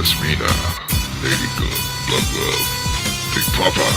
Yasmina, Lady Good, Blood Love, Big Papa.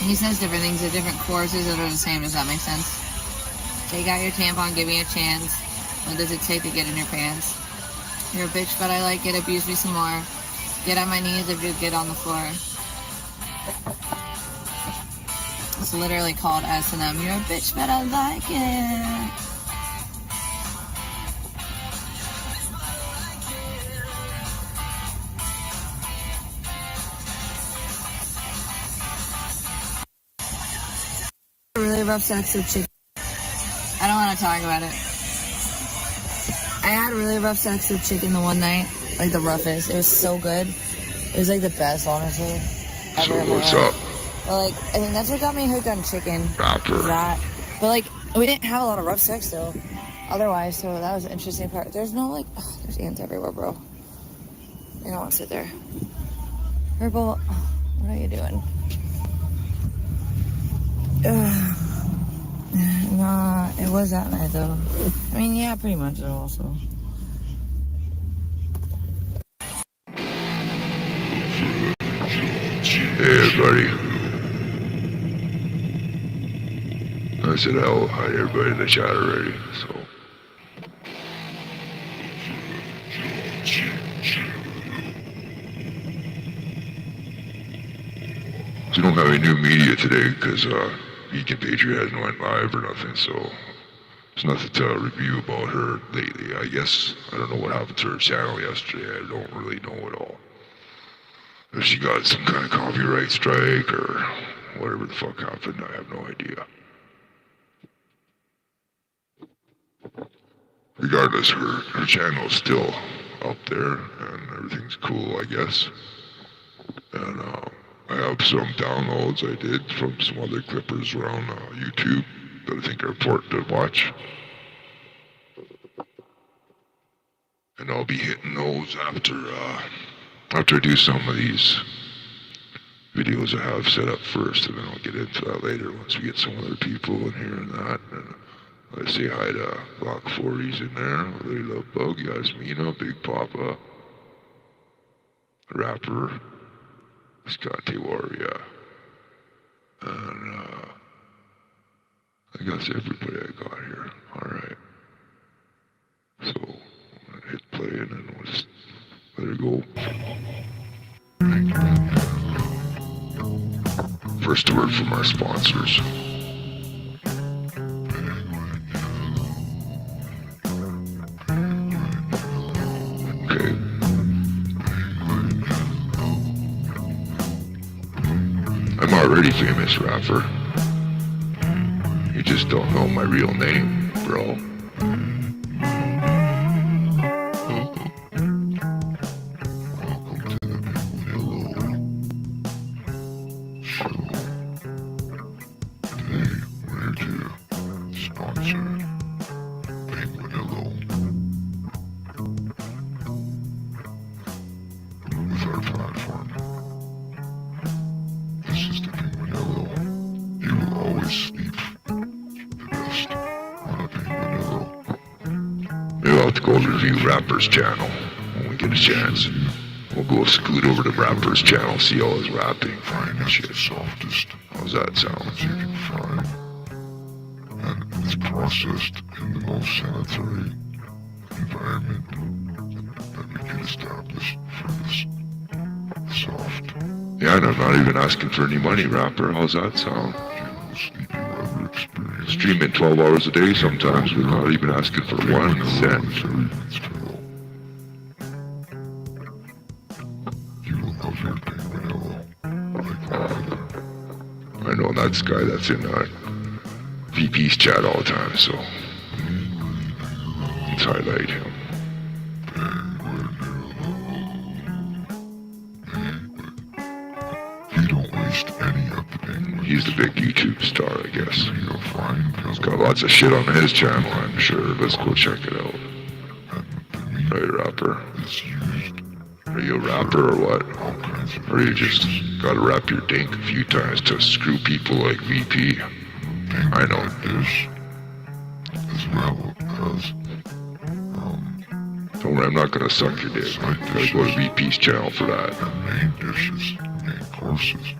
He says different things at different courses that are the same. Does that make sense? Take out your tampon, give me a chance. What does it take to get in your pants? You're a bitch, but I like it. Abuse me some more. Get on my knees if you get on the floor. It's literally called S&M. You're a bitch, but I like it. Really rough sex with chicken. I don't want to talk about it. I had really rough sex with chicken the one night. Like the roughest. It was so good. It was like the best, honestly. So what's up? But like, I think that's what got me hooked on chicken. Rapper. That. But like, we didn't have a lot of rough sex though. Otherwise, so that was the interesting part. There's no like, oh, there's ants everywhere, bro. You don't want to sit there. Herbal, what are you doing? Nah, it was that night though. I mean, yeah, pretty much though also. Hey everybody. I said hello, hi to everybody in the chat already, so. So we don't have any new media today because Vegan Patriot hasn't went live or nothing, so there's nothing to review about her lately. I guess I don't know what happened to her channel yesterday. I don't really know at all. If she got some kind of copyright strike or whatever the fuck happened, I have no idea. Regardless, her channel is still up there and everything's cool, I guess. And I have some downloads I did from some other clippers around YouTube that I think are important to watch. And I'll be hitting those after I do some of these videos I have set up first, and then I'll get into that later once we get some other people in here and that. And I say hi to Block 40's in there, Lordvp, Yasmina, Big Papa, Rapper, Scotty Warrior, and I guess everybody I got here. Alright. So, I'm gonna hit play and then we'll just let it go. First word from our sponsors. Okay. I'm already famous rapper. You just don't know my real name, bro. Go review Rapper's channel when we get a chance. We'll go scoot over to Rapper's channel, see all his rapping. Frying and shit. Softest. How's that sound? You can fry, and it's processed in the most sanitary environment that we can establish for this soft. Yeah, and I'm not even asking for any money, Rapper. How's that sound? Streaming 12 hours a day sometimes without even asking for 1 cent. I know that's the guy that's in VP's chat all the time, so let's highlight him. He's the big YouTube star, I guess. He's got lots of shit on his channel, I'm sure. Let's go check it out. Right, Rapper? Are you a rapper or what? Or you just gotta rap your dink a few times to screw people like VP? I know. As well as, don't worry, I'm not gonna suck your dick. Gotta go to VP's channel for that. Main dishes, main courses.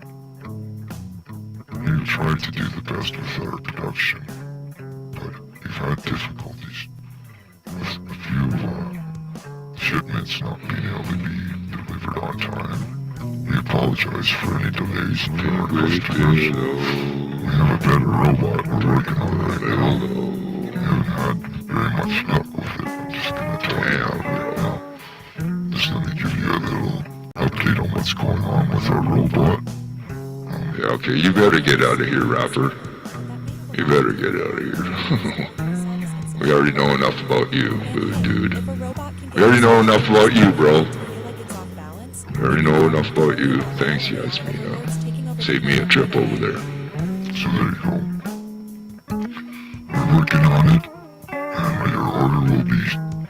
We've tried to do the best with our production, but we've had difficulties with a few shipments not being able to be delivered on time. We apologize for any delays to our customers. We have a better robot we're working on right now. We haven't had very much luck with it, I'm just gonna tell you right now. Just let me give you a little update on what's going on with our robot. Yeah, okay, you better get out of here, Rapper. You better get out of here. We already know enough about you, dude. We already know enough about you, bro. We already know enough about you. Thanks, Yasmina. Save me a trip over there. So there you go. We're working on it, and your order will be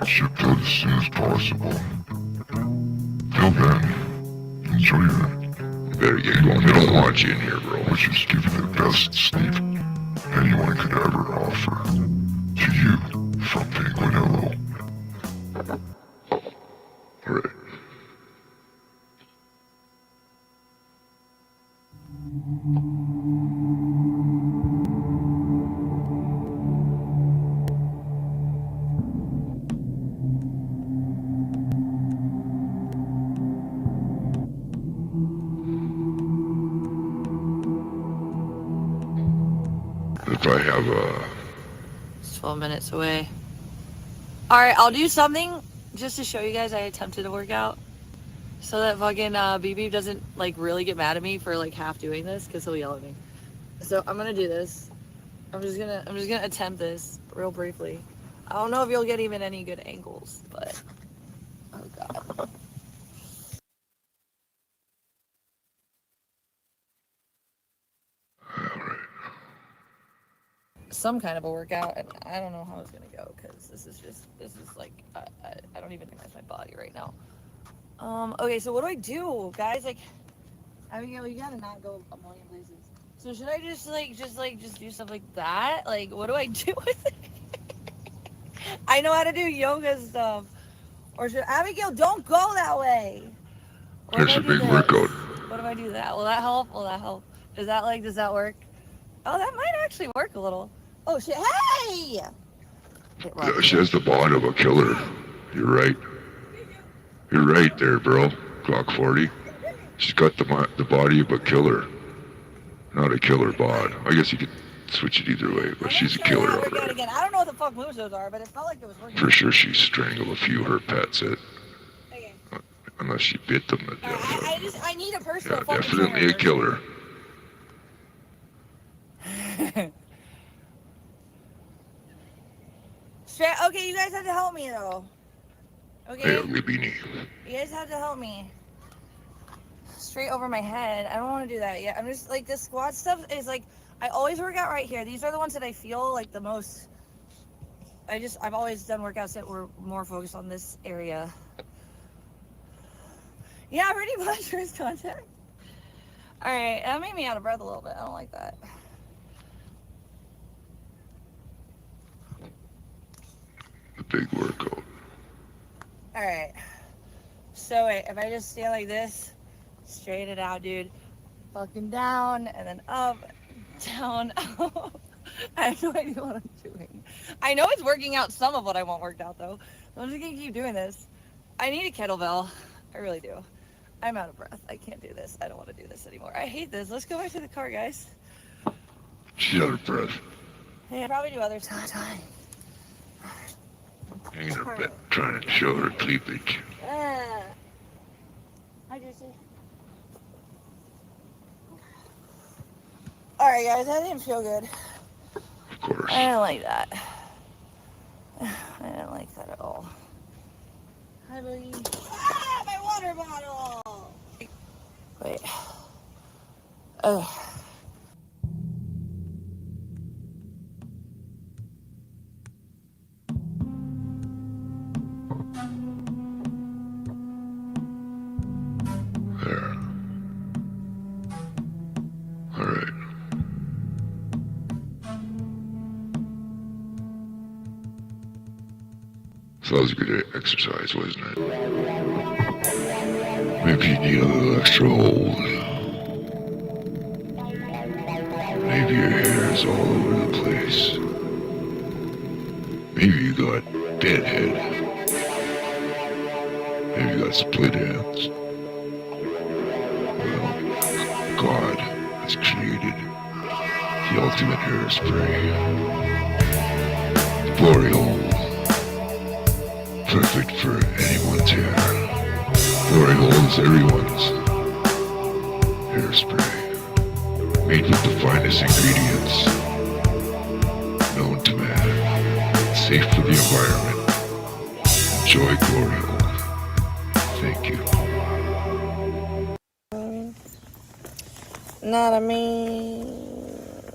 shipped out as soon as possible. Till then, enjoy your... Better get going. They don't want you in here, bro. Which is give you the best sleep anyone could ever offer to you from Penguinillo. Alright. If I have It's 12 minutes away. Alright, I'll do something just to show you guys I attempted to work out. So that fucking BB doesn't like really get mad at me for like half doing this because he'll yell at me. So I'm gonna do this. I'm just gonna attempt this real briefly. I don't know if you'll get even any good angles, but oh god. Some kind of a workout, and I don't know how it's gonna go because this is like I don't even recognize my body right now. Okay, so what do I do, guys? Like, Abigail, you gotta not go a million places. So should I just do stuff like that? Like, what do I do with it? I know how to do yoga stuff. Or should Abigail, don't go that way. What it's if I a do big this? workout. What if I do that? Will that help? Will that help? Does that work? Oh, that might actually work a little. Oh shit! Hey! Yeah, she has the body of a killer. You're right. You're right there, bro. Clock 40. She's got the body of a killer. Not a killer bod. I guess you could switch it either way, but she's a killer already. Again. I don't know what the fuck moves those are, but it felt like it was working. For sure she strangled a few of her pets. Okay. Unless she bit them to death. I need a personal Yeah, definitely a killer. Okay, you guys have to help me though. Okay? Hey, ugly beanie. You guys have to help me. Straight over my head. I don't want to do that yet. I'm just like, this squat stuff is like, I always work out right here. These are the ones that I feel like the most. I've always done workouts that were more focused on this area. Yeah, pretty much first contact. Alright, that made me out of breath a little bit. I don't like that. A big workout. Alright. So wait, if I just stand like this, straighten it out, dude. Fucking down, and then up, down, up. I have no idea what I'm doing. I know it's working out some of what I want worked out, though. I'm just gonna keep doing this. I need a kettlebell. I really do. I'm out of breath. I can't do this. I don't want to do this anymore. I hate this. Let's go back to the car, guys. She's out of breath. Yeah, I'll probably do other time. Hanging her bed, trying to show her cleavage. Hi, Juicy. Alright, guys, that didn't feel good. Of course. I didn't like that. I didn't like that at all. Hi, buddy. Ah, my water bottle! Wait. Oh. There. Alright. So that was a good exercise, wasn't it? Maybe you need a little extra hold. Maybe your hair is all over the place. Maybe you got dead head. Maybe you got split ends. Well, God has created the ultimate hairspray. Glory hole. Perfect for anyone's hair. Glory hole is everyone's hairspray. Made with the finest ingredients known to man. Safe for the environment. Enjoy Glory hole. Thank you. Not a me.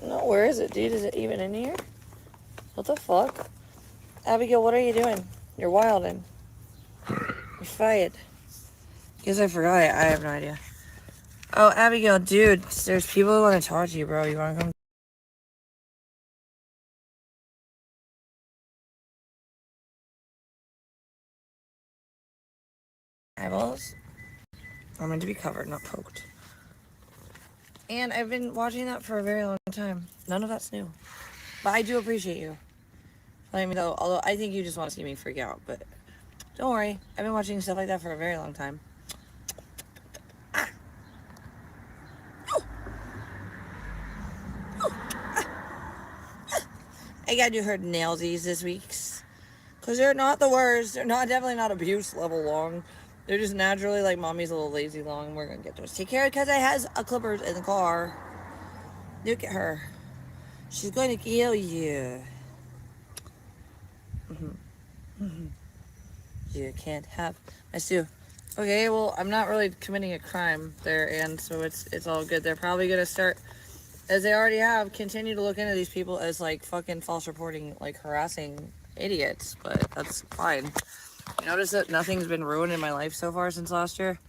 No, where is it, dude? Is it even in here? What the fuck? Abigail, what are you doing? You're wildin'. You're fired. Guess I forgot. I have no idea. Oh, Abigail, dude, there's people who want to talk to you, bro. You want to come? Eyeballs are meant to be covered, not poked. And I've been watching that for a very long time. None of that's new. But I do appreciate you. Letting me know, although I think you just want to see me freak out, but don't worry. I've been watching stuff like that for a very long time. Ah. Oh. Oh. Ah. I gotta do her nailsies this week. Because they're not the worst. They're not definitely not abuse level long. They're just naturally like mommy's a little lazy long. We're gonna get those taken care of because I has a clippers in the car. Look at her. She's going to kill you. You can't have my Sue. Okay, well, I'm not really committing a crime there, and so it's all good. They're probably gonna start, as they already have, continue to look into these people as like fucking false reporting, like harassing idiots. But that's fine. You notice that nothing's been ruined in my life so far since last year?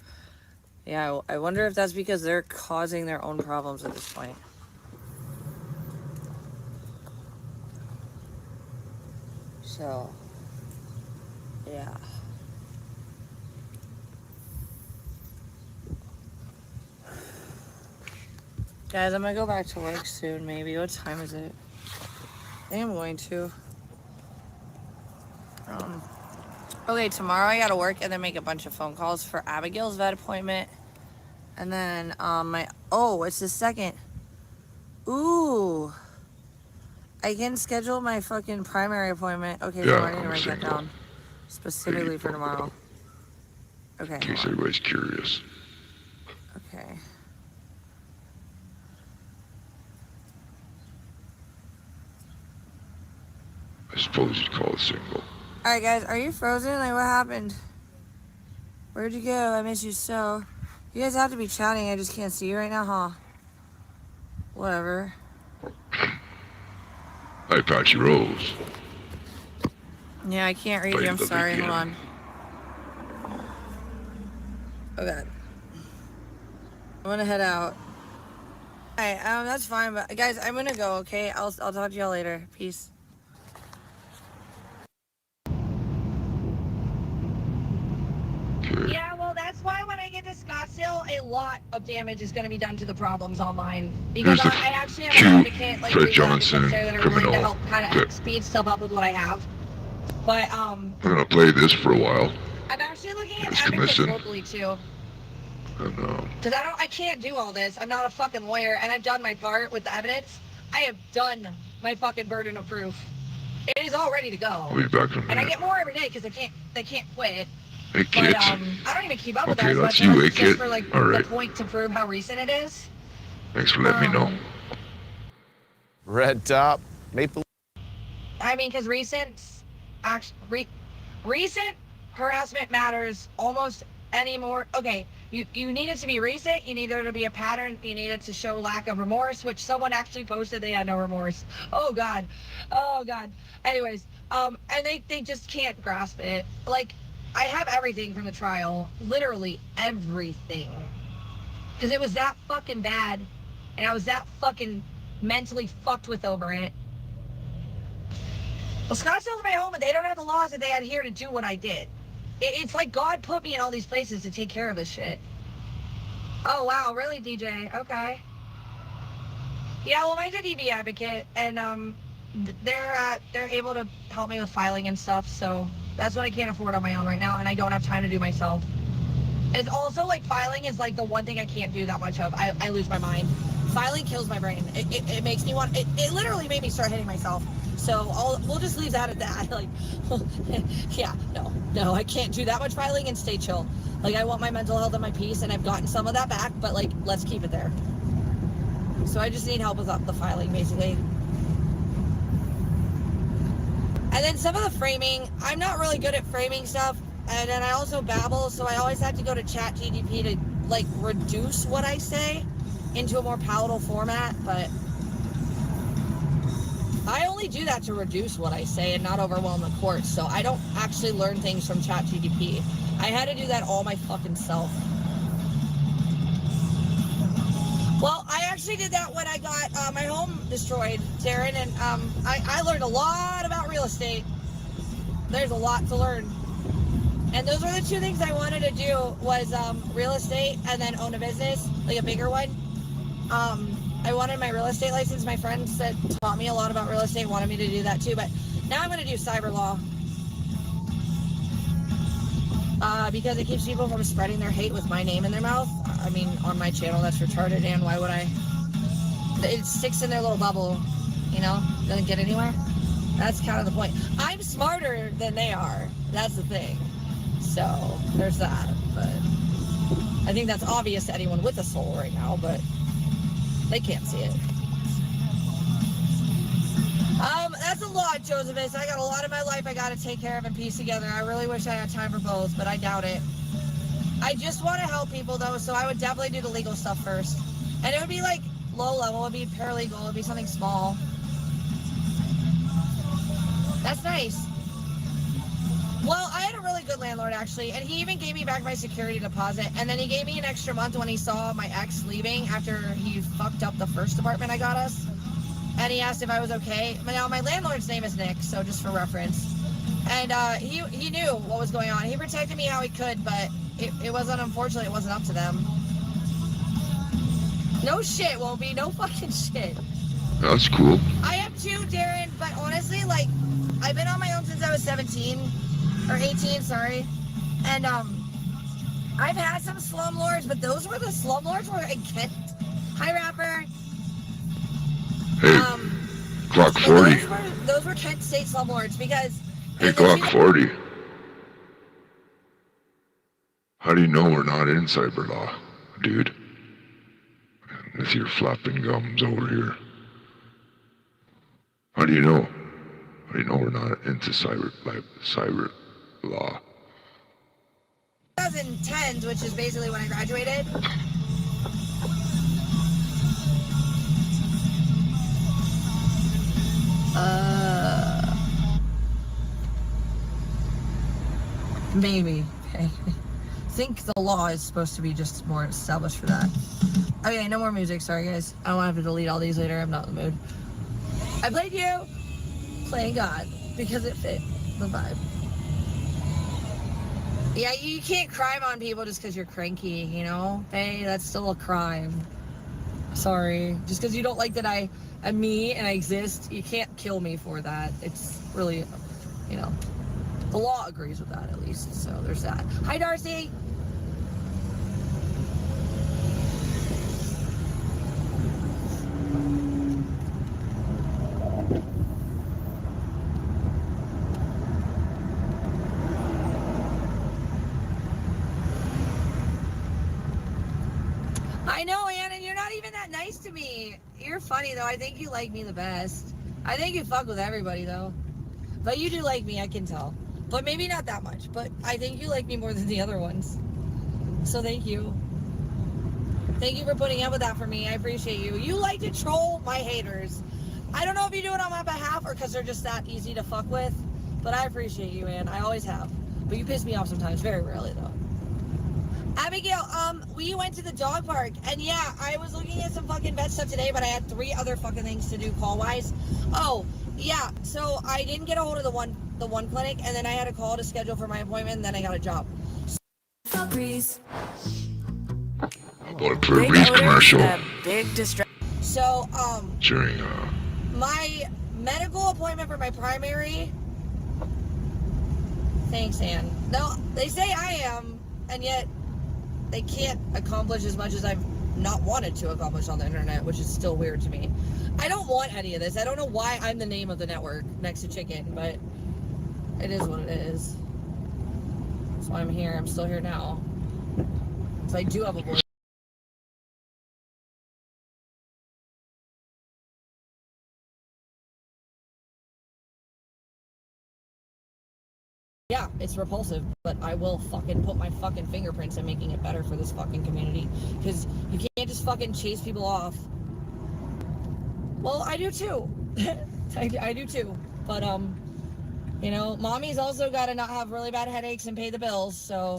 Yeah, I wonder if that's because they're causing their own problems at this point. So, yeah. Guys, I'm gonna go back to work soon, maybe. What time is it? I think I'm going to. Okay, tomorrow I gotta work and then make a bunch of phone calls for Abigail's vet appointment. And then, it's the 2nd. Ooh. I can schedule my fucking primary appointment. Okay, Yeah, so I need to write that down. Specifically for tomorrow. Okay. In case anybody's curious. Okay. I suppose you'd call it single. Alright, guys, are you frozen? Like, what happened? Where'd you go? I miss you so. You guys have to be chatting. I just can't see you right now, huh? Whatever. Hi, Patchy Rose. Yeah, I can't read you. I'm sorry. Hold on. Oh, God. I'm gonna head out. Alright, that's fine, but guys, I'm gonna go, okay? I'll talk to y'all later. Peace. Yeah, well, that's why when I get to Scottsdale, a lot of damage is going to be done to the problems online. Because Here's the I actually have an advocate, like, Fred Johnson that are willing to criminal help kind of speed stuff up with what I have. But, I'm gonna play this for a while. I'm actually looking at It's advocates commission. locally, too. And, Because I can't do all this. I'm not a fucking lawyer, and I've done my part with the evidence. I have done my fucking burden of proof. It is all ready to go. I'll be back in a minute. And I get more every day because they can't quit. Hey, But, kid. I don't even keep up with Okay, that as that's much. you, It's kid? just for, like, All the right. point to prove how recent it is. Thanks for letting me know. Red top, maple. I mean, because recent harassment matters almost anymore. Okay, you need it to be recent. You need there to be a pattern. You need it to show lack of remorse, which someone actually posted they had no remorse. Oh God. Anyways, and they just can't grasp it. Like, I have everything from the trial, literally everything, because it was that fucking bad, and I was that fucking mentally fucked with over it. Well, Scottsdale's my home, and they don't have the laws that they adhere to do what I did. It's like God put me in all these places to take care of this shit. Oh, wow, really, DJ? Okay. Yeah, well, mine's a DV advocate, and they're able to help me with filing and stuff, so that's what I can't afford on my own right now, and I don't have time to do myself. It's also, like, filing is, like, the one thing I can't do that much of. I lose my mind. Filing kills my brain. It makes me want... It literally made me start hitting myself. So we'll just leave that at that. Like, yeah, no, I can't do that much filing and stay chill. Like, I want my mental health and my peace, and I've gotten some of that back, but, like, let's keep it there. So I just need help with the filing, basically. And then some of the framing, I'm not really good at framing stuff. And then I also babble, so I always have to go to ChatGPT to, like, reduce what I say into a more palatable format, but I only do that to reduce what I say and not overwhelm the court, so I don't actually learn things from ChatGPT. I had to do that all my fucking self. Well, I actually did that when I got my home destroyed, Taryn, and I learned a lot about real estate. There's a lot to learn. And those were the two things I wanted to do, was real estate and then own a business, like a bigger one. I wanted my real estate license. My friends that taught me a lot about real estate wanted me to do that too, but now I'm going to do cyber law. Because it keeps people from spreading their hate with my name in their mouth. I mean, on my channel, that's retarded, and why would I? It sticks in their little bubble, you know? Doesn't get anywhere. That's kind of the point. I'm smarter than they are. That's the thing. So there's that. But I think that's obvious to anyone with a soul right now, but they can't see it. That's a lot, Josephus. I got a lot of my life I gotta take care of and piece together. I really wish I had time for both, but I doubt it. I just want to help people though, so I would definitely do the legal stuff first. And it would be like low level, it would be paralegal, it would be something small. That's nice. Well, I had a really good landlord actually, and he even gave me back my security deposit, and then he gave me an extra month when he saw my ex leaving after he fucked up the first apartment I got us. And he asked if I was okay. Now, my landlord's name is Nick, so just for reference. And he knew what was going on. He protected me how he could, but it wasn't, unfortunately, it wasn't up to them. No shit, won't be. No fucking shit. That's cool. I am too, Darren, but honestly, like, I've been on my own since I was 17. Or 18, sorry. And, I've had some slumlords, but those were the slumlords where I Kent. Hi, rapper. Hey, Glock 40. Those were Kent State slumlords because... Hey, Glock 40. How do you know we're not in cyber law, dude? With your flapping gums over here. How do you know? How do you know we're not into cyber law? 2010s, which is basically when I graduated. Maybe. Okay. I think the law is supposed to be just more established for that. Okay, no more music. Sorry, guys. I don't want to have to delete all these later. I'm not in the mood. I played you playing God because it fit the vibe. Yeah, you can't crime on people just because you're cranky, you know? Hey, that's still a crime. Sorry. Just because you don't like that I'm me and I exist, you can't kill me for that. It's really, you know, the law agrees with that at least. So there's that. Hi, Darcy. I know, Anna, you're not even that nice to me. You're funny, though. I think you like me the best. I think you fuck with everybody, though. But you do like me, I can tell. But maybe not that much. But I think you like me more than the other ones. So thank you. Thank you for putting up with that for me. I appreciate you. You like to troll my haters. I don't know if you do it on my behalf or because they're just that easy to fuck with. But I appreciate you, man. I always have. But you piss me off sometimes. Very rarely, though. Abigail, we went to the dog park, and yeah, I was looking at some fucking vet stuff today, but I had 3 other fucking things to do call-wise. Oh, yeah, so I didn't get a hold of the one clinic, and then I had a call to schedule for my appointment, and then I got a job. Febreze. How about a Febreze commercial? So, During, my medical appointment for my primary... Thanks, Ann. No, they say I am, and yet... they can't accomplish as much as I've not wanted to accomplish on the internet, which is still weird to me. I don't want any of this. I don't know why I'm the name of the network next to chicken, but it is what it is. That's why I'm here. I'm still here now. So I do have a voice. Yeah, it's repulsive, but I will fucking put my fucking fingerprints in making it better for this fucking community. Because you can't just fucking chase people off. Well, I do too. I do too. But, you know, mommy's also got to not have really bad headaches and pay the bills. So,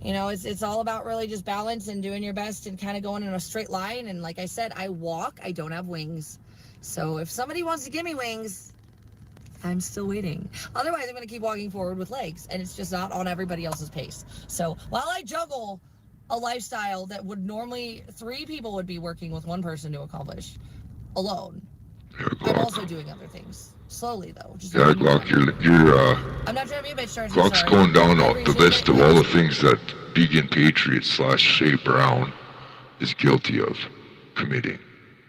you know, it's all about really just balance and doing your best and kind of going in a straight line. And like I said, I walk, I don't have wings. So if somebody wants to give me wings... I'm still waiting. Otherwise, I'm going to keep walking forward with legs, and it's just not on everybody else's pace. So while I juggle a lifestyle that would normally 3 people would be working with 1 person to accomplish alone, I'm also doing other things. Slowly, though. Just yeah, Glock, I'm not trying to be a bitch, Darcy. Glock's Sorry. going down the list of all the things that Vegan Patriot / Shay Brown is guilty of committing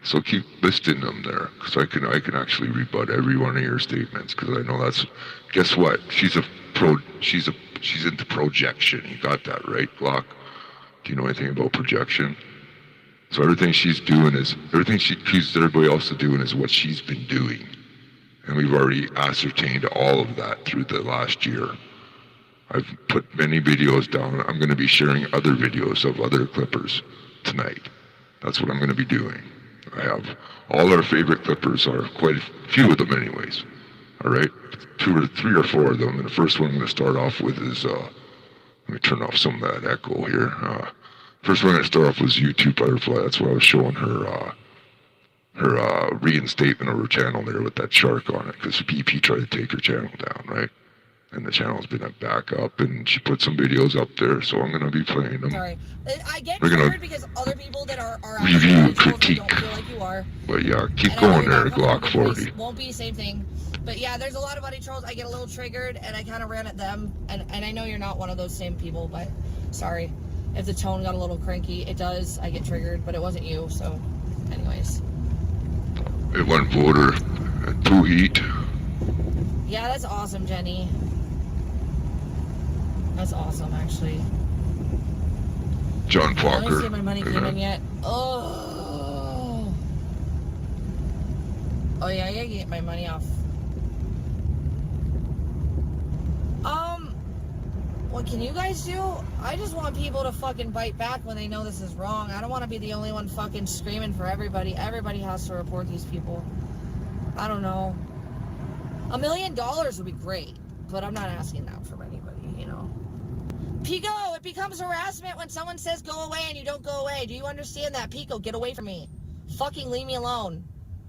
So keep listing them there, because I can actually rebut every one of your statements, because I know that's. Guess what? She's into projection. You got that right, Glock? Do you know anything about projection? So everything she accuses everybody else of doing is what she's been doing, and we've already ascertained all of that through the last year. I've put many videos down. I'm going to be sharing other videos of other clippers tonight. That's what I'm going to be doing. I have all our favorite clippers, are quite a few of them anyways. All right, 2 or 3 or 4 of them. And the first one I'm going to start off with is, let me turn off some of that echo here. First one I'm going to start off was YouTube Butterfly. That's why I was showing her reinstatement of her channel there with that shark on it, because BP tried to take her channel down, right? And the channel's been back up, and she put some videos up there, so I'm going to be playing them. Sorry. I get We're gonna triggered because other people that are review, actually critique. don't feel like you are. But yeah, keep And I know going you're there, not coming Glock from a good 40. place. Won't be the same thing. But yeah, there's a lot of buddy trolls. I get a little triggered, and I kind of ran at them. And I know you're not one of those same people, but sorry. If the tone got a little cranky, it does. I get triggered, but it wasn't you, so anyways. It went voter at 2 heat. Yeah, that's awesome, Jenny. That's awesome, actually. John Let me see Walker. if my money came in yet. Oh. Oh yeah, I gotta get my money off. What can you guys do? I just want people to fucking bite back when they know this is wrong. I don't want to be the only one fucking screaming for everybody. Everybody has to report these people. I don't know. $1 million would be great, but I'm not asking that from anybody, you know. Pico, it becomes harassment when someone says go away and you don't go away. Do you understand that? Pico, get away from me. Fucking leave me alone.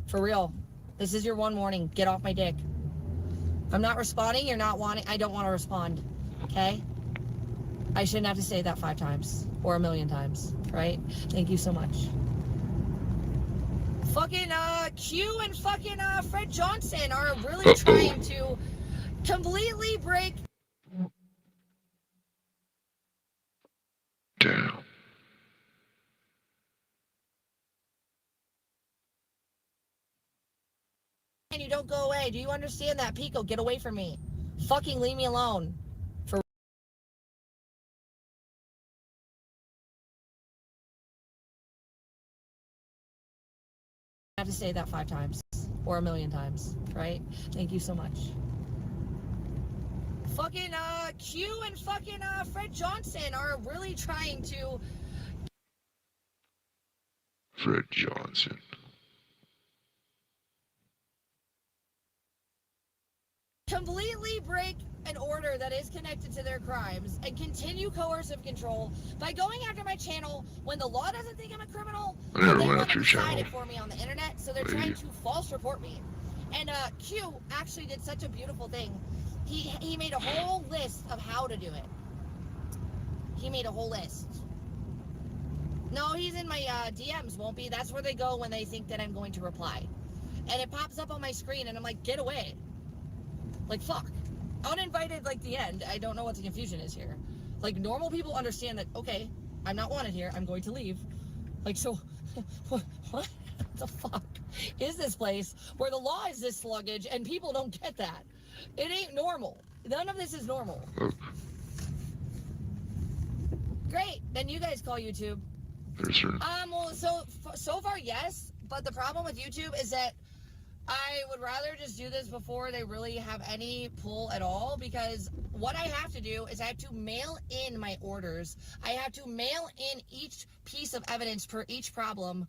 For real. This is your one warning. Get off my dick. If I'm not responding, you're not wanting, I don't want to respond. Okay? I shouldn't have to say that 5 times or 1 million times, right? Thank you so much. Fucking Q and fucking Fred Johnson are really trying to completely break. Damn. And you don't go away. Do you understand that? Pico, get away from me. Fucking leave me alone. For I have to say that 5 times or 1 million times, right? Thank you so much. Fucking Q and fucking Fred Johnson are really trying to Fred Johnson. completely break an order that is connected to their crimes and continue coercive control by going after my channel when the law doesn't think I'm a criminal. I never They went want after to your decide channel. it for me on the internet, so they're trying to false report me. And Q actually did such a beautiful thing. He made a whole list of how to do it. He made a whole list. No, he's in my DMs, won't be. That's where they go when they think that I'm going to reply. And it pops up on my screen, and I'm like, get away. Like, fuck. Uninvited, like, the end. I don't know what the confusion is here. Like, normal people understand that, okay, I'm not wanted here. I'm going to leave. Like, so, what the fuck is this place where the law is this sluggish and people don't get that? It ain't normal. None of this is normal. Great. Then you guys call YouTube. Well, so far, yes. But the problem with YouTube is that I would rather just do this before they really have any pull at all, because what I have to do is I have to mail in my orders. I have to mail in each piece of evidence per each problem.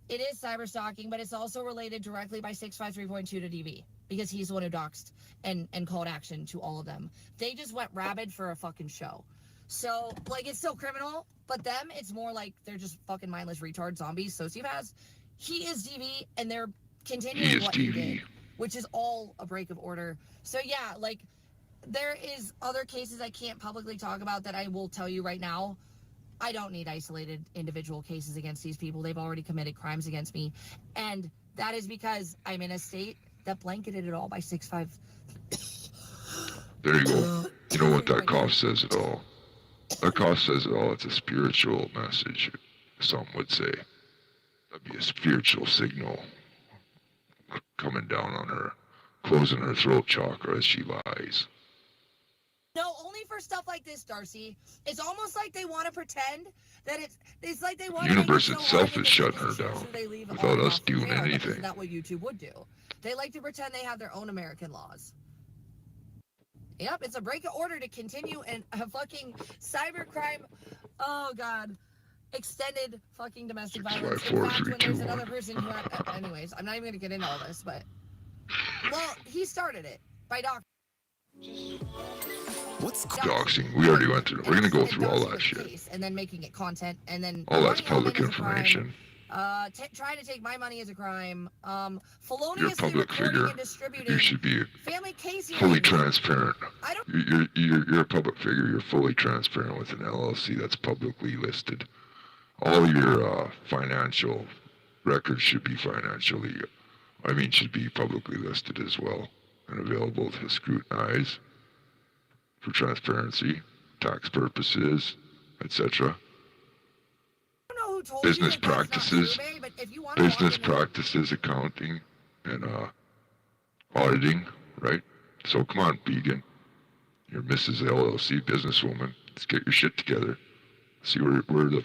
It is cyber stalking, but it's also related directly by 653.2 to DV, because he's the one who doxed and called action to all of them. They just went rabid for a fucking show. So, like, it's still criminal, but them, it's more like they're just fucking mindless retard zombies, sociopaths. He is DV, and they're continuing what he did, which is all a break of order. So yeah, like, there is other cases I can't publicly talk about that I will tell you right now. I don't need isolated individual cases against these people. They've already committed crimes against me, and that is because I'm in a state that blanketed it all by 6'5". There you go. You know what that cough says it all. That cough says it all. It's a spiritual message, some would say. That'd be a spiritual signal coming down on her, closing her throat chakra as she lies. No, only for stuff like this, Darcy. It's almost like they want to pretend that it's like they want The to make it universe so itself hard is that shutting they her just choose down who they leave without on us off the doing radar, but anything. isn't that what YouTube would do? They like to pretend they have their own American laws. Yep, it's a break of order to continue and a fucking cybercrime. Oh God, extended fucking domestic 6, violence. 5, In 4, fact, 3, when there's 2, another 1. person who, anyways, I'm not even gonna get into all this, but well, he started it by What's doxing? We already went through it. We're gonna go through all that shit. and then making it content, and then All that's running public as a crime, information. trying to take my money as a crime, You're a feloniously public recording figure. and distributing You should be family case fully hearings. transparent. I don't You're a public figure. You're fully transparent with an LLC that's publicly listed. All your financial records should be should be publicly listed as well and available to scrutinize for transparency, tax purposes, etc. know who told Business you that that's not practices, true, babe, but if you want to business walk in there- practices, accounting, and auditing, right? So come on, vegan. You're Mrs. LLC businesswoman. Let's get your shit together. See where everything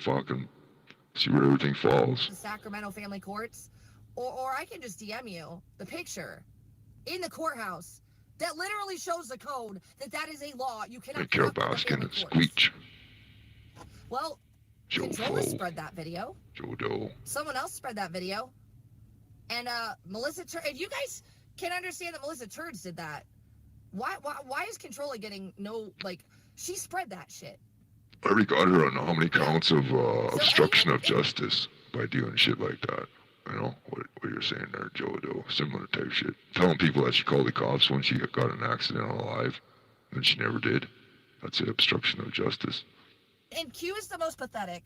falls. the Sacramento family courts, or I can just DM you the picture in the courthouse that literally shows the code that is a law. You cannot. And Carol conduct the Baskin family and courts. Squeech. Well, Joe Controller Flo. spread that video. Joe Doe. Someone else spread that video, and Melissa. If you guys can understand that Melissa Turds did that, why is Controller getting no like? She spread that shit. I already got her on how many counts of obstruction of justice by doing shit like that. You know what you're saying there, Joe Doe. Similar type shit. Telling people that she called the cops when she got an accident alive, and she never did. That's it, obstruction of justice. And Q is the most pathetic.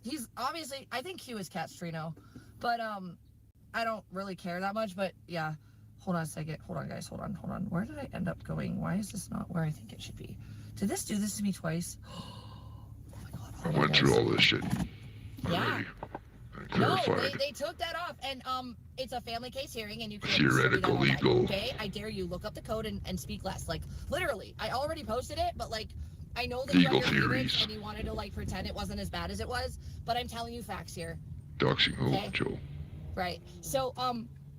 He's obviously, I think Q is Castrino, but I don't really care that much. But yeah, hold on a second. Hold on, guys. Hold on. Where did I end up going? Why is this not where I think it should be? Did this do this to me twice? Oh my God. I went through all this shit Yeah. already. And No, clarified. they took that off, and it's a family case hearing, and you can Theoretical, legal. Okay, I dare you look up the code and speak less. Like literally, I already posted it, but like I know that Legal you have your theories. favorites and you wanted to like pretend it wasn't as bad as it was, but I'm telling you facts here. Doxing who, Okay. Joe? Right. So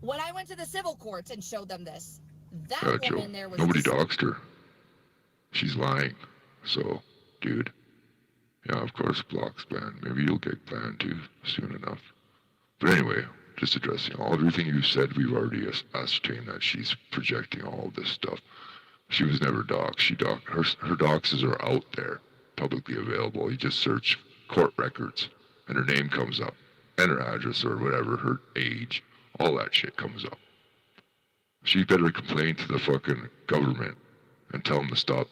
when I went to the civil courts and showed them this, that Yeah, woman Joe. there was Nobody doxed her. She's lying. So, dude. Yeah, of course, block's banned. Maybe you'll get banned too soon enough. But anyway, just addressing everything you said, we've already ascertained that she's projecting all of this stuff. She was never doxed. Her doxes are out there, publicly available. You just search court records, and her name comes up, and her address or whatever, her age, all that shit comes up. She better complain to the fucking government and tell them to stop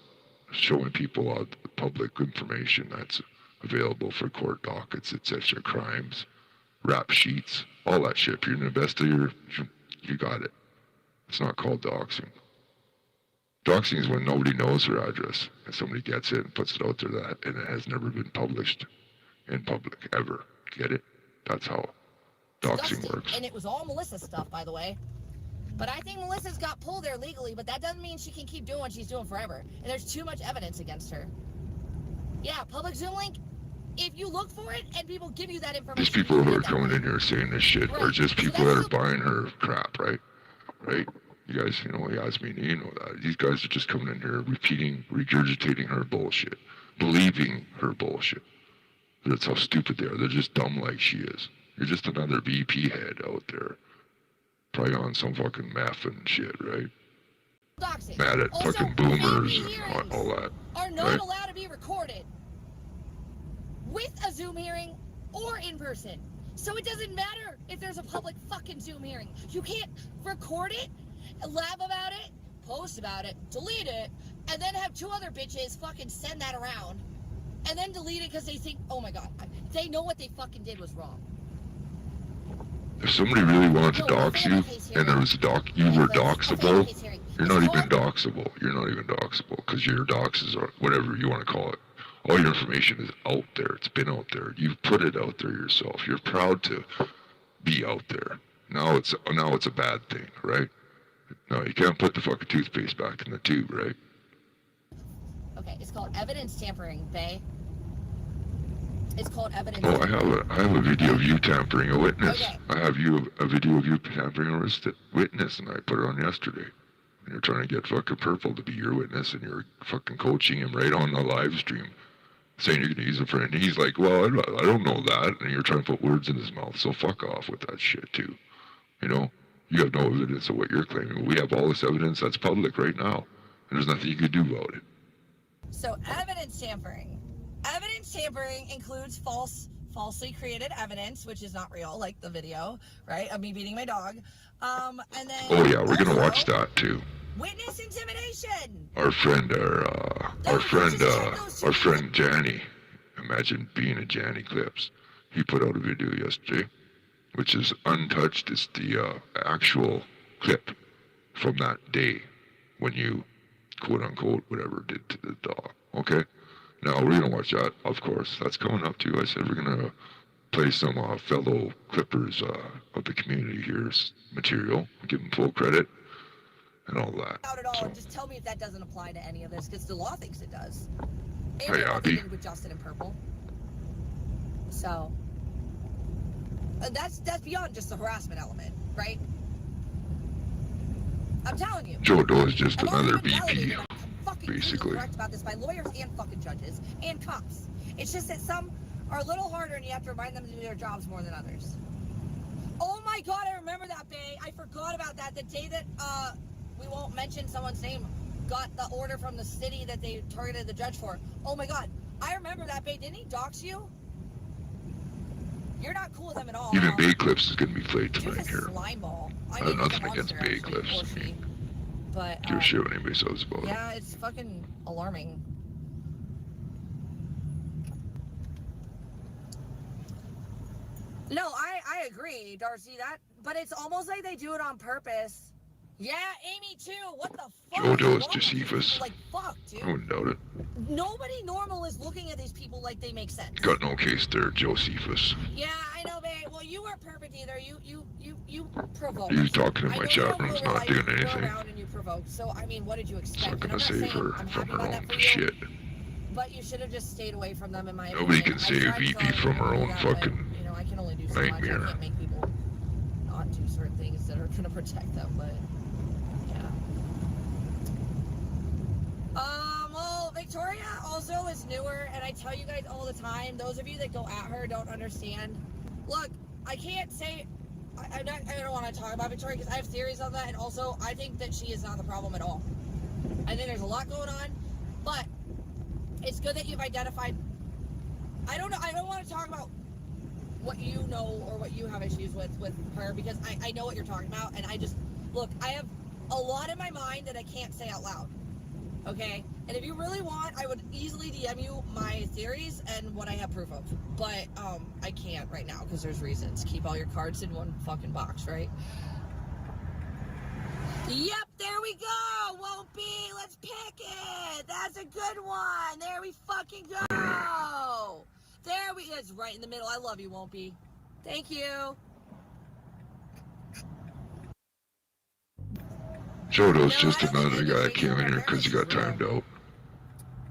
showing people all the public information that's available for court dockets, etc., crimes, rap sheets, all that shit. If you're an investigator, you got it. It's not called doxing. Doxing is when nobody knows her address and somebody gets it and puts it out there and it has never been published in public ever. Get it? That's how doxing disgusting. works. And it was all Melissa's stuff, by the way. But I think Melissa's got pulled there legally, but that doesn't mean she can keep doing what she's doing forever. And there's too much evidence against her. Yeah, public Zoom link, if you look for it and people give you that information... These people who you are get that coming way. in here saying this shit are Right. just So people that that's are buying her crap, right? Right? You guys, Yasmin, you know that. These guys are just coming in here regurgitating her bullshit, believing her bullshit. That's how stupid they are. They're just dumb like she is. You're just another VP head out there. Probably on some fucking meth and shit, right? Doxing. Mad at Also, fucking boomers family and hearings all that. are not right? allowed to be recorded with a Zoom hearing or in person. So it doesn't matter if there's a public fucking Zoom hearing. You can't record it, laugh about it, post about it, delete it, and then have two other bitches fucking send that around and then delete it because they think, oh my God, they know what they fucking did was wrong. If somebody really wanted to No, dox you, family case and there hearing. was you were It's a family doxable, case hearing. you're It's not even called- doxable. You're not even doxable because your doxes are whatever you want to call it. All your information is out there. It's been out there. You've put it out there yourself. You're proud to be out there. Now it's a bad thing, right? No, you can't put the fucking toothpaste back in the tube, right? Okay, it's called evidence tampering, Bay. It's called evidence Oh, tampering. I have a video of you tampering a witness. Okay. I have a video of you tampering a witness, and I put it on yesterday. And you're trying to get fucking Purple to be your witness, and you're fucking coaching him right on the live stream, saying you're gonna use it for, and he's like, well, I don't know that, and you're trying to put words in his mouth. So fuck off with that shit too. You know, you have no evidence of what you're claiming. We have all this evidence that's public right now, and there's nothing you can do about it. So evidence tampering. Evidence tampering includes falsely created evidence, which is not real, like the video, right, of me beating my dog. And then Oh yeah, we're gonna watch that too. Witness intimidation. Our friend Janny. Imagine being a Janny Clips. He put out a video yesterday, which is untouched. It's the actual clip from that day when you, quote unquote, whatever, did to the dog. Okay? Now we're gonna watch that, of course. That's coming up too. I said we're gonna play some fellow Clippers of the community here's material, give them full credit, and all that. Out at all, So, and just tell me if that doesn't apply to any of this, because the law thinks it does. Hey, Abby. With Justin and Purple. So that's beyond just the harassment element, right? I'm telling you. Joe Doe is just I've another already been BP, validated, I'm fucking basically. correct about this by lawyers and fucking judges and cops. It's just that some are a little harder, and you have to remind them to do their jobs more than others. Oh my God, I remember that, Bay. I forgot about that. The day that we won't mention someone's name got the order from the city that they targeted the judge for. Oh my God, I remember that, Bay. Didn't he dox you? You're not cool with him at all. Even Bay Clips is gonna be played tonight Dude's a here. slime ball. I have nothing against Bay Clips. But Give a shit what anybody says about it. yeah, it's fucking alarming. No, I agree, Darcy. But it's almost like they do it on purpose. Yeah, Amy too. What the fuck? Jojo is Wrong with these Josephus. people? Like, fuck, dude. I wouldn't doubt it. Nobody normal is looking at these people like they make sense. Got no case there, Josephus. Yeah, I know, babe. Well, you weren't perfect either. You provoked. You talking in I my know chat you're room's over, not like, doing you go anything. around and you provoked. So, I mean, what did you It's expect? not And gonna I'm save saying her I'm from happy her about that own for you, shit. but you should have just stayed away from them, in my Nobody opinion. can save I tried VP telling from you her own that, fucking but, you know, I can only do so much. nightmare. I can't make people not do certain things that are going to protect them, but yeah. Well, Victoria also is newer, and I tell you guys all the time, those of you that go at her don't understand. Look, I can't say, I don't want to talk about Victoria because I have theories on that, and also I think that she is not the problem at all. I think there's a lot going on, but it's good that you've identified. I don't know, I don't want to talk about what you know or what you have issues with her, because I know what you're talking about, and I just, look, I have a lot in my mind that I can't say out loud, okay? And if you really want, I would easily DM you my theories and what I have proof of, but I can't right now because there's reasons. Keep all your cards in one fucking box, right? Yep, there we go. Won't be. Let's pick it. That's a good one. There we fucking go. There we. It's right in the middle. I love you, Won't be. Thank you. Jodo's No, just I don't think another guy that anything came in here about because he her got is real. timed out.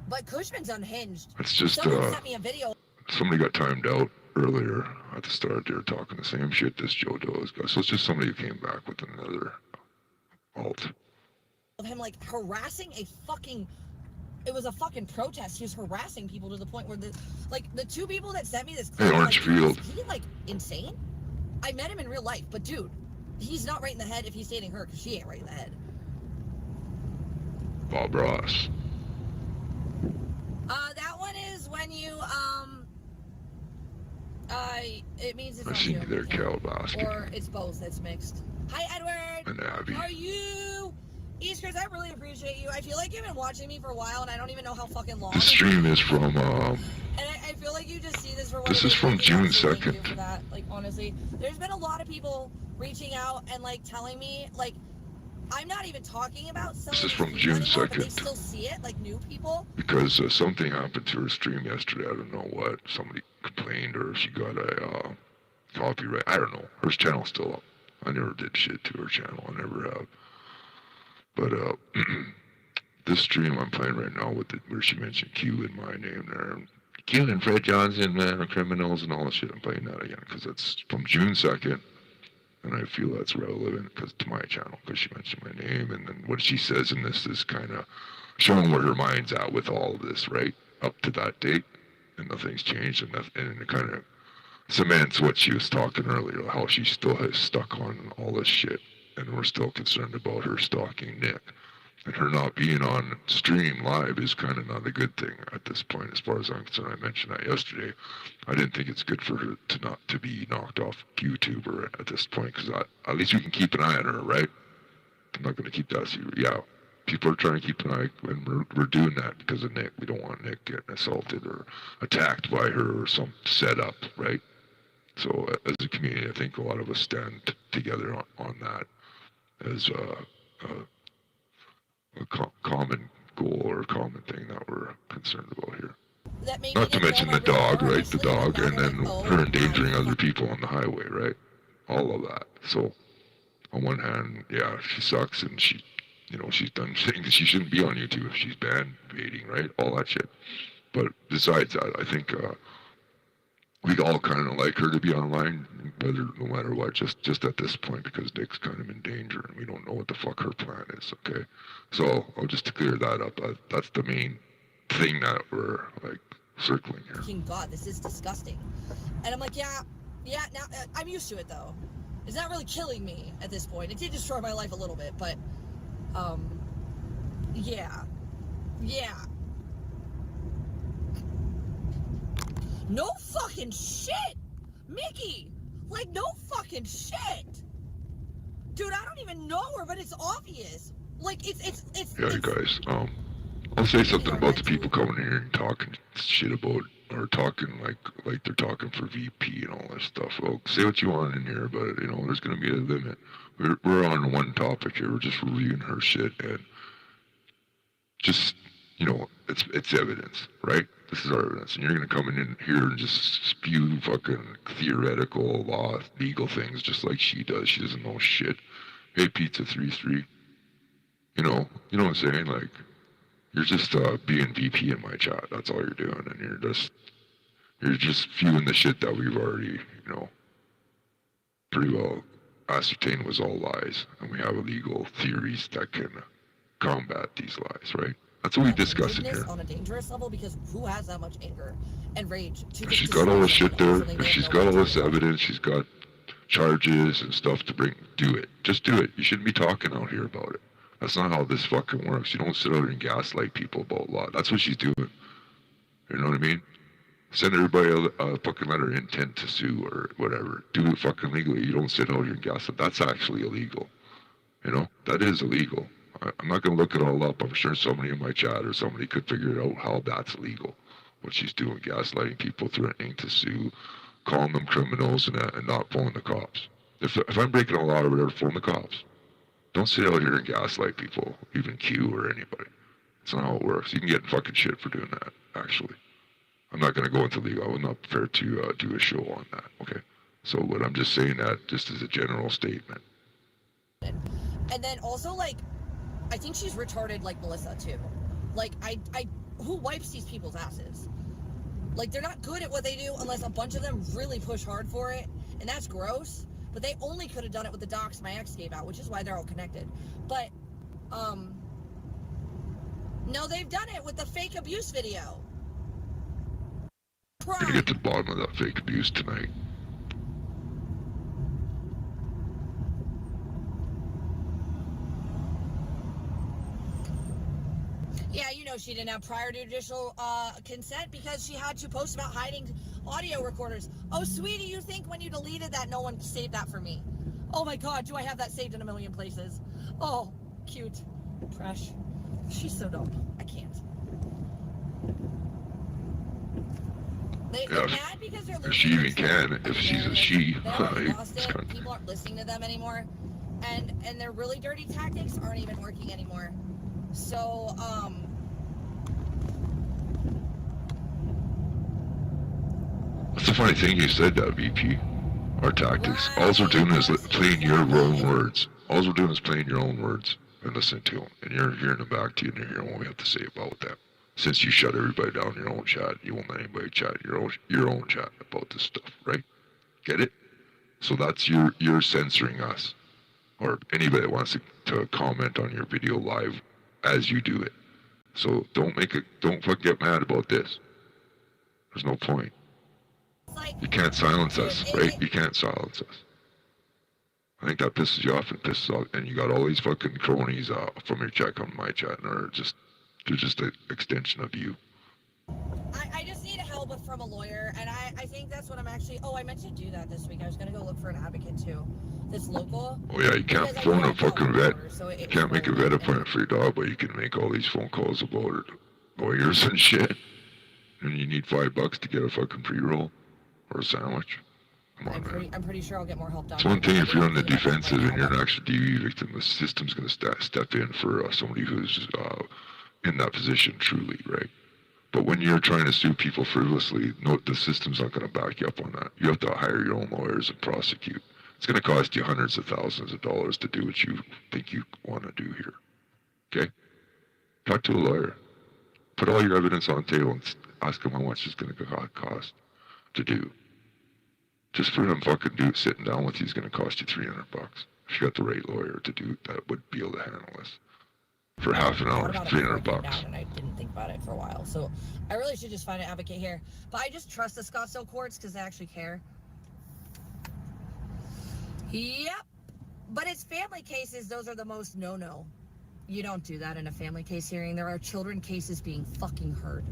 But Cushman's unhinged. It's just Someone sent me a video. somebody got timed out earlier at the start. They were talking the same shit this Jodo's got. So it's just somebody who came back with another alt. Of him like harassing a fucking, it was a fucking protest. He was harassing people to the point where the two people that sent me this clip, Hey, I'm Orange like, Field. Is he like insane? I met him in real life, but dude, he's not right in the head if he's dating her, because she ain't right in the head. Bob Ross. That one is when you it means it's I not see you, you there, yeah. Calabasket. Or it's both. It's mixed. Hi, Edward. And Abby. How are you? Easters, I really appreciate you. I feel like you've been watching me for a while, and I don't even know how fucking long. The stream is from, And I feel like you just see this for what This it is from Thank June you for 2nd. that. Like, honestly, there's been a lot of people reaching out and like telling me, like, I'm not even talking about some This of is these from people June anymore, but they 2nd. still see it, like new people. because something happened to her stream yesterday. I don't know what. Somebody complained or she got a copyright. I don't know. Her channel's still up. I never did shit to her channel. I never have. But this stream I'm playing right now with it, where she mentioned Q in my name there. Q and Fred Johnson, man, are criminals and all that shit. I'm playing that again because it's from June 2nd. And I feel that's relevant because to my channel, because she mentioned my name, and then what she says in this is kind of showing where her mind's at with all of this, right? Up to that date, and nothing's changed, and it kind of cements what she was talking earlier, how she still has stuck on all this shit, and we're still concerned about her stalking Nick. And her not being on stream live is kind of not a good thing at this point, as far as I'm concerned. I mentioned that yesterday. I didn't think it's good for her to be knocked off YouTube at this point, because at least we can keep an eye on her, right? I'm not going to keep that secret. Yeah, people are trying to keep an eye, and we're doing that because of Nick. We don't want Nick getting assaulted or attacked by her or some setup, right? So as a community, I think a lot of us stand together on that as a common goal or a common thing that we're concerned about here. Not to mention the dog, right? The dog, and then her endangering other people on the highway, right? All of that. So, on one hand, yeah, she sucks, and she's done things she shouldn't be on YouTube if she's banned baiting, right? All that shit. But besides that, I think we all kind of like her to be online, no matter what, just at this point, because Nick's kind of in danger, and we don't know what the fuck her plan is, okay? So, just to clear that up, that's the main thing that we're, like, circling here. King God, this is disgusting. And I'm like, yeah, now, I'm used to it, though. It's not really killing me at this point. It did destroy my life a little bit, but, yeah. No fucking shit! Mickey! Like, no fucking shit! Dude, I don't even know her, but it's obvious. Like, it's Yeah, you guys, I'll say something about the people coming here and talking shit about, or talking like they're talking for VP and all this stuff. Well, say what you want in here, but, there's gonna be a limit. We're on one topic here. We're just reviewing her shit, and just, it's evidence, right? This is our evidence, and you're gonna come in here and just spew fucking theoretical legal things just like she does. She doesn't know shit. Hey, Pizza 33. You know what I'm saying? Like, you're just being VP in my chat. That's all you're doing, and you're just spewing the shit that we've already, pretty well ascertained was all lies, and we have illegal theories that can combat these lies, right? That's what we discuss in here. On a dangerous level, because who has that much anger and rage? She's got all this shit there. If she's got all this evidence, she's got charges and stuff to bring. Do it. Just do it. You shouldn't be talking out here about it. That's not how this fucking works. You don't sit out and gaslight people about a lot. That's what she's doing. You know what I mean? Send everybody a fucking letter of intent to sue or whatever. Do it fucking legally. You don't sit out here and gaslight. That's actually illegal. That is illegal. I'm not going to look it all up. I'm sure somebody in my chat or somebody could figure out how that's illegal. What she's doing, gaslighting people, threatening to sue, calling them criminals, and not phoning the cops. If I'm breaking a law or whatever, phone the cops. Don't sit out here and gaslight people, even Q or anybody. That's not how it works. You can get in fucking shit for doing that, actually. I'm not going to go into legal. I was not prepared to do a show on that, okay? So, but I'm just saying that just as a general statement. And then also, like, I think she's retarded like Melissa, too. Like, who wipes these people's asses? Like, they're not good at what they do unless a bunch of them really push hard for it, and that's gross. But they only could have done it with the docs my ex gave out, which is why they're all connected. But, no, they've done it with the fake abuse video. We're gonna get to the bottom of that fake abuse tonight. Yeah, she didn't have prior judicial consent because she had to post about hiding audio recorders. Oh, sweetie, you think when you deleted that, no one saved that for me? Oh my God, do I have that saved in a million places? Oh, cute. Fresh. She's so dumb. I can't. They're mad because they're losing. If she even can, if she's a she. People aren't listening to them anymore. And their really dirty tactics aren't even working anymore. So, That's the funny thing you said that, VP. our tactics. All we're doing is playing your own words. All we're doing is playing your own words and listening to them. And you're hearing them back to you and you're hearing what we have to say about them. Since you shut everybody down in your own chat, you won't let anybody chat your own chat about this stuff, right? Get it? So that's you're censoring us. Or anybody that wants to comment on your video live as you do it. So don't fucking get mad about this. There's no point. You can't silence us, right? You can't silence us. I think that pisses you off and pisses off, and you got all these fucking cronies from your chat coming to my chat, and they're just an extension of you. I just need help from a lawyer, and I think that's what I'm actually. Oh, I meant to do that this week. I was gonna go look for an advocate too, that's local. Oh yeah, you can't phone a fucking vet. You can't make a vet appointment for your dog, but you can make all these phone calls about lawyers and shit. And you need $5 to get a fucking pre-roll or a sandwich. Come on, man. I'm pretty sure I'll get more help done. It's one thing if you're on the defensive and you're an actual DV victim, the system's going to step in for somebody who's in that position truly, right? But when you're trying to sue people frivolously, no, the system's not going to back you up on that. You have to hire your own lawyers and prosecute. It's going to cost you hundreds of thousands of dollars to do what you think you want to do here. Okay? Talk to a lawyer. Put all your evidence on the table and ask them how much it's going to cost to do. Just for them fucking sitting down with you is going to cost you $300. If you got the right lawyer to do that, would be able to handle this. For half an hour, $300. And I didn't think about it for a while. So I really should just find an advocate here. But I just trust the Scottsdale courts because they actually care. Yep. But it's family cases. Those are the most no-no. You don't do that in a family case hearing. There are children cases being fucking heard.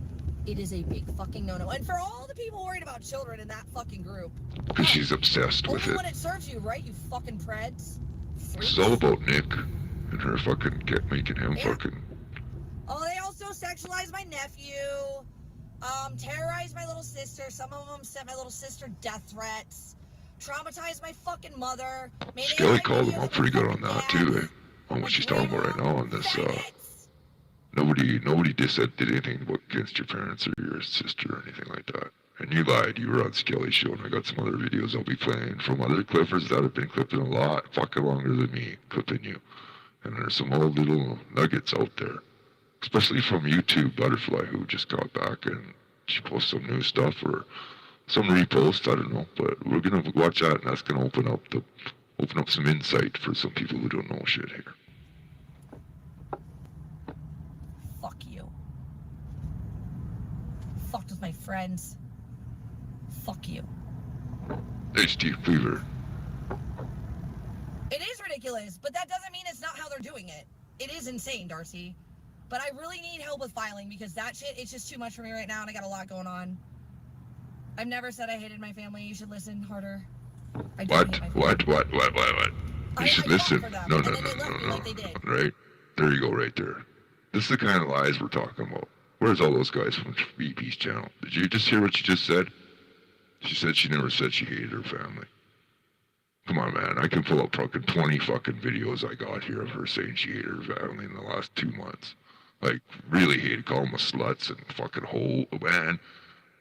It is a big fucking no-no. And for all the people worried about children in that fucking group. Because she's obsessed with it. Only when it serves you, right? You fucking preds. It's all about Nick and her fucking making him fucking. Oh, they also sexualized my nephew. Terrorized my little sister. Some of them sent my little sister death threats. Traumatized my fucking mother. Skelly called him out pretty good on that too, eh? On what she's talking about right now on this. Nobody did anything against your parents or your sister or anything like that. And you lied. You were on Skelly's show, and I got some other videos I'll be playing from other clippers that have been clipping a lot, fucking longer than me, clipping you. And there's some old little nuggets out there, especially from YouTube Butterfly, who just got back and she posts some new stuff or some repost. I don't know, but we're gonna watch that, and that's gonna open up some insight for some people who don't know shit here. Fuck you. Fucked with my friends. Fuck you. Hey, Steve Cleaver. It is ridiculous, but that doesn't mean it's not how they're doing it. It is insane, Darcy. But I really need help with filing because that shit, it's just too much for me right now and I got a lot going on. I've never said I hated my family. You should listen harder. I don't hate my family. You should listen. No. Like they did. Right? There you go, right there. This is the kind of lies we're talking about. Where's all those guys from VP's channel? Did you just hear what she just said? She said she never said she hated her family. Come on, man. I can pull up fucking 20 fucking videos I got here of her saying she hated her family in the last 2 months. Like, really hated, call them a sluts and fucking whole, man.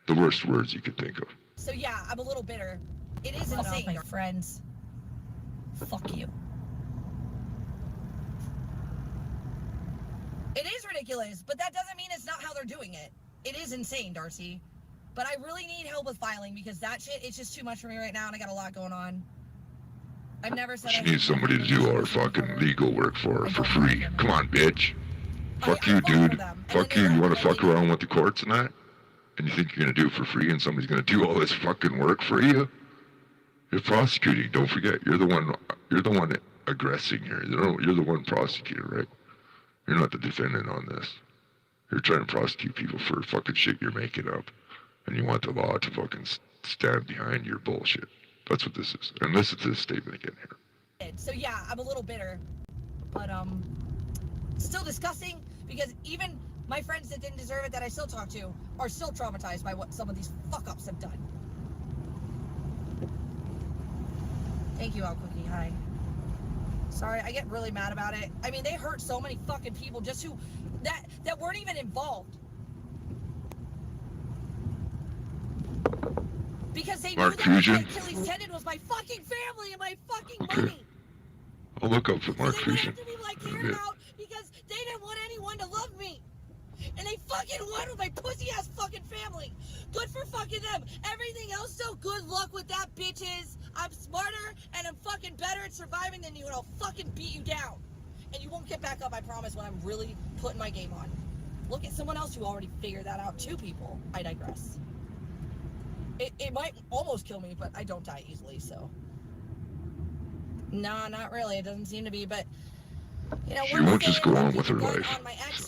The worst words you could think of. So yeah, I'm a little bitter. It is insane. My friends. Fuck you. It is ridiculous, but that doesn't mean it's not how they're doing it. It is insane, Darcy. But I really need help with filing because that shit, it's just too much for me right now and I got a lot going on. I've never said she needs somebody to do all her fucking legal work for her for free. Come on, bitch. Fuck you, dude. Fuck you. You want to fuck around with the courts and that? And you think you're going to do it for free and somebody's going to do all this fucking work for you? You're prosecuting. Don't forget, you're the one aggressing here. You're the one prosecuting, right? You're not the defendant on this. You're trying to prosecute people for fucking shit you're making up. And you want the law to fucking stand behind your bullshit. That's what this is. And listen to this statement again here. So yeah, I'm a little bitter. But still disgusting because even my friends that didn't deserve it that I still talk to are still traumatized by what some of these fuck-ups have done. Thank you, Al Cookie. Hi. Sorry, I get really mad about it. I mean, they hurt so many fucking people just who that weren't even involved. Because they knew that my Achilles tendon was my fucking I'll look up for Mark So they went Fusion. after people I cared about because they didn't want anyone to love me. And they fucking won with my pussy-ass fucking family. Good for fucking them. Everything else, though, good luck with that, bitches. I'm smarter and I'm fucking better at surviving than you, and I'll fucking beat you down. And you won't get back up, I promise, when I'm really putting my game on. Look at someone else who already figured that out. 2 people. I digress. It might almost kill me, but I don't die easily, so. Nah, not really. It doesn't seem to be, but... You know, She won't just go on with her life.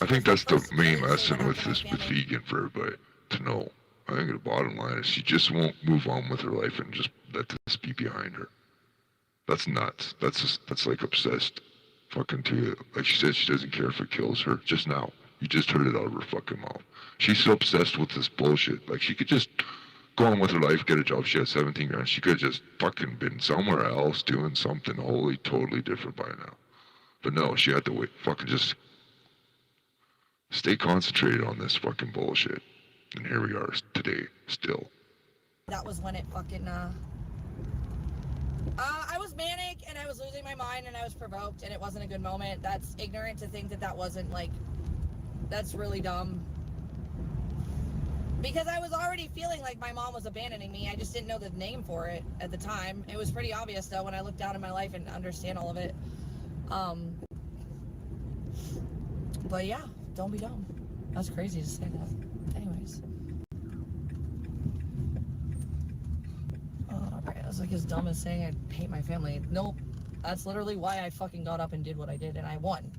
I think that's the main lesson with this with vegan for everybody to know. I think the bottom line is she just won't move on with her life and just let this be behind her. That's nuts. That's like obsessed. Fucking to like she said, she doesn't care if it kills her. Just now, you just heard it out of her fucking mouth. She's so obsessed with this bullshit. Like she could just go on with her life, get a job. She has 17 grand. She could have just fucking been somewhere else doing something totally different by now. But no, she had to wait. Fucking just stay concentrated on this fucking bullshit. And here we are today, still. That was when it fucking, I was manic and I was losing my mind and I was provoked and it wasn't a good moment. That's ignorant to think that wasn't like, that's really dumb. Because I was already feeling like my mom was abandoning me. I just didn't know the name for it at the time. It was pretty obvious though when I looked down in my life and understand all of it. But yeah, don't be dumb. That's crazy to say that. Anyways. Right, I was like as dumb as saying I hate my family. Nope. That's literally why I fucking got up and did what I did and I won.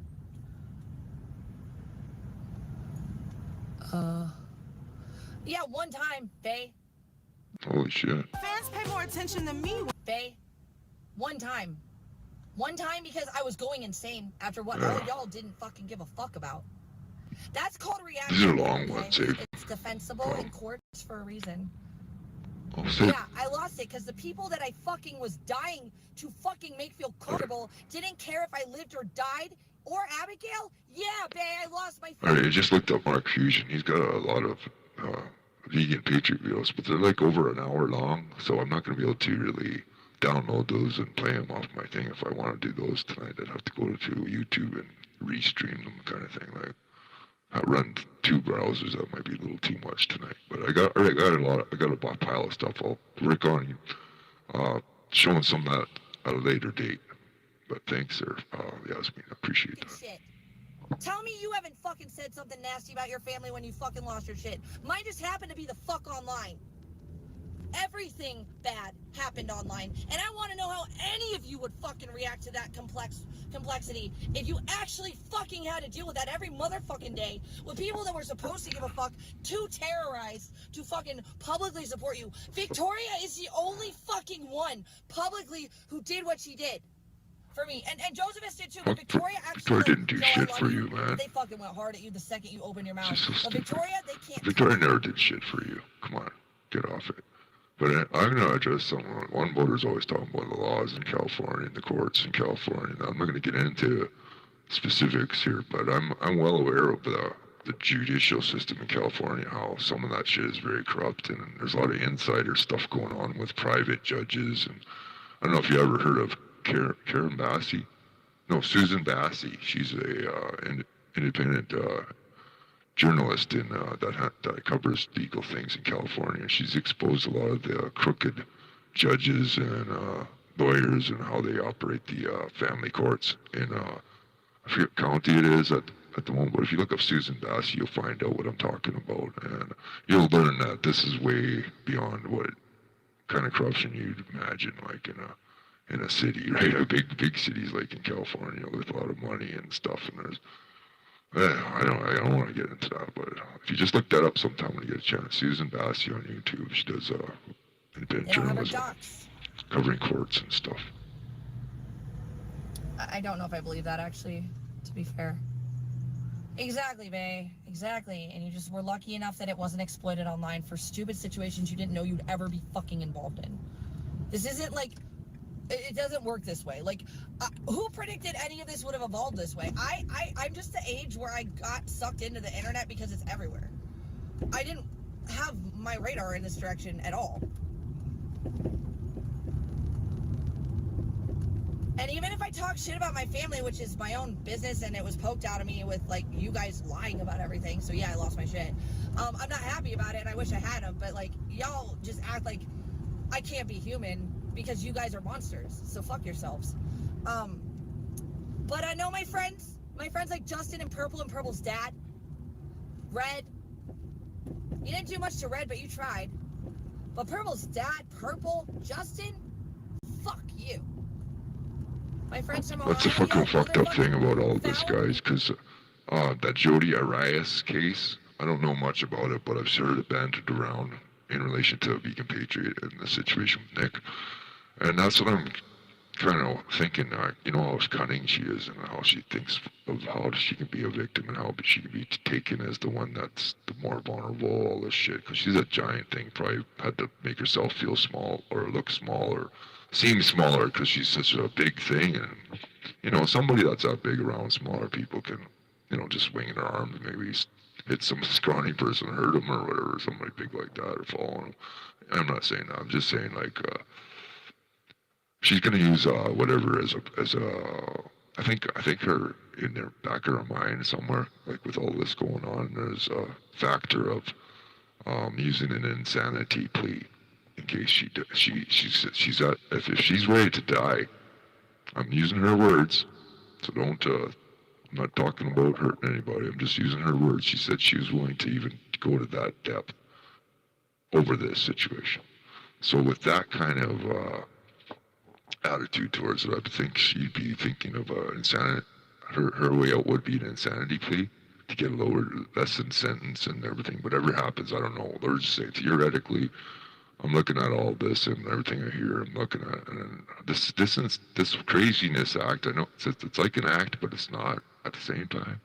Yeah, one time, Faye. Holy shit. Fans pay more attention than me. Faye. One time. One time because I was going insane after what all y'all didn't fucking give a fuck about. That's called reaction. These are long ones, eh? It's defensible in courts for a reason. Oh, say, Yeah, I lost it because the people that I fucking was dying to fucking make feel comfortable didn't care if I lived or died. Or Abigail? Yeah, bae, I lost my... Alright, I just looked up Mark Fusion. He's got a lot of Vegan Patriot videos, but they're like over an hour long, so I'm not going to be able to really download those and play them off my thing. If I want to do those tonight, I'd have to go to YouTube and restream them kind of thing. Like, I run 2 browsers, that might be a little too much tonight. But I got a pile of stuff I'll work on showing some of that at a later date. But thanks, sir. Yasmin, I appreciate that. Shit. Tell me you haven't fucking said something nasty about your family when you fucking lost your shit. Mine just happened to be the fuck online. Everything bad happened online. And I want to know how any of you would fucking react to that complexity if you actually fucking had to deal with that every motherfucking day with people that were supposed to give a fuck too terrorized to fucking publicly support you. Victoria is the only fucking one publicly who did what she did. For me. And Josephus did too, but Victoria actually... Victoria didn't do shit for you, man. They fucking went hard at you the second you opened your mouth. She's so But stupid. Victoria, they can't... Victoria never did shit for you. Come on, get off it. But I'm going to address someone. One voter's always talking about the laws in California and the courts in California. And I'm not going to get into specifics here, but I'm well aware of the judicial system in California, how some of that shit is very corrupt, and there's a lot of insider stuff going on with private judges. And I don't know if you ever heard of Karen Bassey. No, Susan Bassey. She's a independent journalist in that covers legal things in California. She's exposed a lot of the crooked judges and lawyers and how they operate the family courts in I forget what county it is at the moment. But if you look up Susan Bassey, you'll find out what I'm talking about, and you'll learn that this is way beyond what kind of corruption you'd imagine, like in a city, right? A big cities like in California with a lot of money and stuff. And there's, I don't want to get into that, but if you just look that up sometime when you get a chance, Susan Bassey on YouTube, she does independent journalism, covering courts and stuff. I don't know if I believe that, actually, to be fair. Exactly, bae. Exactly. And you just were lucky enough that it wasn't exploited online for stupid situations you didn't know you'd ever be fucking involved in. This isn't like... It doesn't work this way. Like, who predicted any of this would have evolved this way? I'm just the age where I got sucked into the internet because it's everywhere. I didn't have my radar in this direction at all. And And even if I talk shit about my family, which is my own business, and it was poked out of me with, like, you guys lying about everything, so yeah, I lost my shit. I'm not happy about it, and I wish I had them, but, like, y'all just act like I can't be human because you guys are monsters, so fuck yourselves. But I know my friends like Justin and Purple's dad, Red. You didn't do much to Red, but you tried. But Purple's dad, Purple, Justin, fuck you. My friends from Ohio. That's the fucking fucked up thing about all of this, guys, because that Jody Arias case, I don't know much about it, but I've heard it bandied around in relation to Vegan Patriot and the situation with Nick. And that's what I'm kind of thinking, you know how cunning she is and how she thinks of how she can be a victim and how she can be taken as the one that's the more vulnerable, all this shit. Because she's a giant thing, probably had to make herself feel small or look small or seem smaller because she's such a big thing. And, you know, somebody that's that big around smaller people can, you know, just swing their arms and maybe hit some scrawny person, hurt them or whatever, somebody big like that or fall on them. I'm not saying that. I'm just saying, like, she's gonna use whatever as a I think her in the back of her mind somewhere, like with all this going on, there's a factor of using an insanity plea in case she's at if she's ready to die. I'm using her words, so don't. I'm not talking about hurting anybody. I'm just using her words. She said she was willing to even go to that depth over this situation. So with that kind of attitude towards it, I think she'd be thinking of insanity. Her way out would be an insanity plea to get a lower, lessened sentence and everything. Whatever happens, I don't know. They're just saying theoretically. I'm looking at all this and everything I hear. I'm looking at and this craziness act. I know it's like an act, but it's not at the same time.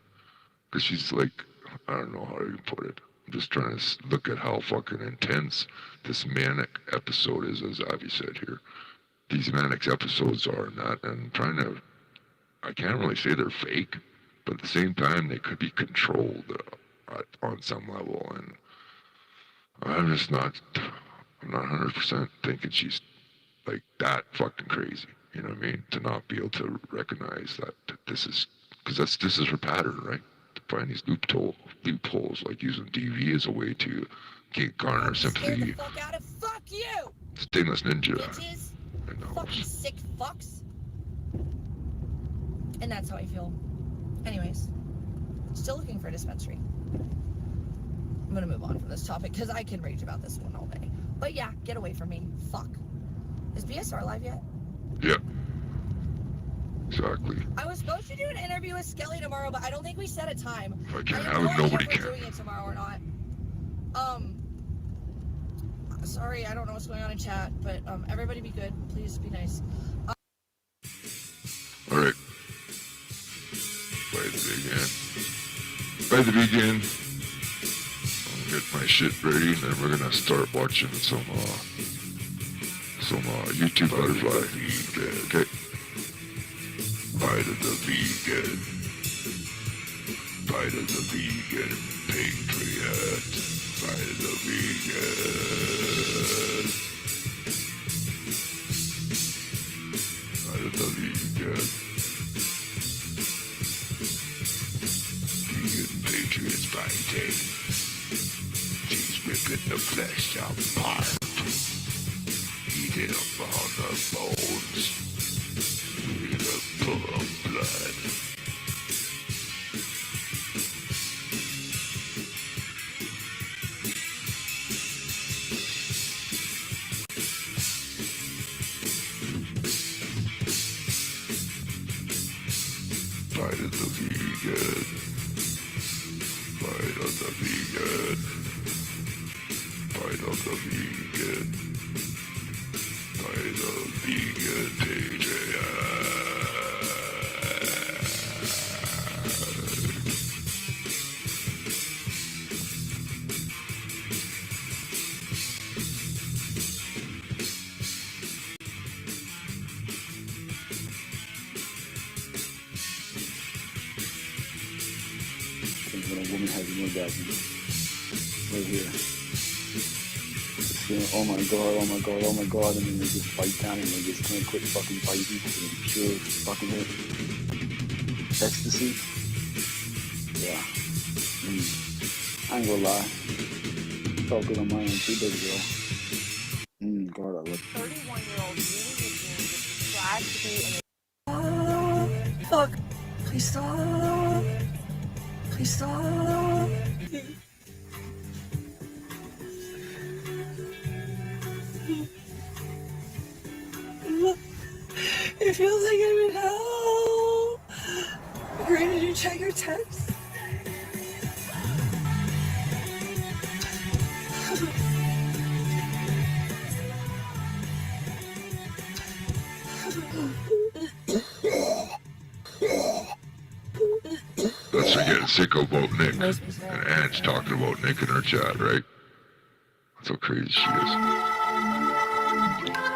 Because she's like, I don't know how to even put it. I'm just trying to look at how fucking intense this manic episode is, as Abby said here. These manic episodes are not, and trying to, I can't really say they're fake, but at the same time they could be controlled on some level, and I'm not 100% thinking she's like that fucking crazy, you know what I mean? To not be able to recognize that this is, because this is her pattern, right? To find these loopholes, like using DV as a way to garner sympathy. Get the fuck out of, fuck you! Stainless Ninja. Bitches. Fucking sick fucks. And that's how I feel. Anyways, still looking for a dispensary. I'm gonna move on from this topic because I can rage about this one all day. But yeah, get away from me. Fuck. Is BSR live yet? Yeah. Exactly. I was supposed to do an interview with Skelly tomorrow, but I don't think we set a time. If I can't I have it, nobody if can. we're doing it tomorrow or not. Sorry, I don't know what's going on in chat, but everybody be good. Please be nice. All right. By the begin. I'll get my shit ready, and then we're gonna start watching some YouTube butterfly. Okay. Bite of the vegan. Bite of the vegan patriot. Bite of the vegan. Bite of the vegan. Vegan patriots fighting. She's ripping the flesh apart. Eating up all the bones. With a full of blood. Fight of the vegan. Fight of the vegan. Fight of the vegan. Fight of vegan patriot. When a woman has an orgasm, right here. oh my god, oh my god, oh my god, and then they just bite down and they just can't quit fucking biting and pure fucking ecstasy. Yeah. I ain't gonna lie. Felt good on my end too, baby girl. God, I love 31-year-old really just tried to be Fuck. Please stop. Please stop. It feels like I'm in hell. Green, did you check your text? Let's forget sicko about Nick. And Anne's talking about Nick in her chat, right? That's how crazy she is.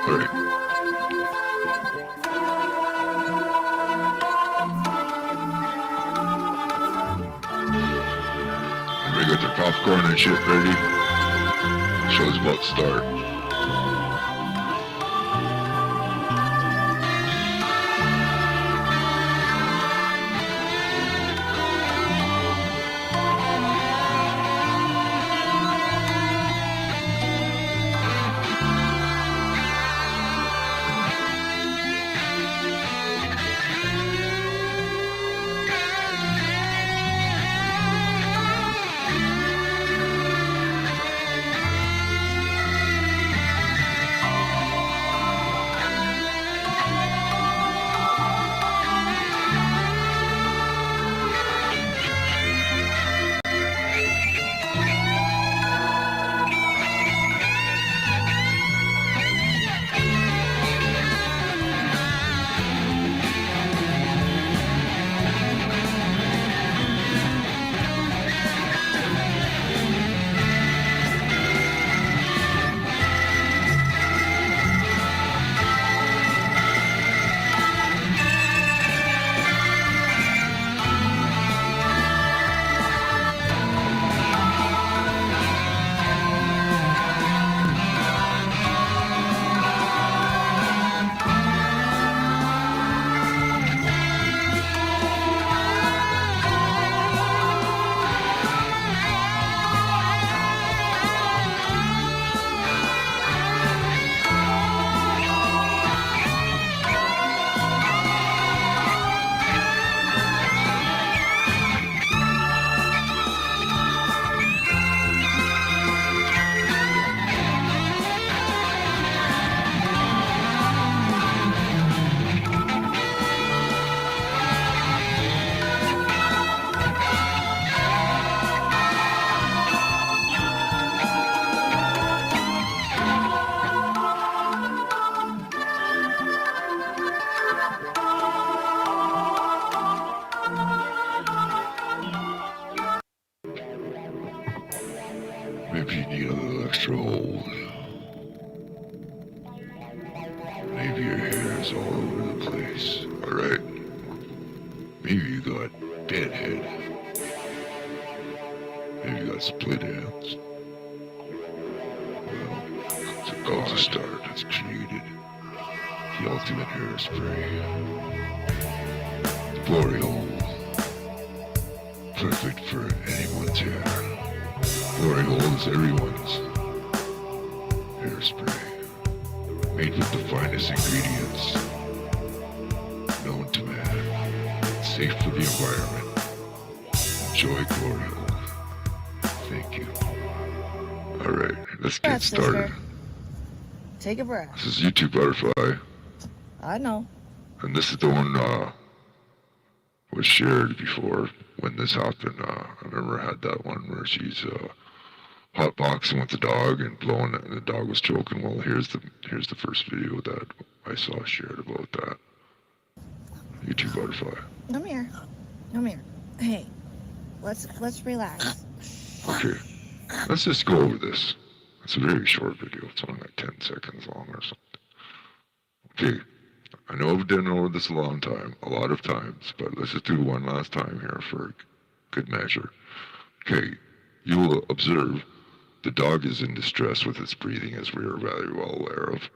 Alright. Everybody got their popcorn and shit ready? Show's about to start. Maybe you need a little extra hold. Maybe your hair is all over the place. Alright. Maybe you got dead head. Maybe you got split ends. Well, it's a cause of start has created the ultimate hairspray. L'Oreal. Perfect for anyone's hair. L'Oreal is everyone's hairspray. Made with the finest ingredients known to man. Safe for the environment. Enjoy L'Oreal. Thank you. Alright, let's get started. Sister. Take a breath. This is YouTube Butterfly. I know. And this is the one was shared before when this happened. I remember I had that one where she's hotboxing with the dog and blowing it, and the dog was choking. Well, here's the first video that I saw shared about that. YouTube Butterfly. Come here. Come here. Hey, let's relax. Okay, let's just go over this. It's a very short video. It's only like 10 seconds long or something. Okay, I know I've done over this a long time, a lot of times, but let's just do one last time here for good measure. Okay, you will observe The dog is in distress with its breathing, as we are very well aware of.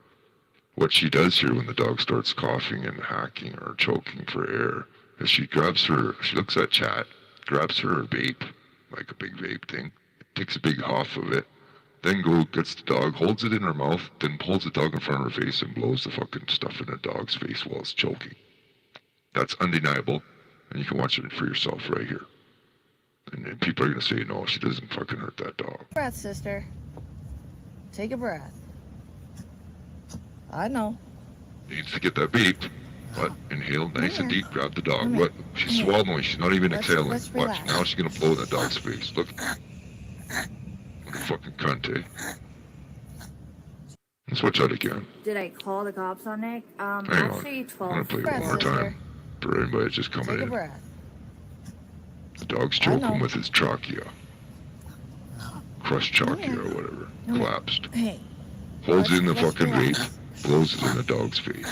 What she does here when the dog starts coughing and hacking or choking for air is she looks at chat, grabs her vape, like a big vape thing, takes a big huff of it, then gets the dog, holds it in her mouth, then pulls the dog in front of her face and blows the fucking stuff in the dog's face while it's choking. That's undeniable, and you can watch it for yourself right here. And people are going to say, no, she doesn't fucking hurt that dog. Breath, sister. Take a breath. I know. Needs to get that vape, but inhale nice and deep, grab the dog. What? She's swallowing, she's not even exhaling. Let's Watch, relax. now she's going to blow in that dog's face. Look. What a fucking cunt, eh? Let's watch that again. Did I call the cops on Nick? Hang Actually, on. 12. I'm going to play it Breath, one more sister. time for anybody that's just coming Take a in. breath. The dog's I know. choking with his trachea. Crushed trachea or whatever. Collapsed. Hey. Holds in the Let's fucking relax. vape, blows it in the dog's face.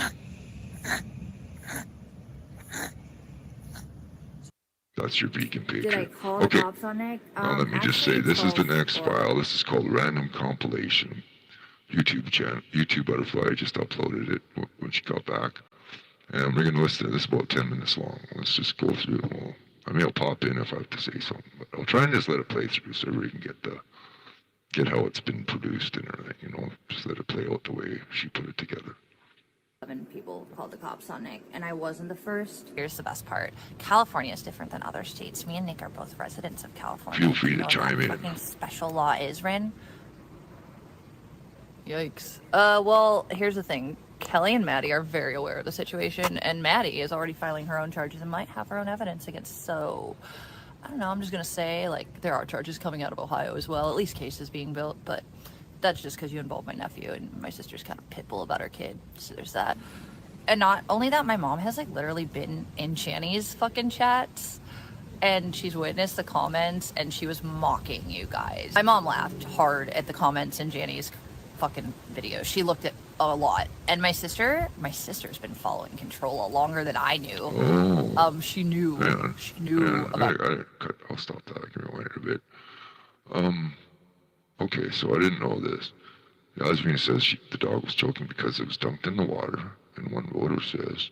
That's your Vegan Did I Patriot. call the Okay, cops on Nick? now let me just say, Actually, this is the 12 next or- file. This is called Random Compilation. YouTube channel, YouTube Butterfly just uploaded it when she got back. And we're going to listen to this about 10 minutes long. Let's just go through it. I'll pop in if I have to say something. But I'll try and just let it play through so everybody can get how it's been produced and everything, just let it play out the way she put it together. 7 people called the cops on Nick, and I wasn't the first. Here's the best part. California is different than other states. Me and Nick are both residents of California. Feel free You to know chime what in. fucking special law is, Rin? Yikes. Well, here's the thing. Kelly and Maddie are very aware of the situation, and Maddie is already filing her own charges and might have her own evidence against, so I don't know, I'm just gonna say, there are charges coming out of Ohio as well, at least cases being built, but that's just because you involved my nephew, and my sister's kind of pitbull about her kid, so there's that. And not only that, my mom has, literally been in Channy's fucking chats, and she's witnessed the comments, and she was mocking you guys. My mom laughed hard at the comments in Janny's fucking video. She looked at a lot. And my sister's been following Controlla longer than I knew. Oh. She knew. Man. She knew about. I'll stop that. Give me one in a bit. Okay, so I didn't know this. Yasmin says the dog was choking because it was dunked in the water. And one voter says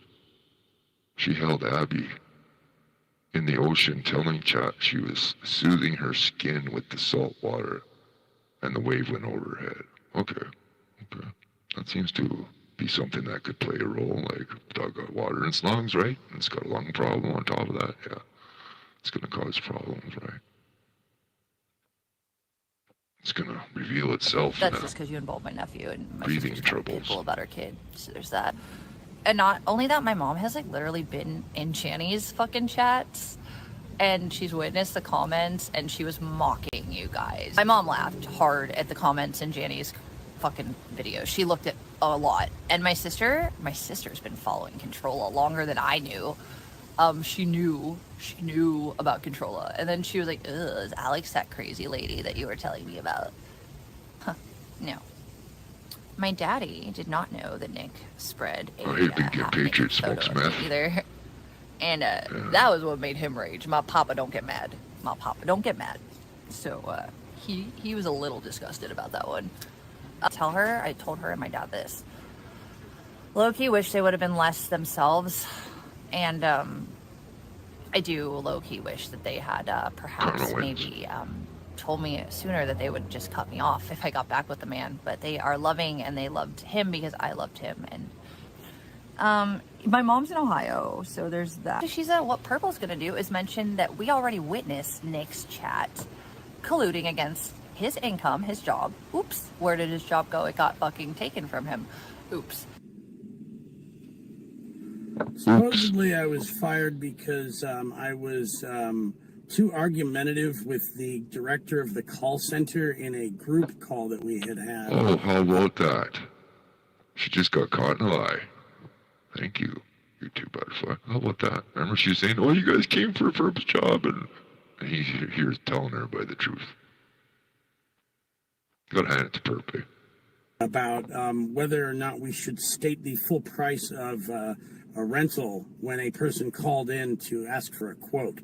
she held Abby in the ocean, telling chat she was soothing her skin with the salt water, and the wave went over her head. Okay. That seems to be something that could play a role, the dog got water in its lungs, right? And it's got a lung problem on top of that, yeah. It's going to cause problems, right? It's going to reveal itself. That's just because you involved my nephew, and my breathing sister's kind of troubles. pitbull about her kid, so there's that. And not only that, my mom has literally been in Channy's fucking chats, and she's witnessed the comments, and she was mocking you guys. My mom laughed hard at the comments in Janny's fucking video. She looked at a lot. And my sister's been following Controlla longer than I knew. She knew about Controlla. And then she was like, ugh, is Alex that crazy lady that you were telling me about? Huh, no. My daddy did not know that Nick spread a Vegan half-naked Patriot photo smokes of meth. me either. And that was what made him rage. My papa don't get mad. My papa don't get mad. So he was a little disgusted about that one. I told her and my dad this. Low-key wish they would have been less themselves. And I do low-key wish that they had perhaps maybe told me sooner that they would just cut me off if I got back with the man. But they are loving, and they loved him because I loved him. And my mom's in Ohio, so there's that. She said what Purple's gonna do is mention that we already witnessed Nick's chat colluding against his income, his job. Oops. Where did his job go? It got fucking taken from him. Oops. Supposedly I was fired because I was too argumentative with the director of the call center in a group call that we had had. Oh, how about that? She just got caught in a lie. Thank you, YouTube Butterfly. How about that? Remember she was saying, oh, you guys came for a purpose job, and he's here telling everybody the truth. Gotta hand it to Purple. About whether or not we should state the full price of a rental when a person called in to ask for a quote.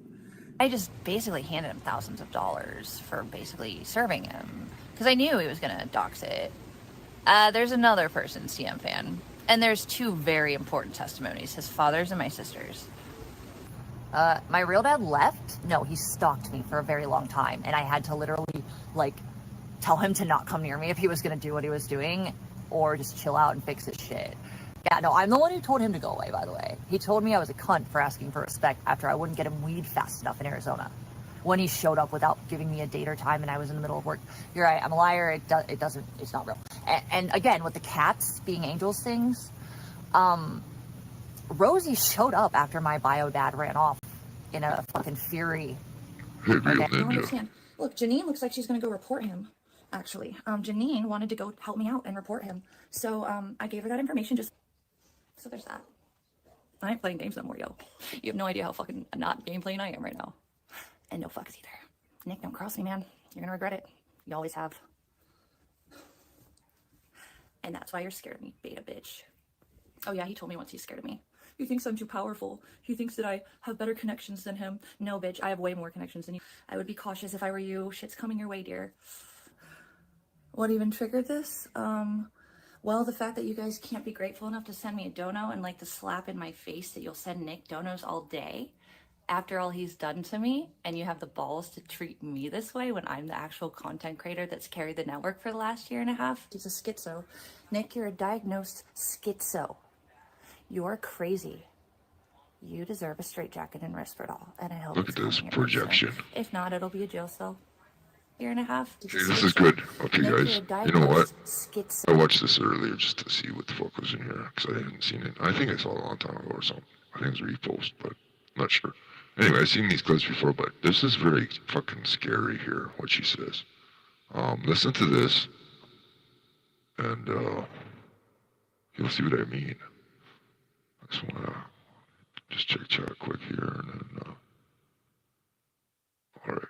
I just basically handed him thousands of dollars for basically serving him. because I knew he was gonna dox it. There's another person, CM fan, and there's two very important testimonies, his father's and my sister's. My real dad left? No, he stalked me for a very long time, and I had to literally, like, tell him to not come near me if he was gonna do what he was doing, or just chill out and fix his shit. Yeah, no, I'm the one who told him to go away, by the way. He told me I was a cunt for asking for respect after I wouldn't get him weed fast enough in Arizona. When he showed up without giving me a date or time and I was in the middle of work. You're right, I'm a liar, it's not real. And again, with the cats being angels things, Rosie showed up after my bio dad ran off in a fucking fury. Hey, real I don't ninja. understand. Look, Janine looks like she's gonna go report him, actually. Janine wanted to go help me out and report him. So, I gave her that information just... So there's that. I ain't playing games no more, yo. You have no idea how fucking not game playing I am right now. And no fucks either. Nick, don't cross me, man. You're gonna regret it. You always have. And that's why you're scared of me, beta bitch. Oh yeah, he told me once he's scared of me. He thinks I'm too powerful. He thinks that I have better connections than him. No, bitch, I have way more connections than you. I would be cautious if I were you. Shit's coming your way, dear. What even triggered this? Well, the fact that you guys can't be grateful enough to send me a dono and like the slap in my face that you'll send Nick donos all day after all he's done to me, and you have the balls to treat me this way when I'm the actual content creator that's carried the network for the last year and a half. He's a schizo. Nick, you're a diagnosed schizo. You're crazy. You deserve a straitjacket and Risperdal, and I hope Look it's at this coming your way soon. projection. If not, it'll be a jail cell. Year and a half. Hey, this is good. Okay, Nick, guys. you're a You know what? diagnosed schizo. I watched this earlier just to see what the fuck was in here because I hadn't seen it. I think I saw it a long time ago or something. I think it was a repost, but I'm not sure. Anyway, I've seen these clips before, but this is very fucking scary here, what she says. Listen to this, and you'll see what I mean. I just want to just check chat quick here, and then, all right.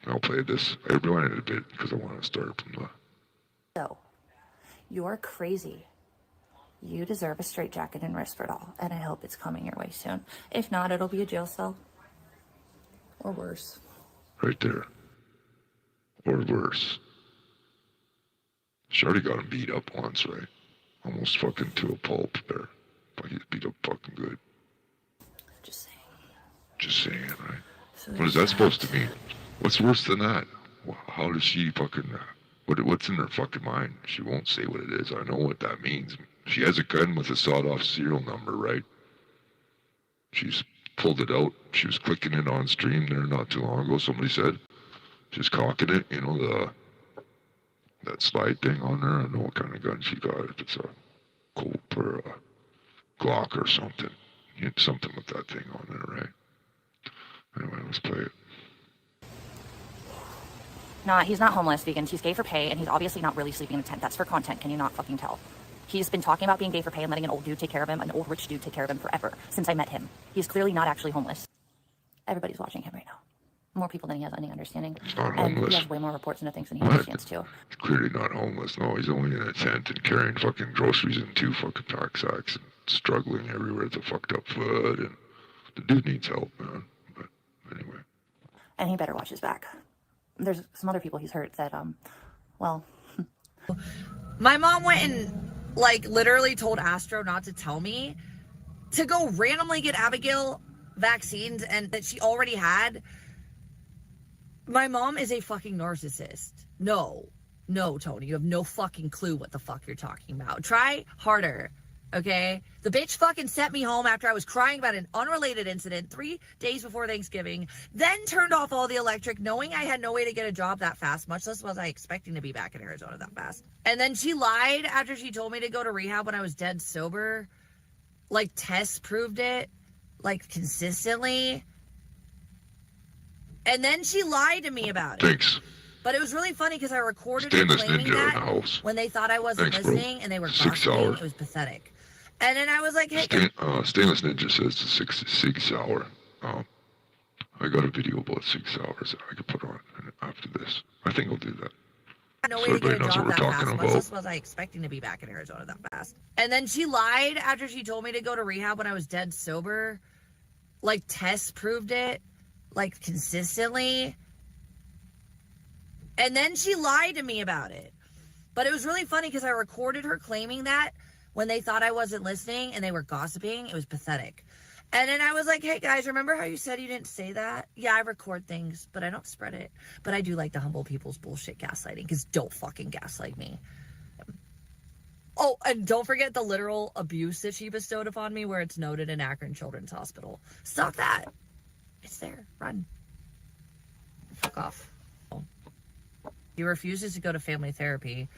I'll play this. I rewind it a bit because I want to start from the... So, you're crazy. You deserve a straitjacket and Risperdal, and I hope it's coming your way soon. If not, it'll be a jail cell. Or worse. Right there. Or worse. She already got him beat up once, right? Almost fucking to a pulp there. But he's beat up fucking good. Just saying. Just saying, right? So What is that supposed to mean? What's worse than that? How does she fucking... what's in her fucking mind? She won't say what it is. I know what that means. She has a gun with a sawed-off serial number, right? She's pulled it out. She was clicking it on stream there not too long ago, somebody said. She's cocking it, you know, that slide thing on there. I don't know what kind of gun she got, if it's a Colt or a Glock or something. Something with that thing on there, right? Anyway, let's play it. Nah, he's not homeless, vegans. He's gay for pay, and he's obviously not really sleeping in a tent. That's for content. Can you not fucking tell? He's been talking about being gay for pay and letting an old dude take care of him, an old rich dude take care of him forever, since I met him. He's clearly not actually homeless. Everybody's watching him right now. More people than he has any understanding. He's not And homeless. he has way more reports into things than he What? understands too. He's clearly not homeless. No, he's only in a tent and carrying fucking groceries in 2 fucking pack sacks and struggling everywhere with a fucked up foot. And the dude needs help, man. But anyway. And he better watch his back. There's some other people he's hurt that, well... My mom went and, like, literally told Astro not to tell me to go randomly get Abigail vaccines and that she already had. My mom is a fucking narcissist. No, Tony, you have no fucking clue what the fuck you're talking about. Try harder, okay? The bitch fucking sent me home after I was crying about an unrelated incident 3 days before Thanksgiving, then turned off all the electric, knowing I had no way to get a job that fast, much less was I expecting to be back in Arizona that fast. And then she lied after she told me to go to rehab when I was dead sober. Like, tests proved it, like, consistently. And then she lied to me about it. Thanks. But it was really funny because I recorded Stay her in this claiming ninja in that the house. when they thought I wasn't Thanks, bro. listening and they were 6 gossiping. hours. It was pathetic. And then I was like, hey, Stainless Ninja says the 6 hour. I got a video about 6 hours that I could put on after this. I think I'll do that. no So way to get a everybody knows job what that we're fast. talking Much about. less was I expecting to be back in Arizona that fast. And then she lied after she told me to go to rehab when I was dead sober. Like, tests proved it, like, consistently. And then she lied to me about it. But it was really funny because I recorded her claiming that when they thought I wasn't listening and they were gossiping. It was pathetic. And then I was like, hey guys, remember how you said you didn't say that? Yeah, I record things, but I don't spread it. But I do like to humble people's bullshit gaslighting, because don't fucking gaslight me. Oh, and don't forget the literal abuse that she bestowed upon me, where it's noted in Akron Children's Hospital. Stop that. It's there. Run. Fuck off. He refuses to go to family therapy.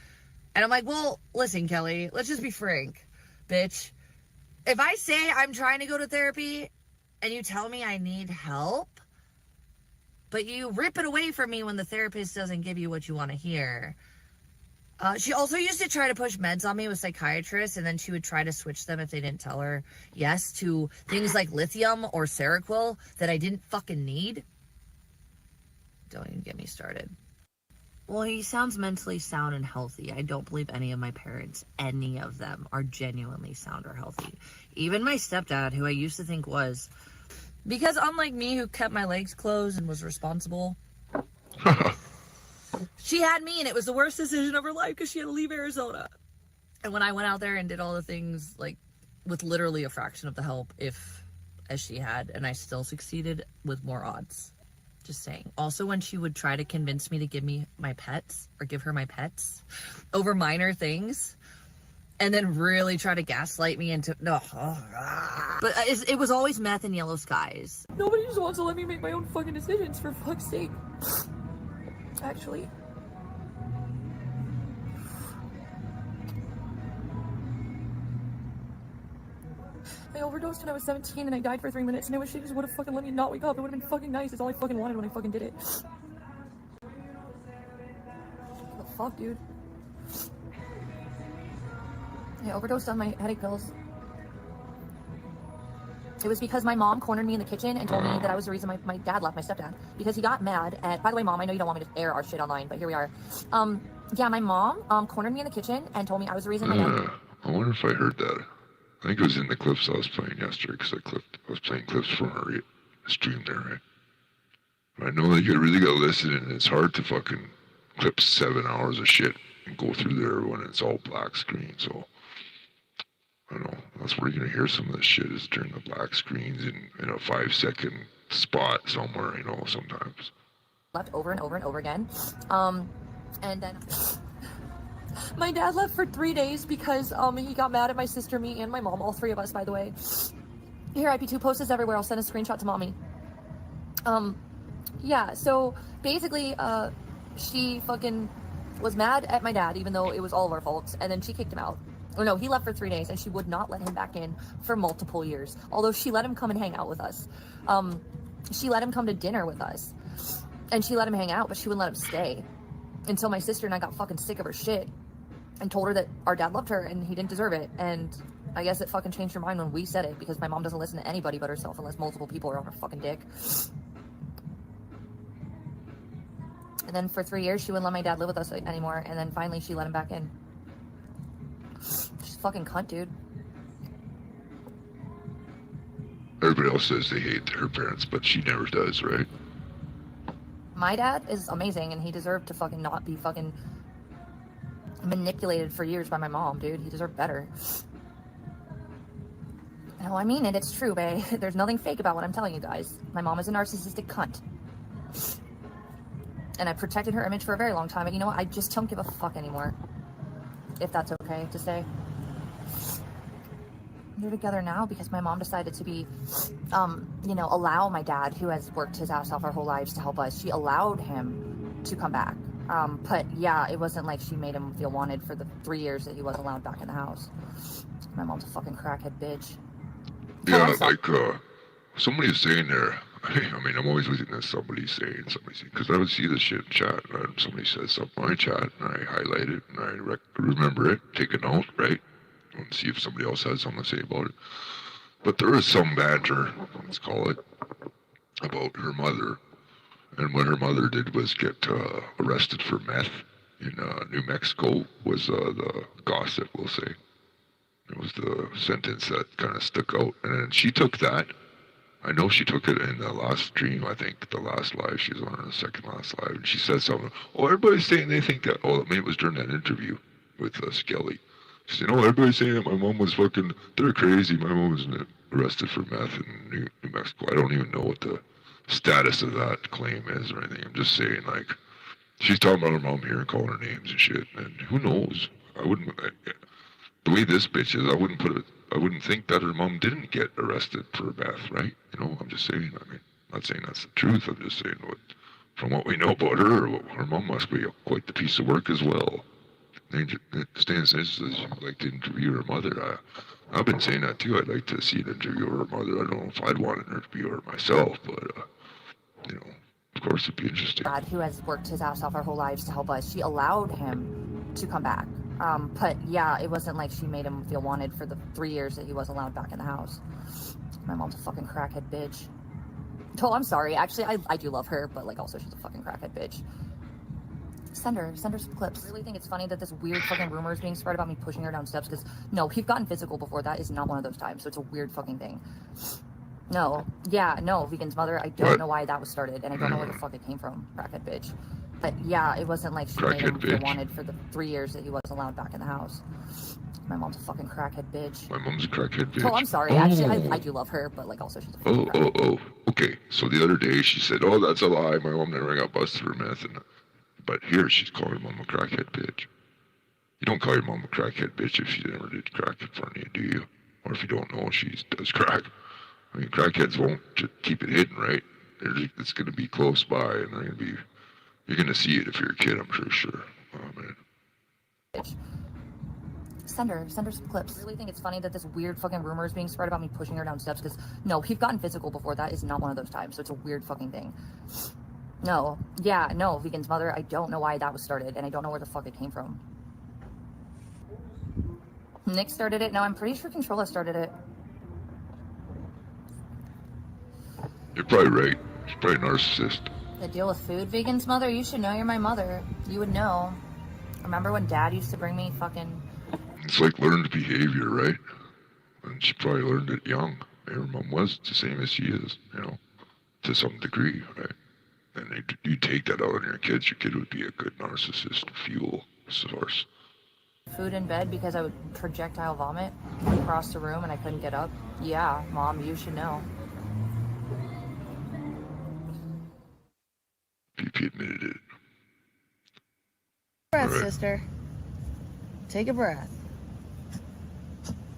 And I'm like, well, listen, Kelly, let's just be frank, bitch. If I say I'm trying to go to therapy and you tell me I need help, but you rip it away from me when the therapist doesn't give you what you want to hear. She also used to try to push meds on me with psychiatrists, and then she would try to switch them if they didn't tell her yes to things like lithium or Seroquel that I didn't fucking need. Don't even get me started. Well, he sounds mentally sound and healthy. I don't believe any of my parents, any of them, are genuinely sound or healthy. Even my stepdad, who I used to think was. Because unlike me, who kept my legs closed and was responsible, she had me, and it was the worst decision of her life because she had to leave Arizona. And when I went out there and did all the things, like, with literally a fraction of the help, if as she had, and I still succeeded with more odds. Just saying. Also, when she would try to convince me to give me my pets, or give her my pets, over minor things, and then really try to gaslight me into, no. But it was always meth and yellow skies. Nobody just wants to let me make my own fucking decisions, for fuck's sake. Actually. I overdosed when I was 17 and I died for 3 minutes, and I wish she just would have fucking let me not wake up. It would have been fucking nice. It's all I fucking wanted when I fucking did it. What the fuck, dude? I overdosed on my headache pills. It was because my mom cornered me in the kitchen and told me that I was the reason my dad left, my stepdad. Because he got mad at, by the way, Mom, I know you don't want me to air our shit online, but here we are. Yeah, my mom cornered me in the kitchen and told me I was the reason my dad... I wonder if I heard that. I think it was in the clips I was playing yesterday, because I was playing clips from our stream there, right? I know that you really gotta listen, and it's hard to fucking clip 7 hours of shit and go through there when it's all black screen, so... I don't know, that's where you're gonna hear some of this shit, is during the black screens in a 5-second spot somewhere, you know, sometimes. Left over and over and over again. And then... My dad left for 3 days because he got mad at my sister, me, and my mom. All three of us, by the way. Here, IP2, post this everywhere. I'll send a screenshot to mommy. Yeah, so basically, she fucking was mad at my dad, even though it was all of our faults, and then she kicked him out. Oh no, he left for 3 days, and she would not let him back in for multiple years. Although she let him come and hang out with us. She let him come to dinner with us. And she let him hang out, but she wouldn't let him stay. Until my sister and I got fucking sick of her shit. And told her that our dad loved her and he didn't deserve it. And I guess it fucking changed her mind when we said it, because my mom doesn't listen to anybody but herself unless multiple people are on her fucking dick. And then for 3 years, she wouldn't let my dad live with us anymore. And then finally, she let him back in. She's a fucking cunt, dude. Everybody else says they hate her parents, but she never does, right? My dad is amazing, and he deserved to fucking not be fucking manipulated for years by my mom, dude. He deserved better. No, I mean it. It's true, babe. There's nothing fake about what I'm telling you guys. My mom is a narcissistic cunt. And I protected her image for a very long time, and you know what? I just don't give a fuck anymore. If that's okay to say. They're together now because my mom decided to be, you know, allow my dad, who has worked his ass off our whole lives to help us. She allowed him to come back. But yeah, it wasn't like she made him feel wanted for the 3 years that he wasn't allowed back in the house. My mom's a fucking crackhead bitch. Yeah, like, somebody was saying there, I mean, I'm always looking at somebody saying, because I would see this shit in chat, and somebody says something in my chat, and I highlight it, and I remember it, take a note, right? And see if somebody else has something to say about it. But there is some banter, let's call it, about her mother. And what her mother did was get arrested for meth in New Mexico, was the gossip, we'll say. It was the sentence that kind of stuck out. And then she took that I know she took it in the last stream, I think, the last live. She was on her second last live, and she said something. Oh, everybody's saying they think that. Oh, maybe it was during that interview with Skelly. She said, oh, everybody's saying that my mom was fucking, they're crazy. My mom was arrested for meth in New Mexico. I don't even know what the status of that claim is or anything. I'm just saying, like, she's talking about her mom here and calling her names and shit, and who knows? The way this bitch is, I wouldn't think that her mom didn't get arrested for meth, right? You know, I'm just saying, I'm not saying that's the truth, I'm just saying from what we know about her, her mom must be quite the piece of work as well. Stan says she'd like to interview her mother. I've been saying that too. I'd like to see an interview of her mother. I don't know if I'd want an interview of her myself, but, you know, of course it'd be interesting. Dad, who has worked his ass off our whole lives to help us, she allowed him to come back. But yeah, it wasn't like she made him feel wanted for the 3 years that he was allowed back in the house. My mom's a fucking crackhead bitch. Oh, I'm sorry. Actually, I do love her, but like also she's a fucking crackhead bitch. Send her some clips. I really think it's funny that this weird fucking rumor is being spread about me pushing her down steps, because no, we've gotten physical before. That is not one of those times, so it's a weird fucking thing. No, yeah, no, Vegan's mother, I don't know why that was started, and I don't know where the fuck it came from, crackhead bitch. But yeah, it wasn't like she made him feel wanted for the 3 years that he was allowed back in the house. My mom's a fucking crackhead bitch. My mom's a crackhead bitch. Oh, I'm sorry. Actually, I do love her, but like also she's a fucking Oh. Okay, so the other day she said, oh, that's a lie. My mom never got busted for meth. But here she's calling her mom a crackhead bitch. You don't call your mom a crackhead bitch if she never did crack in front of you, do you? Or if you don't know she does crack. I mean, crackheads won't keep it hidden, right? It's going to be close by, and you're going to see it if you're a kid, I'm sure. Oh, man. Send her some clips. I really think it's funny that this weird fucking rumor is being spread about me pushing her down steps, because no, we've gotten physical before. That is not one of those times, so it's a weird fucking thing. No, yeah, no, Vegan's mother, I don't know why that was started, and I don't know where the fuck it came from. Nick started it? No, I'm pretty sure Controlla started it. You're probably right. She's probably a narcissist. The deal with food, Vegan's mother? You should know, you're my mother. You would know. Remember when Dad used to bring me fucking... It's like learned behavior, right? And she probably learned it young. Her mom was the same as she is, you know, to some degree, right? And you take that out on your kids, your kid would be a good narcissist fuel source. Food in bed because I would projectile vomit across the room and I couldn't get up? Yeah, Mom, you should know. PP admitted it. Breath, right. Sister. Take a breath.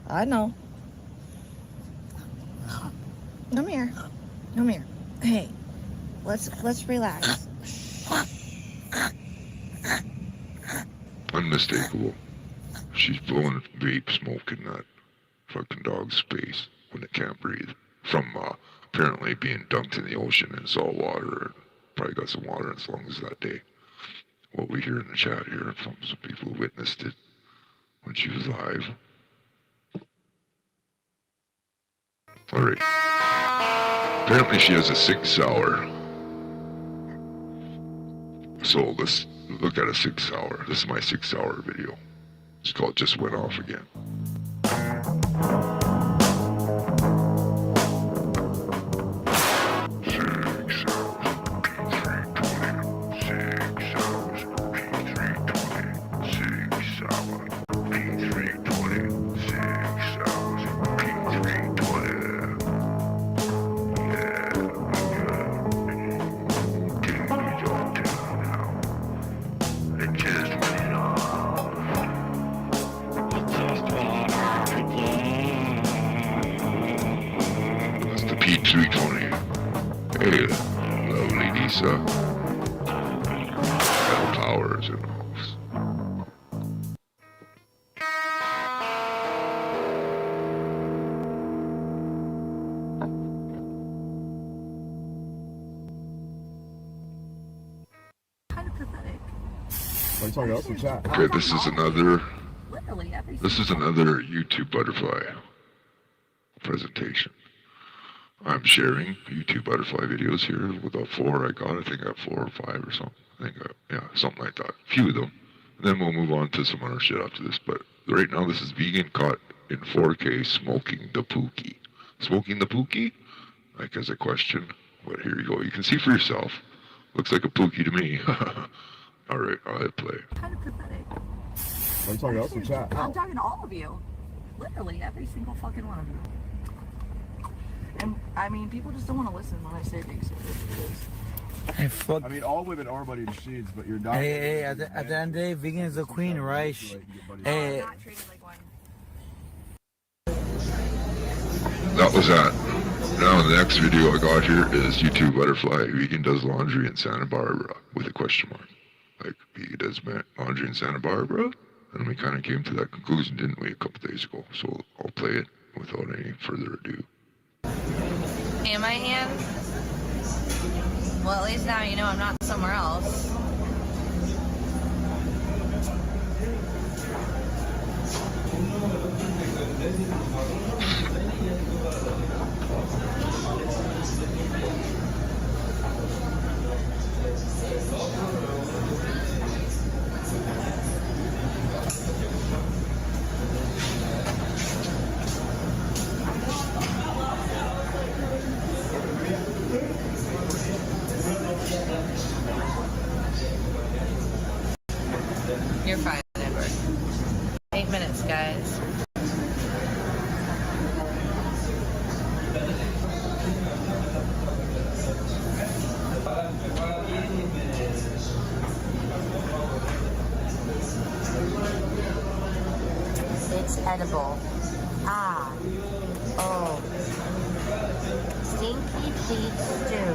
I know. Come here. Hey, let's relax. Unmistakable. She's blowing vape smoke in that fucking dog's face when it can't breathe. From apparently being dunked in the ocean in salt water, and probably got some water in its lungs that day. What we hear in the chat here from some people who witnessed it when she was live. Alright. Apparently she has a 6 hour. So let's look at a 6 hour. This is my 6 hour video. It's called Just Went Off Again. Hey, lovely Lisa. Metal Powers and all. Kind of pathetic. Okay, this is another YouTube butterfly presentation. I'm sharing YouTube butterfly videos here with the 4 I got. I think I got 4 or 5 or something. Yeah, something like that. A few of them. And then we'll move on to some other shit after this. But right now, this is Vegan caught in 4K smoking the pookie. Smoking the pookie? like as a question. But here you go. You can see for yourself. Looks like a pookie to me. All right, I'll hit play. Kind of pathetic. I'm talking to us in chat. I'm talking to all of you. Literally every single fucking one of you. And I mean, people just don't want to listen when I say things. Hey, fuck. I mean, all women are buddy machines, but you're not. Hey, at the end of the day, vegan is a queen, right? Hey. I'm not treated like one. That was that. Now the next video I got here is YouTube Butterfly. Vegan does laundry in Santa Barbara with a question mark. Like, Vegan does laundry in Santa Barbara? And we kind of came to that conclusion, didn't we, a couple days ago? So I'll play it without any further ado. Am I, Ann? Well, at least now you know I'm not somewhere else. You're fine, Edward. 8 minutes, guys. It's edible. Ah. Oh. Stinky Pete stew.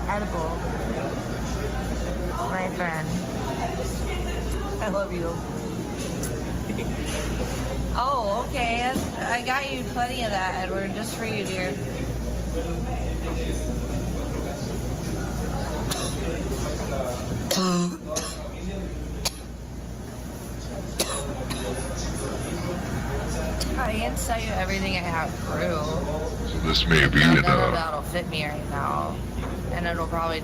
Edible. My friend. I love you. Oh, okay. I got you plenty of that, Edward, just for you, dear. I can tell you everything I have through. So this may be none of that'll fit me right now, and it'll probably.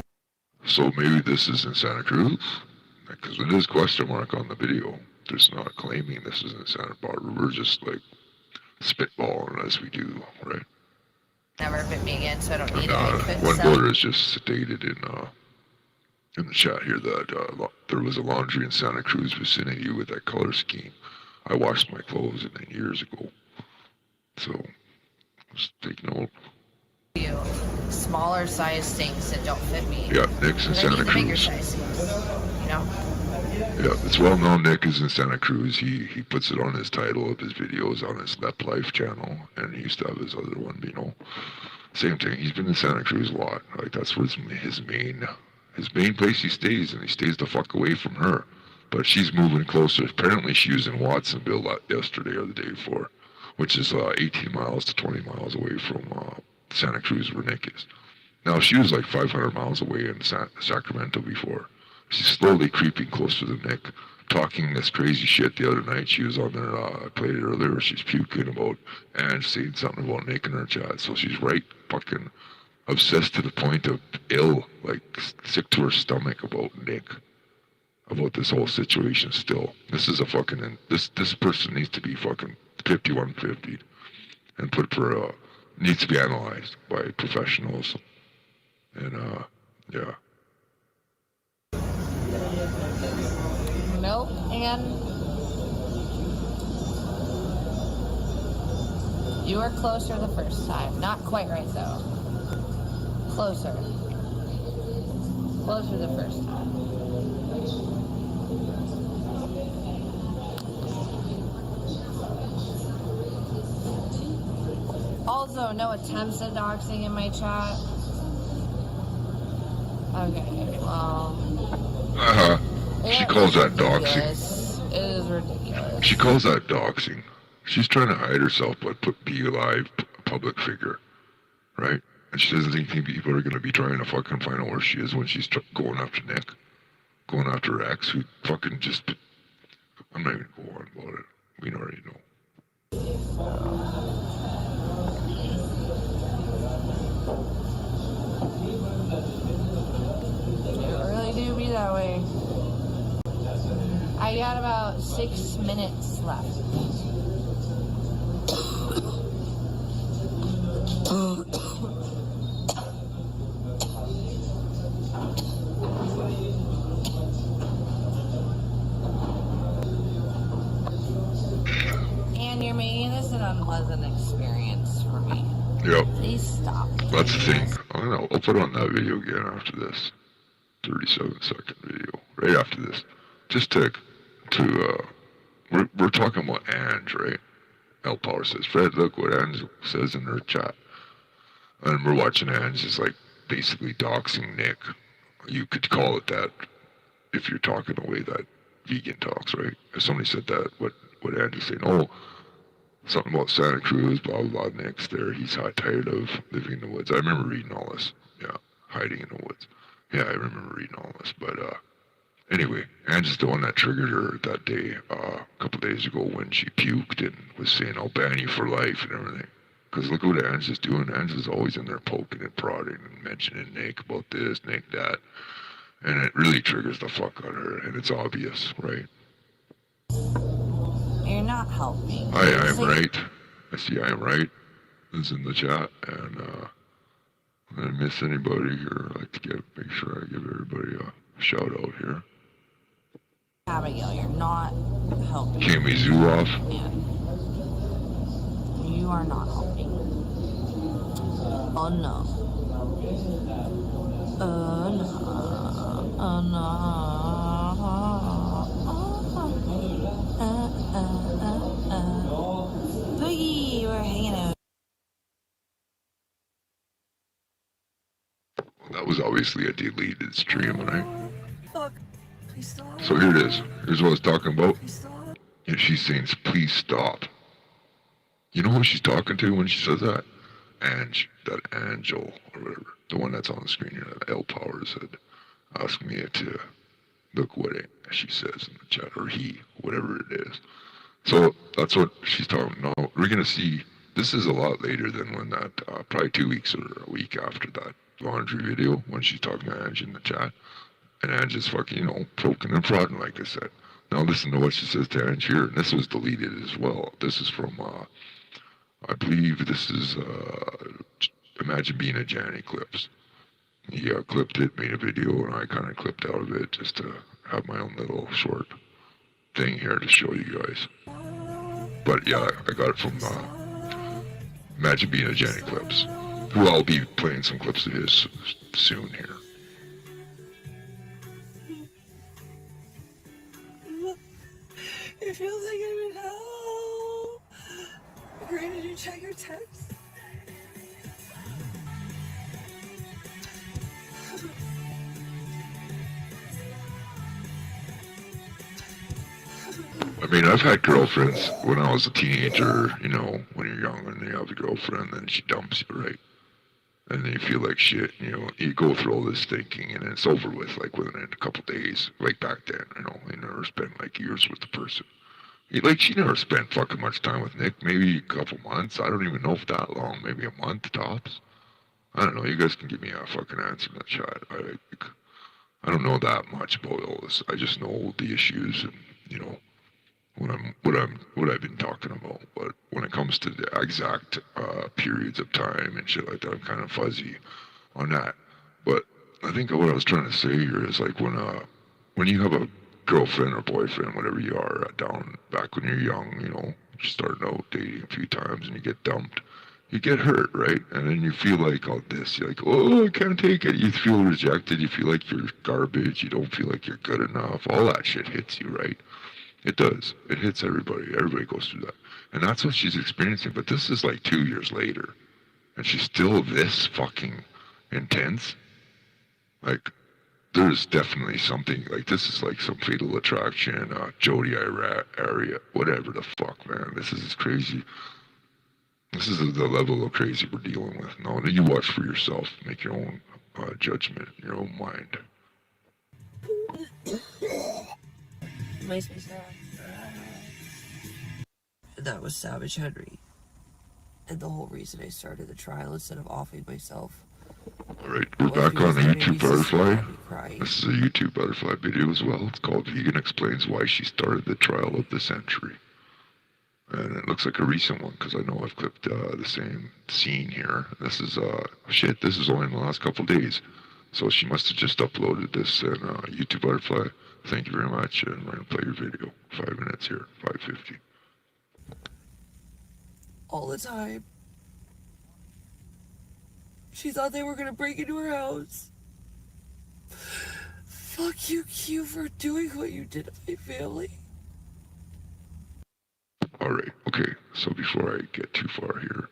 So maybe this is in Santa Cruz? Because it is question mark on the video. There's not claiming this is in Santa Barbara. We're just like spitballing as we do, right? Never fit me again, so I don't need And, it. one voter has just stated in the chat here that there was a laundry in Santa Cruz vicinity with that color scheme. I washed my clothes in it years ago. So, just take note. You smaller size things that don't fit me. Yeah, Nick's in Santa Cruz. Bigger size things, you know? Yeah, it's well known Nick is in Santa Cruz. He puts it on his title of his videos on his Lep Life channel, and he used to have his other one, you know. Same thing. He's been in Santa Cruz a lot. Like, that's where his main place he stays, and he stays the fuck away from her. But she's moving closer. Apparently she was in Watsonville yesterday or the day before, which is 18 miles to 20 miles away from Santa Cruz where Nick is. Now, she was like 500 miles away in Sacramento before. She's slowly creeping closer to Nick, talking this crazy shit. The other night she was on there, I played it earlier, she's puking about and saying something about Nick in her chat. So she's right fucking obsessed to the point of ill, like sick to her stomach about Nick, about this whole situation still. This is a fucking, this person needs to be fucking 5150 and put for, needs to be analyzed by professionals. And, yeah. Nope, and you were closer the first time. Not quite right, though. Closer. Closer the first time. Also, no attempts at doxing in my chat. Okay, well... Uh-huh. She calls that doxing. It is ridiculous. She calls that doxing. She's trying to hide herself, but be a live public figure, right? And she doesn't think people are going to be trying to fucking find out where she is when she's going after Nick, going after her ex, who fucking just... I'm not even going to go on about it. We already know. It really do be that way. I got about 6 minutes left. Yep. Please stop. That's the thing. I'll put on that video again after this. 37-second video. Right after this. Just we're talking about Ange, right? L Power says, Fred, look what Ange says in her chat. And we're watching Ange is like basically doxing Nick. You could call it that if you're talking the way that vegan talks, right? If somebody said that, what Ange is saying, oh, something about Santa Cruz, blah, blah, blah, Nick's there. He's tired of living in the woods. I remember reading all this. Yeah, hiding in the woods. Yeah, I remember reading all this. But anyway, Ange's the one that triggered her that day, a couple days ago when she puked and was saying, I'll ban you for life and everything. Because look what Ange is doing. Ange is always in there poking and prodding and mentioning Nick about this, Nick that. And it really triggers the fuck out of her. And it's obvious, right? You're not helping. I am right. I see I am right. It's in the chat. And if I miss anybody here, I'd like to make sure I give everybody a shout out here. Abigail, you're not helping. Kami Zuloff. You are not helping. Oh no. Oh no. Oh no. Boogie, we're hanging out. That was obviously a deleted stream, right? Fuck. Please stop. So here it is. Here's what I was talking about. Please stop. And she's saying, please stop. You know who she's talking to when she says that? Ange, that Angel, or whatever. The one that's on the screen here, that L Power said, ask me to look what she says in the chat, or he, whatever it is. So that's what she's talking about. Now, we're going to see, this is a lot later than when that, probably 2 weeks or a week after that laundry video, when she's talking to Ange in the chat. And Ange is fucking, poking and prodding, like I said. Now listen to what she says to Ange here, and this was deleted as well. This is from, I believe this is, Imagine Being a Janny Clips. He clipped it, made a video, and I kind of clipped out of it just to have my own little short thing here to show you guys. But yeah, I got it from Imagine Being a Janny Clips, who I'll be playing some clips of his soon here. It feels like I'm in hell. Granny, did you check your text? I mean, I've had girlfriends when I was a teenager, when you're young and you have a girlfriend, then she dumps you, right? And then you feel like shit, you go through all this thinking and it's over with, like within a couple days, like back then, you never spent like years with the person. Like, she never spent fucking much time with Nick, maybe a couple months, I don't even know if that long, maybe a month tops. I don't know, you guys can give me a fucking answer in the chat. I don't know that much about all this, I just know the issues and, what I've been talking about. But when it comes to the exact periods of time and shit like that, I'm kind of fuzzy on that. But I think what I was trying to say here is like when you have a girlfriend or boyfriend, whatever you are, down back when you're young, starting out dating a few times and you get dumped, you get hurt, right? And then you feel like all this, you're like, oh, I can't take it. You feel rejected, you feel like you're garbage, you don't feel like you're good enough, all that shit hits you, right? It does. It hits everybody. Everybody goes through that. And that's what she's experiencing. But this is like 2 years later. And she's still this fucking intense. Like, there's definitely something, like this is like some Fatal Attraction, Jody area, whatever the fuck, man. This is crazy. This is the level of crazy we're dealing with. No, you watch for yourself. Make your own judgment, your own mind. Makes me sad. That was Savage Henry. And the whole reason I started the trial instead of offing myself. Alright, we're back on the YouTube Butterfly. This is a YouTube Butterfly video as well. It's called Vegan Explains Why She Started the Trial of the Century. And it looks like a recent one, because I know I've clipped the same scene here. This is, this is only in the last couple days. So she must have just uploaded this in YouTube Butterfly. Thank you very much, and we're going to play your video. 5 minutes here, 5:50. All the time. She thought they were gonna break into her house. Fuck you, Q, for doing what you did to my family. Alright, okay, so before I get too far here,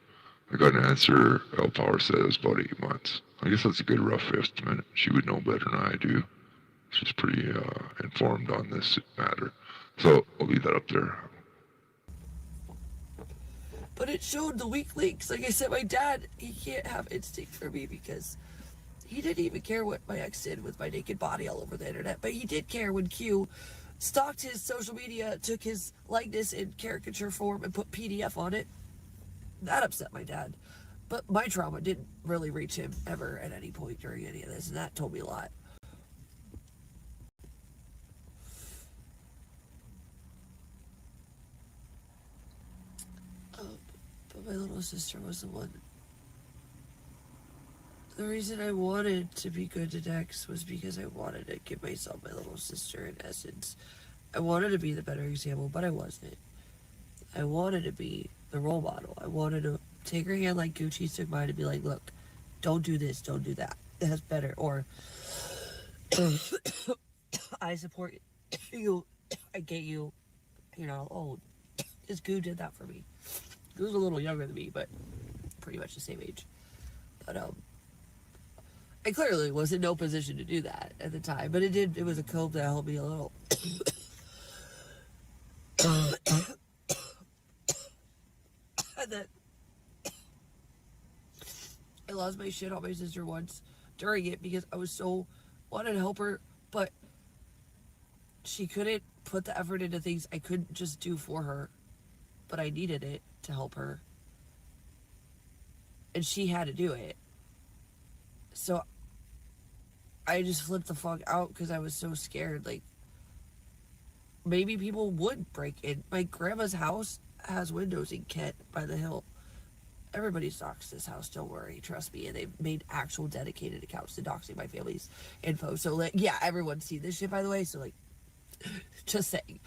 I got an answer. El Power says about 8 months. I guess that's a good rough estimate. She would know better than I do. She's pretty informed on this matter. So I'll leave that up there. But it showed the weak links. Like I said, my dad, he can't have instinct for me because he didn't even care what my ex did with my naked body all over the internet. But he did care when Q stalked his social media, took his likeness in caricature form and put PDF on it. That upset my dad. But my trauma didn't really reach him ever at any point during any of this, and that told me a lot. But my little sister was the one. The reason I wanted to be good to Dex was because I wanted to give myself my little sister in essence. I wanted to be the better example, but I wasn't. I wanted to be the role model. I wanted to take her hand like Gucci took mine and be like, look, don't do this, don't do that. That's better. Or, I support you, I get you, you're not old. Because Goo did that for me. Goo's a little younger than me, but pretty much the same age. But, I clearly was in no position to do that at the time, but it was a cope that helped me a little. And then I lost my shit on my sister once during it because I was so wanted to help her, but she couldn't put the effort into things I couldn't just do for her, but I needed it to help her. And she had to do it. So I just flipped the fuck out because I was so scared. Like, maybe people would break in. My grandma's house has windows in Kent by the hill. Everybody stalks this house, don't worry, trust me. And they've made actual dedicated accounts to doxing my family's info. So, like, yeah, everyone's seen this shit, by the way. So, like, just saying.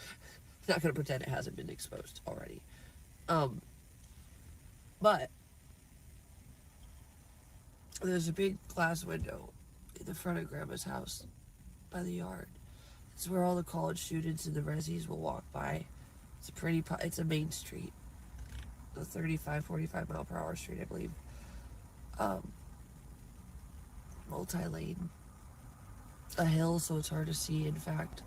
Not gonna pretend it hasn't been exposed already. But there's a big glass window in the front of Grandma's house by the yard. It's where all the college students and the resis will walk by. It's a main street. A 35, 45 mile per hour street, I believe. Multi-lane. A hill, so it's hard to see, in fact.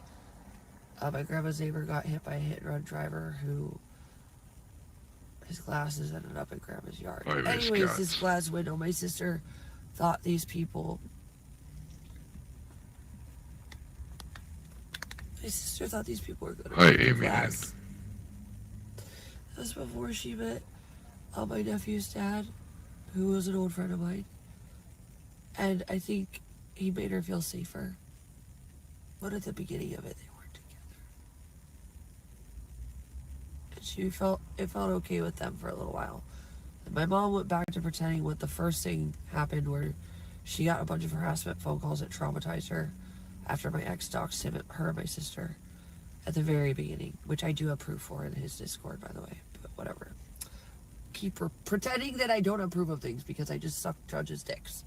My grandma's neighbor got hit by a hit-and-run driver who his glasses ended up in Grandma's yard. Anyways, this glass window, my sister thought these people... My sister thought these people were going to glass. That was before she met my nephew's dad, who was an old friend of mine. And I think he made her feel safer. But at the beginning of it, they weren't together. And it felt okay with them for a little while. And my mom went back to pretending what the first thing happened, where she got a bunch of harassment phone calls that traumatized her after my ex doxed him, her and my sister at the very beginning, which I do approve for in his Discord, by the way, but whatever. Keep pretending that I don't approve of things because I just suck judges' dicks.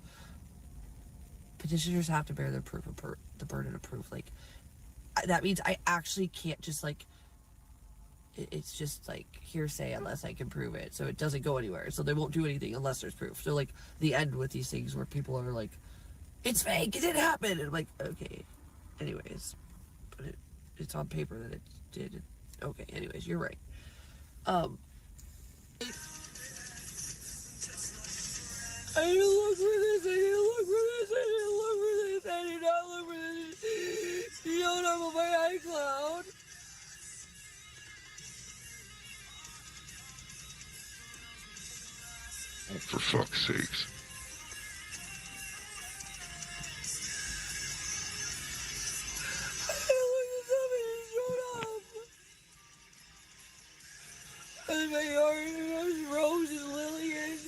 Petitioners have to bear the burden of proof. Like, that means I actually can't just, like, it's just, like, hearsay unless I can prove it. So it doesn't go anywhere. So they won't do anything unless there's proof. So, like, the end with these things where people are like, it's fake, it didn't happen. And I'm like, okay. Anyways. But it's on paper that it did. Okay, anyways, you're right. I didn't look for this, I didn't look for this, I didn't look for this, I did not look for this. You don't have my iCloud. Oh, for fuck's sakes. In my yard, there's Rose and Lillian.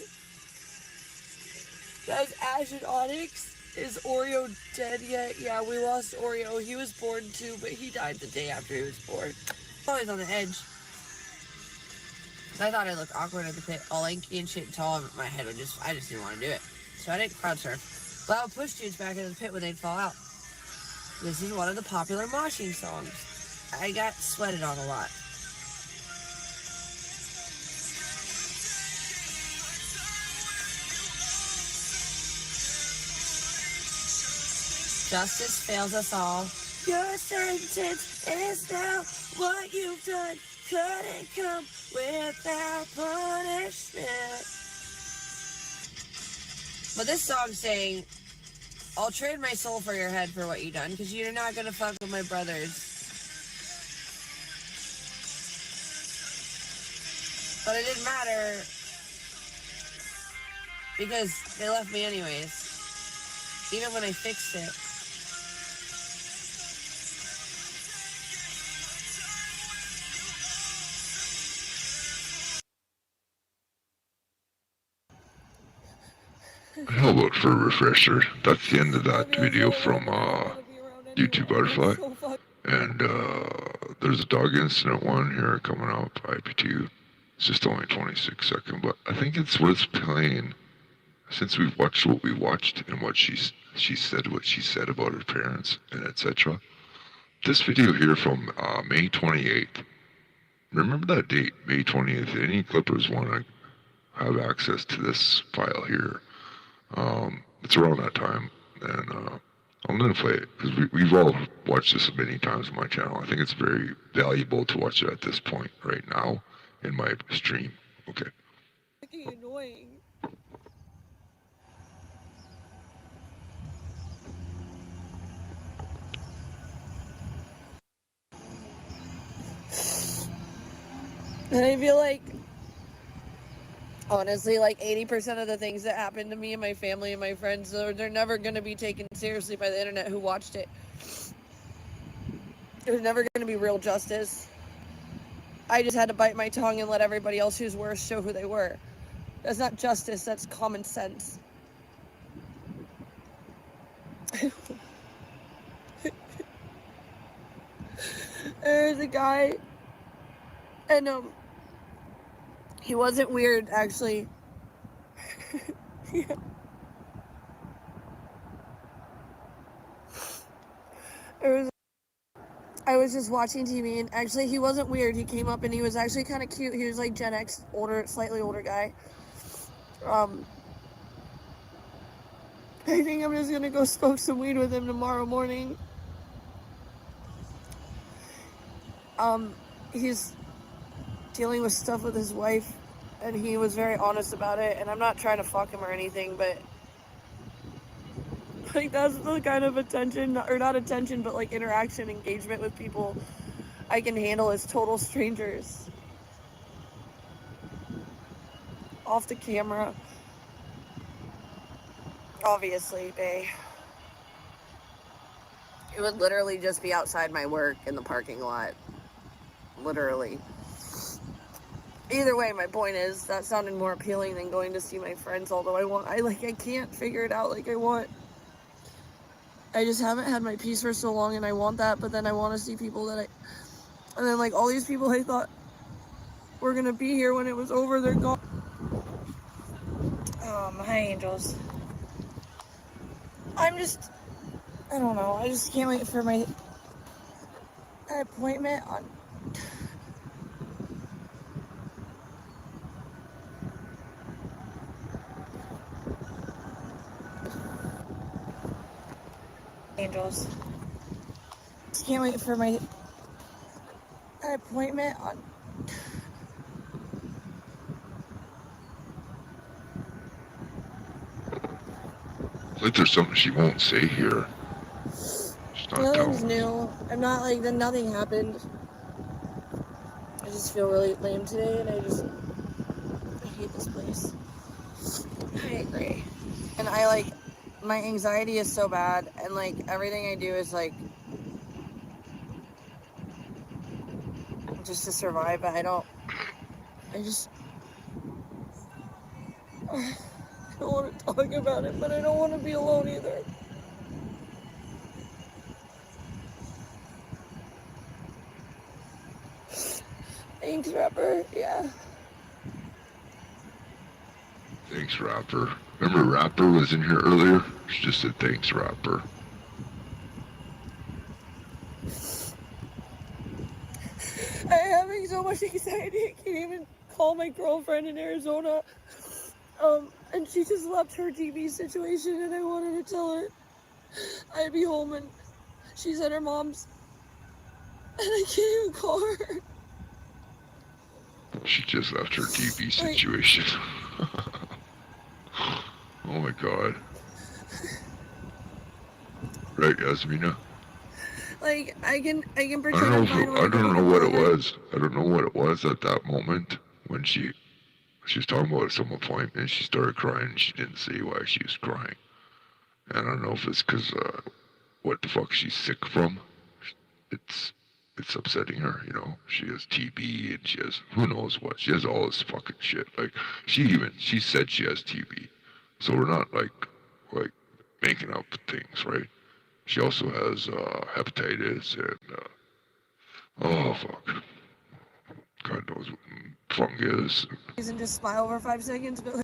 That's Ash and Onyx. Is Oreo dead yet? Yeah, we lost Oreo. He was born too, but he died the day after he was born. Always on the edge. I thought I looked awkward at the pit, all lanky and shit and tall, and my head would I just didn't want to do it. so I didn't crowd surf. But I would push dudes back into the pit when they'd fall out. This is one of the popular moshing songs. I got sweated on a lot. Justice fails us all. Your sentence is now what you've done. Couldn't come without punishment. But this song's saying, I'll trade my soul for your head for what you done, because you're not gonna fuck with my brothers. But it didn't matter, because they left me anyways. Even when I fixed it. How about for a refresher? That's the end of that video from YouTube Butterfly. And there's a dog incident one here coming up, IP2. It's just only 26 seconds, but I think it's what it's playing. Since we've watched what we watched and what she said what she said about her parents and etc. This video here from May 28th. Remember that date, May 28th. Any Clippers want to have access to this file here. It's around that time, and I'm gonna play it because we've all watched this many times on my channel. I think it's very valuable to watch it at this point right now in my stream. Okay. Fucking annoying. And I feel like, honestly, like 80% of the things that happened to me and my family and my friends, they're never going to be taken seriously by the internet who watched it. There's never going to be real justice. I just had to bite my tongue and let everybody else who's worse show who they were. That's not justice, that's common sense. There's a guy, and he wasn't weird, actually. Yeah. I was just watching TV, and actually he wasn't weird. He came up and he was actually kind of cute. He was like Gen X, slightly older guy. I think I'm just gonna go smoke some weed with him tomorrow morning. He's dealing with stuff with his wife, and he was very honest about it, and I'm not trying to fuck him or anything, but like that's the kind of attention, or not attention, but like interaction, engagement with people I can handle as total strangers. Off the camera. Obviously, bae. It would literally just be outside my work in the parking lot. Literally. Either way, my point is, that sounded more appealing than going to see my friends, although I can't figure it out like I want. I just haven't had my peace for so long, and I want that, but then I want to see people and then like all these people I thought were gonna be here when it was over, they're gone. Hi angels. I don't know, I just can't wait for my appointment on angels. Just can't wait for my appointment on I think there's something she won't say here. She's not nothing's telling new. I'm not like then nothing happened. I just feel really lame today, and I hate this place. I agree. And my anxiety is so bad, and like everything I do is like just to survive, but I don't want to talk about it, but I don't want to be alone either. Thanks, Rapper. Yeah. Thanks, thanks, Rapper. Remember Rapper was in here earlier? She just said thanks, Rapper. I'm having so much anxiety. I can't even call my girlfriend in Arizona. And she just left her TV situation, and I wanted to tell her I'd be home, and she's at her mom's, and I can't even call her. She just left her TV situation. Oh my god. Right, Yasmina? Like, I can I pretend don't I'm know. fine when I don't know what it delivery. was. I don't know what it was at that moment when she was talking about some appointment. She started crying. She didn't say why she was crying. And I don't know if it's because what the fuck she's sick from. It's upsetting her. You know, she has TB and she has who knows what. She has all this fucking shit. Like she said she has TB. So we're not like making up things, right? She also has hepatitis and oh fuck, God knows, fungus. And just smile for 5 seconds, but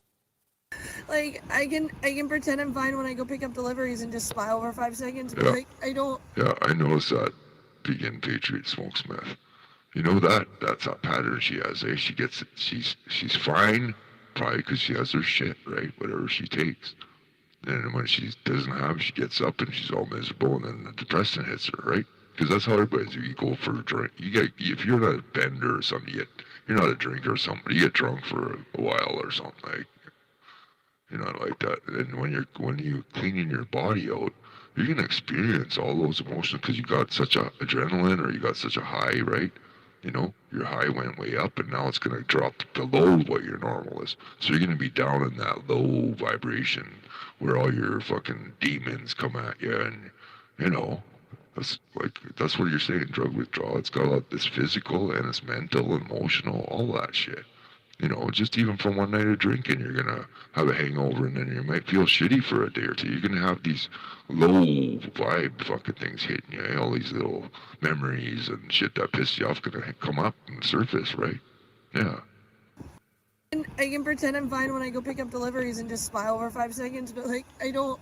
like I can pretend I'm fine when I go pick up deliveries and just smile for 5 seconds, but like I don't. Yeah, I noticed that. Vegan Patriot smokes meth. You know that's a pattern she has. Eh? She gets it. She's fine, probably because she has her shit right, whatever she takes. And when she doesn't have, she gets up and she's all miserable, and then the depression hits her, right? Because that's how everybody's. You go for a drink. You get if you're not a bender or something, you're not a drinker or something. You get drunk for a while or something like. You're not like that. And when you cleaning your body out, you're gonna experience all those emotions because you got such a adrenaline or you got such a high, right? You know, your high went way up and now it's gonna drop below what your normal is. So you're gonna be down in that low vibration where all your fucking demons come at you, and you know, that's what you're saying. Drug withdrawal. It's got this physical and it's mental, emotional, all that shit. You know, just even from one night of drinking, you're gonna have a hangover, and then you might feel shitty for a day or two. You're gonna have these low vibe fucking things hitting you. All these little memories and shit that piss you off gonna come up and surface, right? Yeah. I can pretend I'm fine when I go pick up deliveries and just smile for 5 seconds, but like I don't.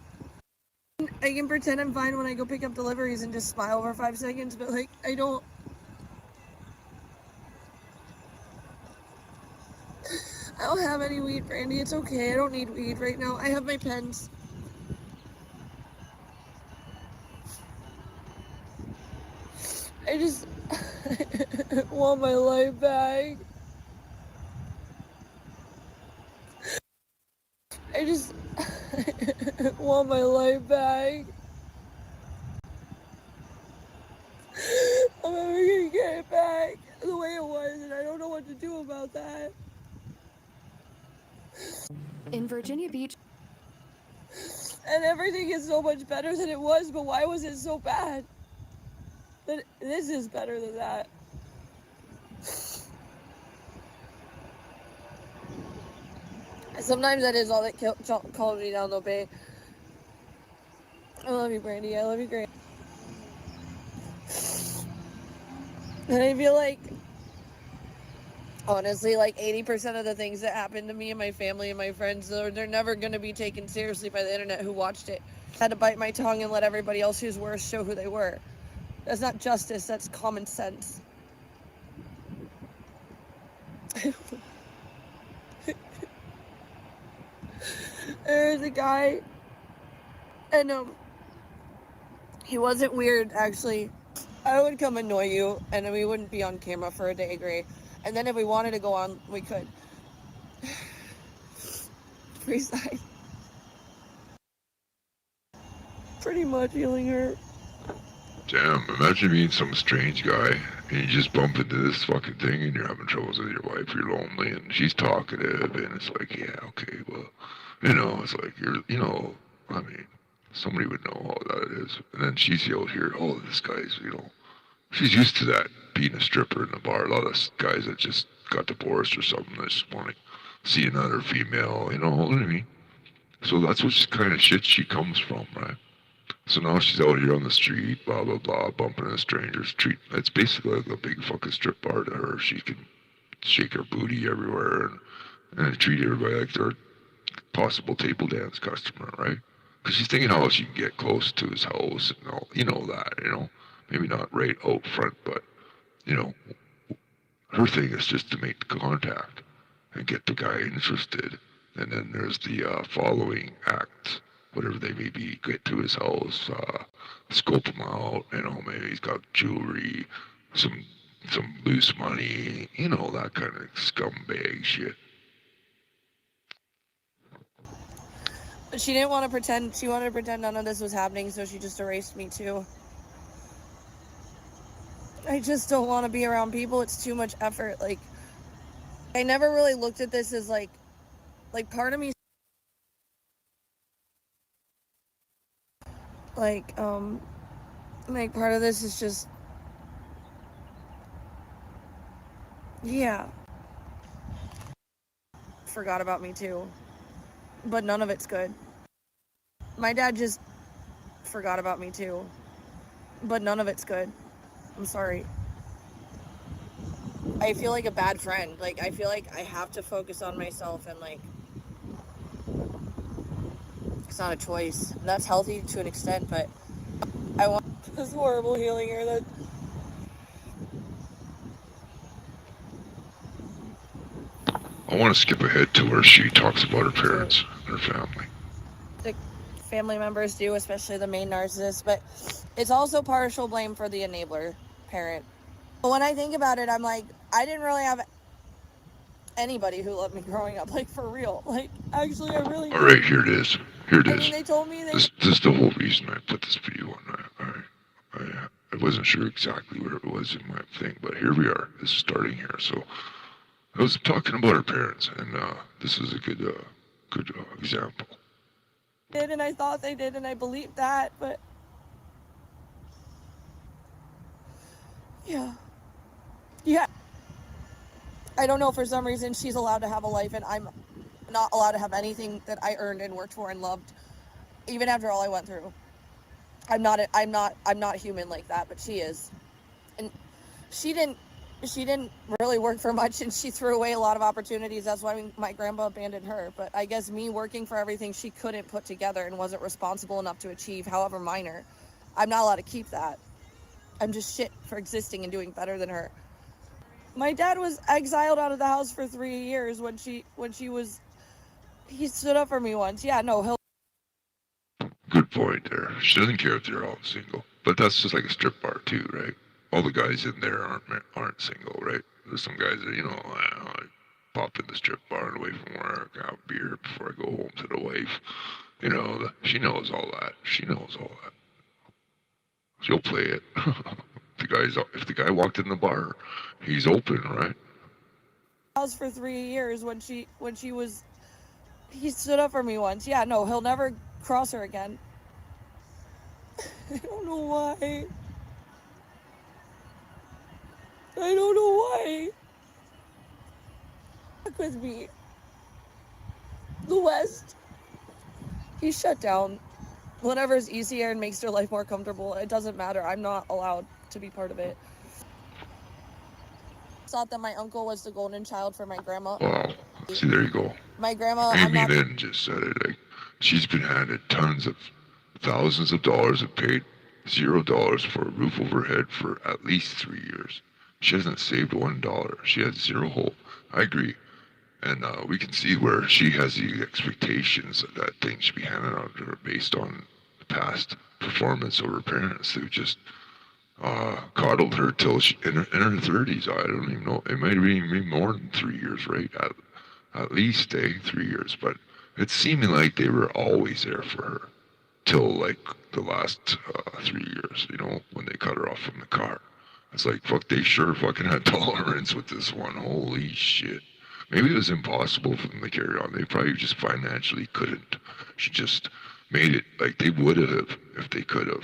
I can pretend I'm fine when I go pick up deliveries and just smile for 5 seconds, but like I don't. I don't have any weed, Brandy. It's okay. I don't need weed right now. I have my pens. I just want my life back. I just want my life back. I'm never gonna get it back the way it was, and I don't know what to do about that. In Virginia Beach. And everything is so much better than it was, but why was it so bad? But this is better than that. Sometimes that is all that calms me down, though, babe. I love you, Brandy. I love you, great. And I feel like, honestly, like 80% of the things that happened to me and my family and my friends, they're never going to be taken seriously by the internet who watched it. I had to bite my tongue and let everybody else who's worse show who they were. That's not justice, that's common sense. There's a guy, and he wasn't weird, actually. I would come annoy you, and we wouldn't be on camera for a day, Gray. And then if we wanted to go on, we could. Free side. Pretty much healing her. Damn, imagine being some strange guy and you just bump into this fucking thing and you're having troubles with your wife, you're lonely and she's talkative and it's like, yeah, okay, well, you know, it's like, I mean, somebody would know how that is. And then she's out here, oh, this guy's, she's used to that, being a stripper in the bar. A lot of guys that just got divorced or something that just want to see another female, you know what I mean? So that's what kind of shit she comes from, right? So now she's out here on the street, blah, blah, blah, bumping into strangers. It's basically like a big fucking strip bar to her. She can shake her booty everywhere and treat everybody like they're possible table dance customer, right? Because she's thinking how else she can get close to his house and all, that. Maybe not right out front, but you know, her thing is just to make the contact and get the guy interested. And then there's the following act, whatever they may be, get to his house, scope him out, maybe he's got jewelry, some loose money, that kind of scumbag shit. But she didn't want to pretend, she wanted to pretend none of this was happening, so she just erased me too. I just don't want to be around people. It's too much effort. Like, I never really looked at this as like part of me, like part of this is just, yeah. Forgot about me too. But none of it's good. My dad just forgot about me too. But none of it's good. I'm sorry. I feel like a bad friend. Like, I feel like I have to focus on myself and, like, it's not a choice. That's healthy to an extent, but I want this horrible healing here that... I want to skip ahead to where she talks about her parents and her family. The family members do, especially the main narcissist, but it's also partial blame for the enabler parent. But when I think about it, I'm like, I didn't really have anybody who loved me growing up, like, for real. Like, actually, I really did. All right, here it is. Here it is. I mean, they told me This is the whole reason I put this video on. I wasn't sure exactly where it was in my thing, but here we are. This is starting here. So I was talking about her parents, and this is a good example. did, and I thought they did, and I believed that, but yeah. I don't know, for some reason she's allowed to have a life and I'm not allowed to have anything that I earned and worked for and loved, even after all I went through. I'm not human like that, but she is. And she didn't really work for much, and she threw away a lot of opportunities. That's why my grandpa abandoned her. But I guess me working for everything she couldn't put together and wasn't responsible enough to achieve, however minor, I'm not allowed to keep that. I'm just shit for existing and doing better than her. My dad was exiled out of the house for 3 years when he stood up for me once. Yeah, no, he'll... Good point there. She doesn't care if they're all single, but that's just like a strip bar too, right? All the guys in there aren't single, right? There's some guys that I pop in the strip bar and away from work, have a beer before I go home to the wife. She knows all that. She knows all that. She'll play it. If the guy walked in the bar, he's open, right? House for 3 years when he stood up for me once. Yeah, no, he'll never cross her again. I don't know why. I don't know why. Fuck with me. The West. He's shut down. Whatever's easier and makes their life more comfortable, it doesn't matter. I'm not allowed to be part of it. Thought that my uncle was the golden child for my grandma. Wow. See, there you go. My grandma... Amy then just said it. Like, she's been handed tons of thousands of dollars and paid $0 for a roof over her head for at least 3 years. She hasn't saved $1. She has zero hope. I agree. And we can see where she has the expectations that things should be handed out to her based on the past performance of her parents who just coddled her till in her 30s. I don't even know. It might even be more than 3 years, right? At least 3 years. But it's seeming like they were always there for her till like the last 3 years, when they cut her off from the car. It's like, fuck, they sure fucking had tolerance with this one. Holy shit. Maybe it was impossible for them to carry on. They probably just financially couldn't. She just made it like they would have if they could have.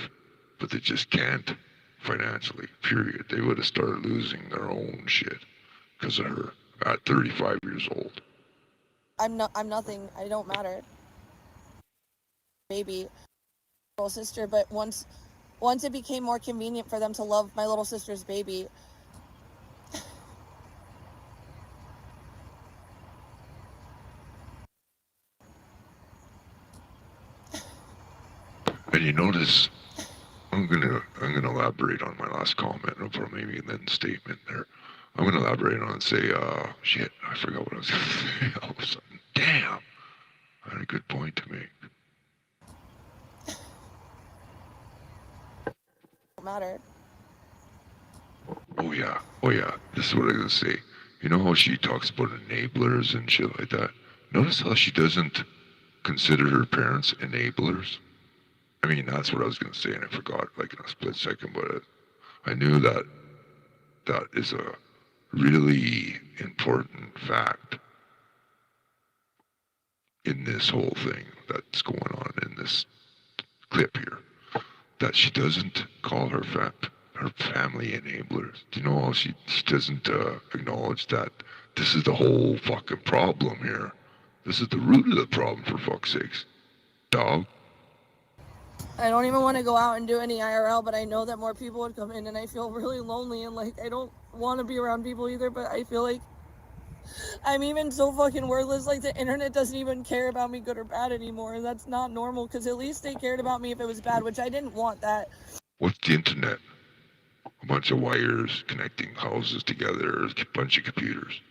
But they just can't financially, period. They would have started losing their own shit because of her at 35 years old. I'm nothing. I don't matter. Baby, little sister, but once it became more convenient for them to love my little sister's baby, And you notice, I'm gonna elaborate on my last comment, or maybe and then statement there. I'm gonna elaborate on it and say, shit, I forgot what I was gonna say all of a sudden. Damn, I had a good point to make. Matter. Oh yeah, this is what I'm gonna say. You know how she talks about enablers and shit like that? Notice how she doesn't consider her parents enablers? I mean, that's what I was gonna say and I forgot like in a split second, but I knew that that is a really important fact in this whole thing that's going on in this clip here. That she doesn't call her family enablers. Do you know how she doesn't acknowledge that this is the whole fucking problem here? This is the root of the problem, for fuck's sakes. Dog. I don't even want to go out and do any IRL, but I know that more people would come in, and I feel really lonely, and like I don't want to be around people either, but I feel like I'm even so fucking worthless. Like the internet doesn't even care about me good or bad anymore. That's not normal, because at least they cared about me if it was bad, which I didn't want that. What's the internet? A bunch of wires connecting houses together, a bunch of computers.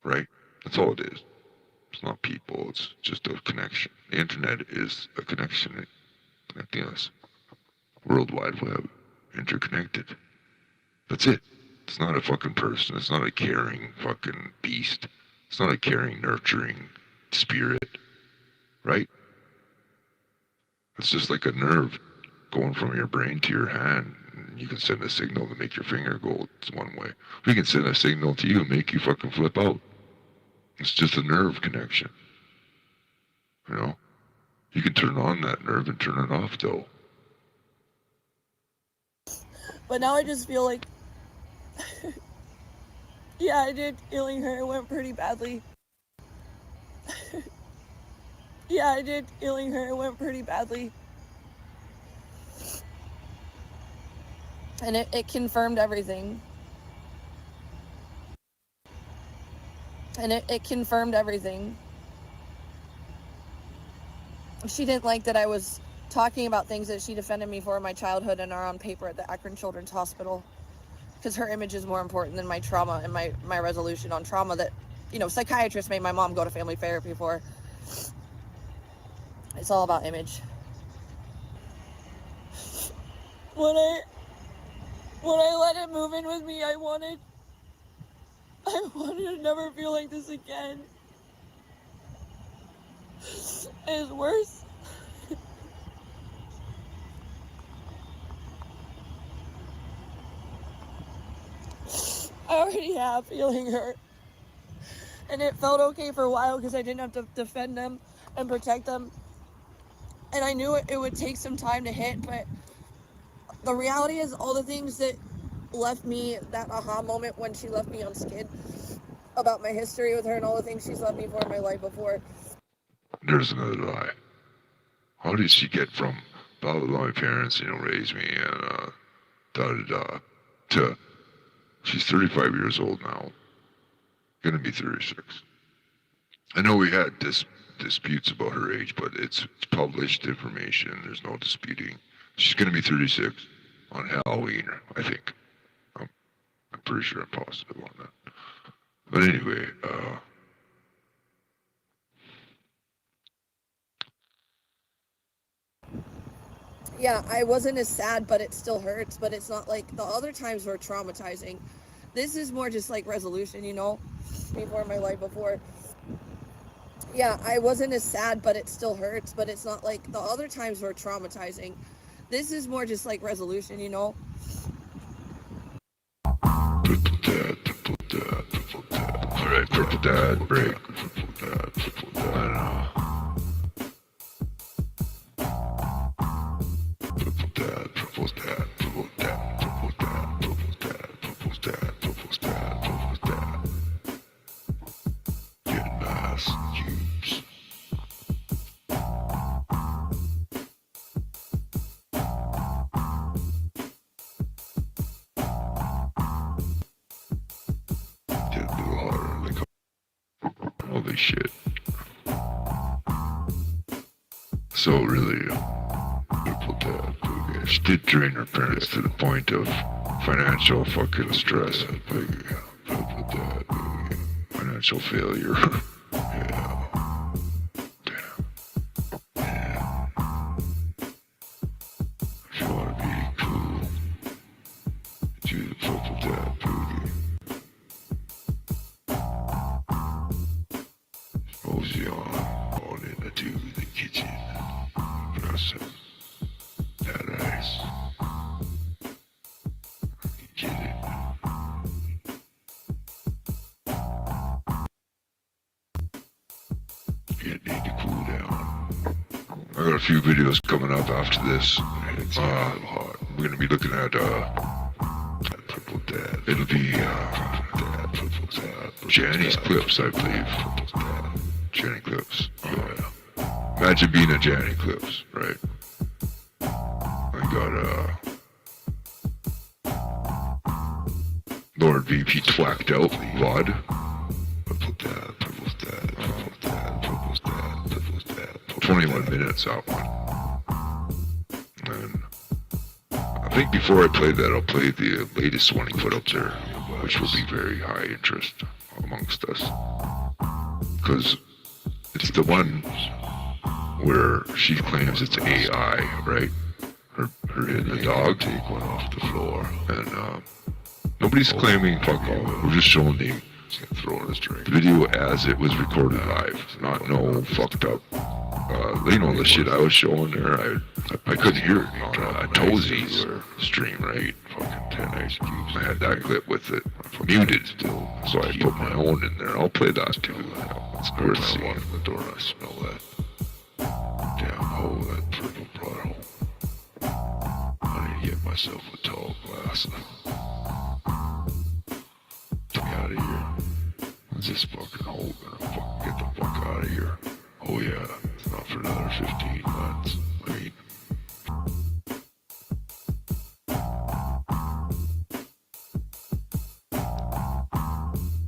Right? That's all it is. It's not people, it's just a connection. The internet is a connection connecting us. World Wide Web. Interconnected. That's it. It's not a fucking person. It's not a caring fucking beast. It's not a caring, nurturing spirit. Right? It's just like a nerve going from your brain to your hand. You can send a signal to make your finger go. It's one way. We can send a signal to you and make you fucking flip out. It's just a nerve connection. You know? You can turn on that nerve and turn it off though. But now I just feel like, yeah, I did killing her. It went pretty badly. Yeah, I did killing her. It went pretty badly. And it confirmed everything. And it confirmed everything. She didn't like that I was talking about things that she defended me for in my childhood and are on paper at the Akron Children's Hospital. Because her image is more important than my trauma and my resolution on trauma that, you know, psychiatrists made my mom go to family therapy for. It's all about image. When I let it move in with me, I wanted to never feel like this again. It's worse. I already have feeling hurt. And it felt okay for a while because I didn't have to defend them and protect them. And I knew it would take some time to hit, but the reality is all the things that left me that aha moment when she left me on skid about my history with her and all the things she's left me for in my life before. There's another lie. How did she get from blah blah blah, my parents, you know, raised me and da da da to she's 35 years old now, gonna be 36. I know we had disputes about her age, but it's published information. There's no disputing. She's gonna be 36 on Halloween, I think. I'm pretty sure I'm positive on that. But anyway, yeah, I wasn't as sad, but it still hurts, but it's not like the other times were traumatizing. This is more just like resolution, you know, before my life before. Yeah, I wasn't as sad, but it still hurts, but it's not like the other times were traumatizing. This is more just like resolution, you know. Alright, Purple Dad, break. Purple Dad, I don't know. Purple Dad, Purple Dad, Purple Dad, Purple Dad, Purple Dad, Purple Dad, Purple Dad, Purple Dad. Getting mass cubes. Get a little harder. Holy shit. So really, she did drain her parents to the point of financial fucking stress. Financial failure. Yeah. Damn. Yeah. If you wanna be cool, do the purple dad boogie. Mosey on into the kitchen. Pressing that ice. Get it. You need to cool down. I got a few videos coming up after this. We're gonna be looking at Purple Dad. It'll be Janny's clips, I believe. Janny clips. Imagine being a Janny clips, right? I got Lordvp twacked out VOD. Purple Dad, Purple's Dad, Purple's Dad, Purple's Dad, Purple's Dad. 21 minutes, that one. And I think before I play that, I'll play the latest one he put up there, which will be very high interest amongst us. Because it's the one where she claims it's AI, right? Her and the dog take one off the floor. And nobody's claiming fuck all. We're just showing the video as it was recorded live. Not no fucked up. You know the shit I was showing there. I couldn't hear it on Tozy's stream, right? Fucking 10 ice cubes. I had that clip with it muted still, so I put my own in there. I'll play that too. It's worth seeing. The door, I smell that. Damn hole that purple brought home. I need to get myself a tall glass. Get me out of here. When's this fucking hole gonna fucking get the fuck out of here? Oh yeah, it's not for another 15 months. I mean,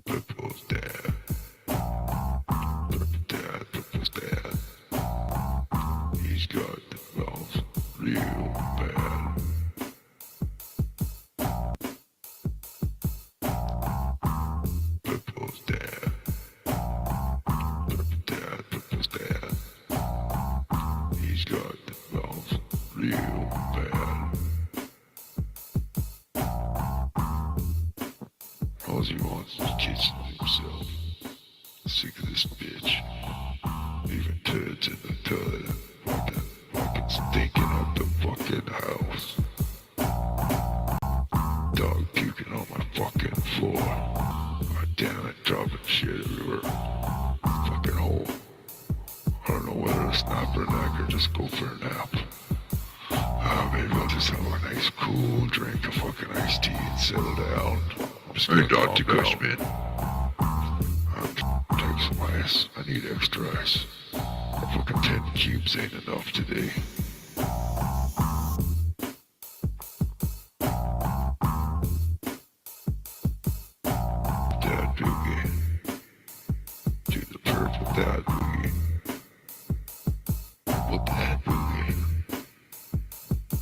Purple's dad. Purple dad, Purple's dad. He's got the valves real bad. Purple's dad. Purple dad, Purple's dad. He's got the valves real bad. All he wants is kitchen himself. Sick of this bitch. Leaving turds in the toilet. Fucking stinking up the fucking house. Dog puking on my fucking floor. God damn it, dropping shit everywhere. Fucking hole. I don't know whether to snap her neck or just go for a nap. Maybe I'll just have a nice cool drink of fucking iced tea and settle down. I'm just gonna talk to Cushman. Take some ice. I need extra ice. Fucking 10 cubes ain't enough today. Dad boogie. Do the purple dad boogie. Purple dad boogie.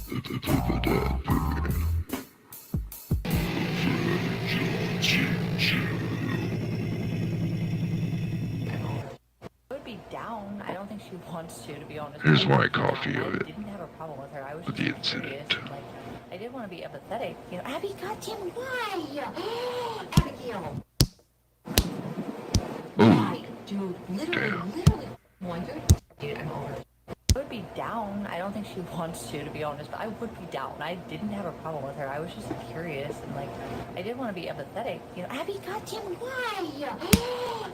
The purple dad boogie. I would be down. I don't think she wants to be honest. Here's my copy of it. I didn't have a problem with her. I was With just the incident. curious. Like, I did want to be empathetic. You know, Abby, goddamn, why? Abigail. Ooh. Dude, literally wondered. Dude, I'm over it. I would be down. I don't think she wants to be honest, but I would be down. I didn't have a problem with her. I was just curious and like, I did want to be empathetic. You know, Abby, goddamn, why?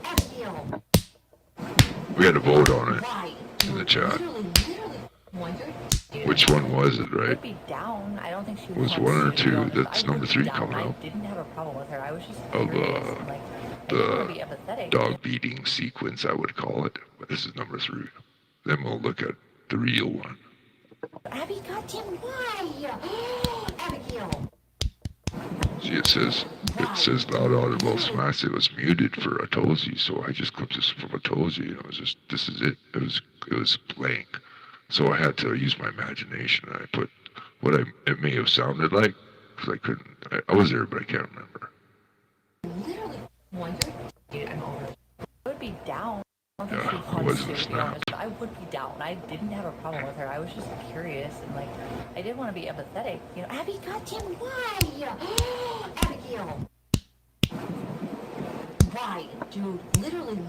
Abigail. We had a vote on it in the chat. Which one was it, right? Be down. I don't think she it was one or two. That's number 3 coming up. I didn't have a problem with her. I was just of curious and, like, the dog beating sequence, I would call it. But this is number 3. Then we'll look at the real one. Abby, goddamn, why? Abigail. See, it says loud audible smash. It was muted for a Tozy, so I just clipped this from a Tozy, and it was just, this is it. It was blank. So I had to use my imagination, and I put what it may have sounded like, because I couldn't. I was there, but I can't remember. Literally wondered. I would be down. I don't think she Yeah, it wants wasn't to be snapped. honest. I would be down. I didn't have a problem with her. I was just curious and like I did want to be empathetic. You know, Abby, goddamn, why? Abigail. Why, dude? Literally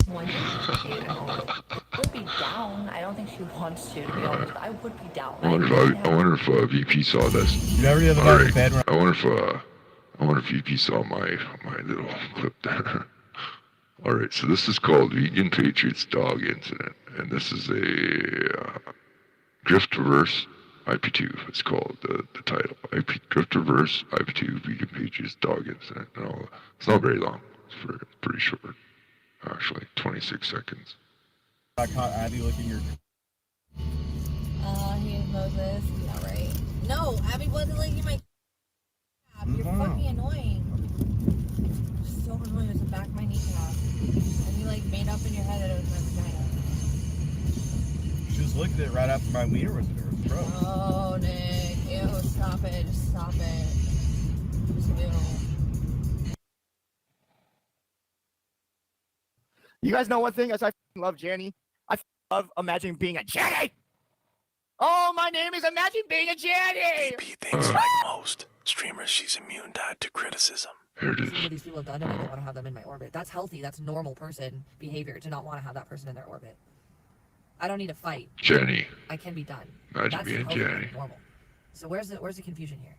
wondered. I would be down. I don't think she wants to be honest. I would be down. I wonder if VP saw this. You ever the other All night right. bed I wonder if VP saw my little clip there. All right, so this is called Vegan Patriot's Dog Incident, and this is a drift reverse IP2. It's called the title. Drift reverse IP2 Vegan Patriot's Dog Incident. No, it's not very long. It's pretty short, actually, 26 seconds. I caught Abby licking your. He is Moses. Yeah, right. No, Abby wasn't licking my. You're fucking annoying. So annoying. It was the back of my kneecap. And you like made up in your head that it was my vagina. She just licked it right after my wiener was in her throat. Oh, Nick. Ew, stop it. Just stop it. Just ew. You guys know one thing? As I love Janny, I love imagining being a Janny. Oh, my name is Imagine Being a Janny. VP thinks like most streamers, she's immune to criticism. Here it is. What these people have done, and I don't want to have them in my orbit. That's healthy. That's normal person behavior to not want to have that person in their orbit. I don't need to fight. Jenny. I can be done. Imagine That's being healthy, Jenny. that's normal. So where's the confusion here?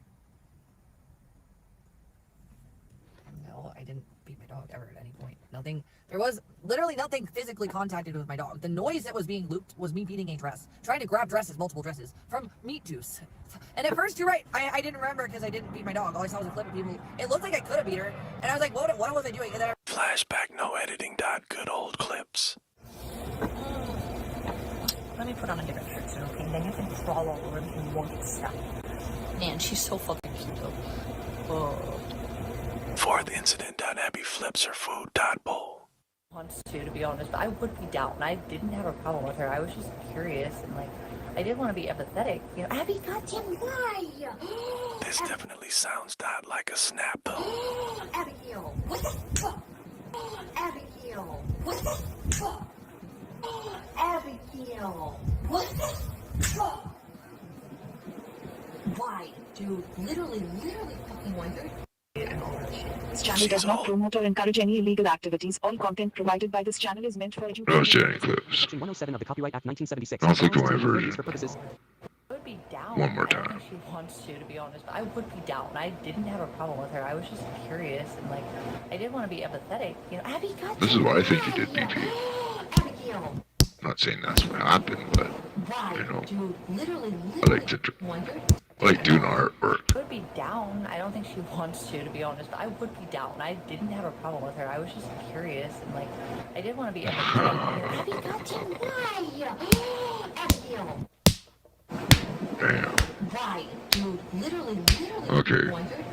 No, I didn't beat my dog ever at any point. Nothing. There was literally nothing physically contacted with my dog. The noise that was being looped was me beating a dress, trying to grab dresses, multiple dresses, from meat juice. And at first, you're right, I didn't remember because I didn't beat my dog. All I saw was a clip of people. It looked like I could have beat her, and I was like, what was I doing? And then Flashback, no editing. Good old clips. Let me put on a different shirt soon, okay? Then you can crawl all over me and you won't get stuck. Man, she's so fucking cute though. Oh. Fourth incident. Abby flips her food. Bowl. Wants to be honest, but I would be down. I didn't have a problem with her. I was just curious and like I did want to be empathetic. You know, Abby, goddamn, why? This definitely sounds like a snap. Abigail, what the fuck? Abigail, what the fuck? Abigail, what the fuck? Why, dude? Literally fucking wondered. This channel does not promote or encourage any illegal activities. All content provided by this channel is meant for education. That was Jenny clips. Section 107 of the Copyright Act 1976. I'll think of my version. I would be down. One more I don't time. think she wants to be honest, but I would be down. I didn't have a problem with her. I was just curious and like I did want to be empathetic. You know, Abby, goddamn. This is what I think you did, BP. Abigail. I'm not saying that's what happened, but Why, you know, dude? Literally I like to wondered. I like doing artwork. I would be down. I don't think she wants to be honest, but I would be down. I didn't have a problem with her. I was just curious and like I did want to be empathetic. Abby, goddamn, why? Abigail. Damn. Why, dude? Literally Okay. wondered.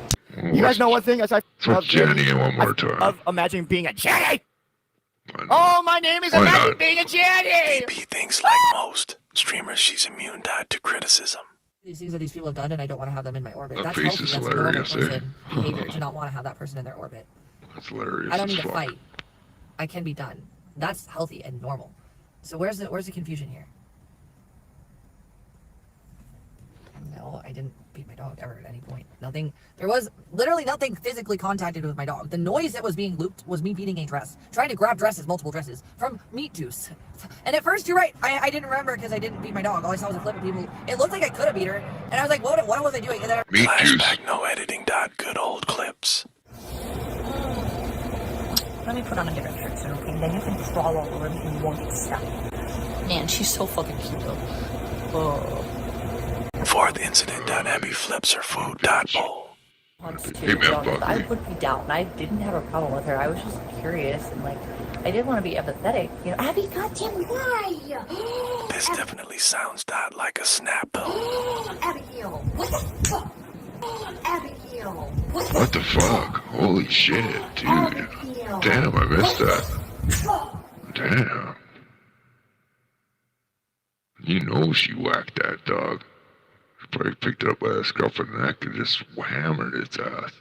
You guys know one thing? As I love Jenny one more time. love imagining being a Janny. Oh, my name is Why Imagine not? Being a Janny. VP thinks like most streamers, she's immune to criticism. These things that these people have done, and I don't want to have them in my orbit. That That's face healthy. is That's hilarious, normal eh? person behavior to not want to have that person in their orbit. That's hilarious. I don't need as to fuck. fight. I can be done. That's healthy and normal. So where's the confusion here? No, I didn't beat my dog ever at any point. Nothing. There was literally nothing physically contacted with my dog. The noise that was being looped was me beating a dress, trying to grab dresses, multiple dresses, from meat juice. And at first, you're right, I didn't remember because I didn't beat my dog. All I saw was a clip of people. It looked like I could have beat her, and I was like, what was I doing? And then Flashback, no editing. Good old clips. Let me put on a different shirt soon, okay? Then you can crawl all over me and you won't get stuck. Man, she's so fucking cute though. Oh. Fourth incident. Abby flips her food. Bowl. Wants to be honest, but I would be down. I didn't have a problem with her. I was just curious and like I did want to be empathetic. You know, Abby, goddamn, why? This definitely sounds like a snap. Abigail, what the fuck? Abigail, What the fuck? Holy shit, dude. Damn, I missed that. Damn. You know she whacked that dog. She probably picked it up by the scruff of the neck and just hammered its ass.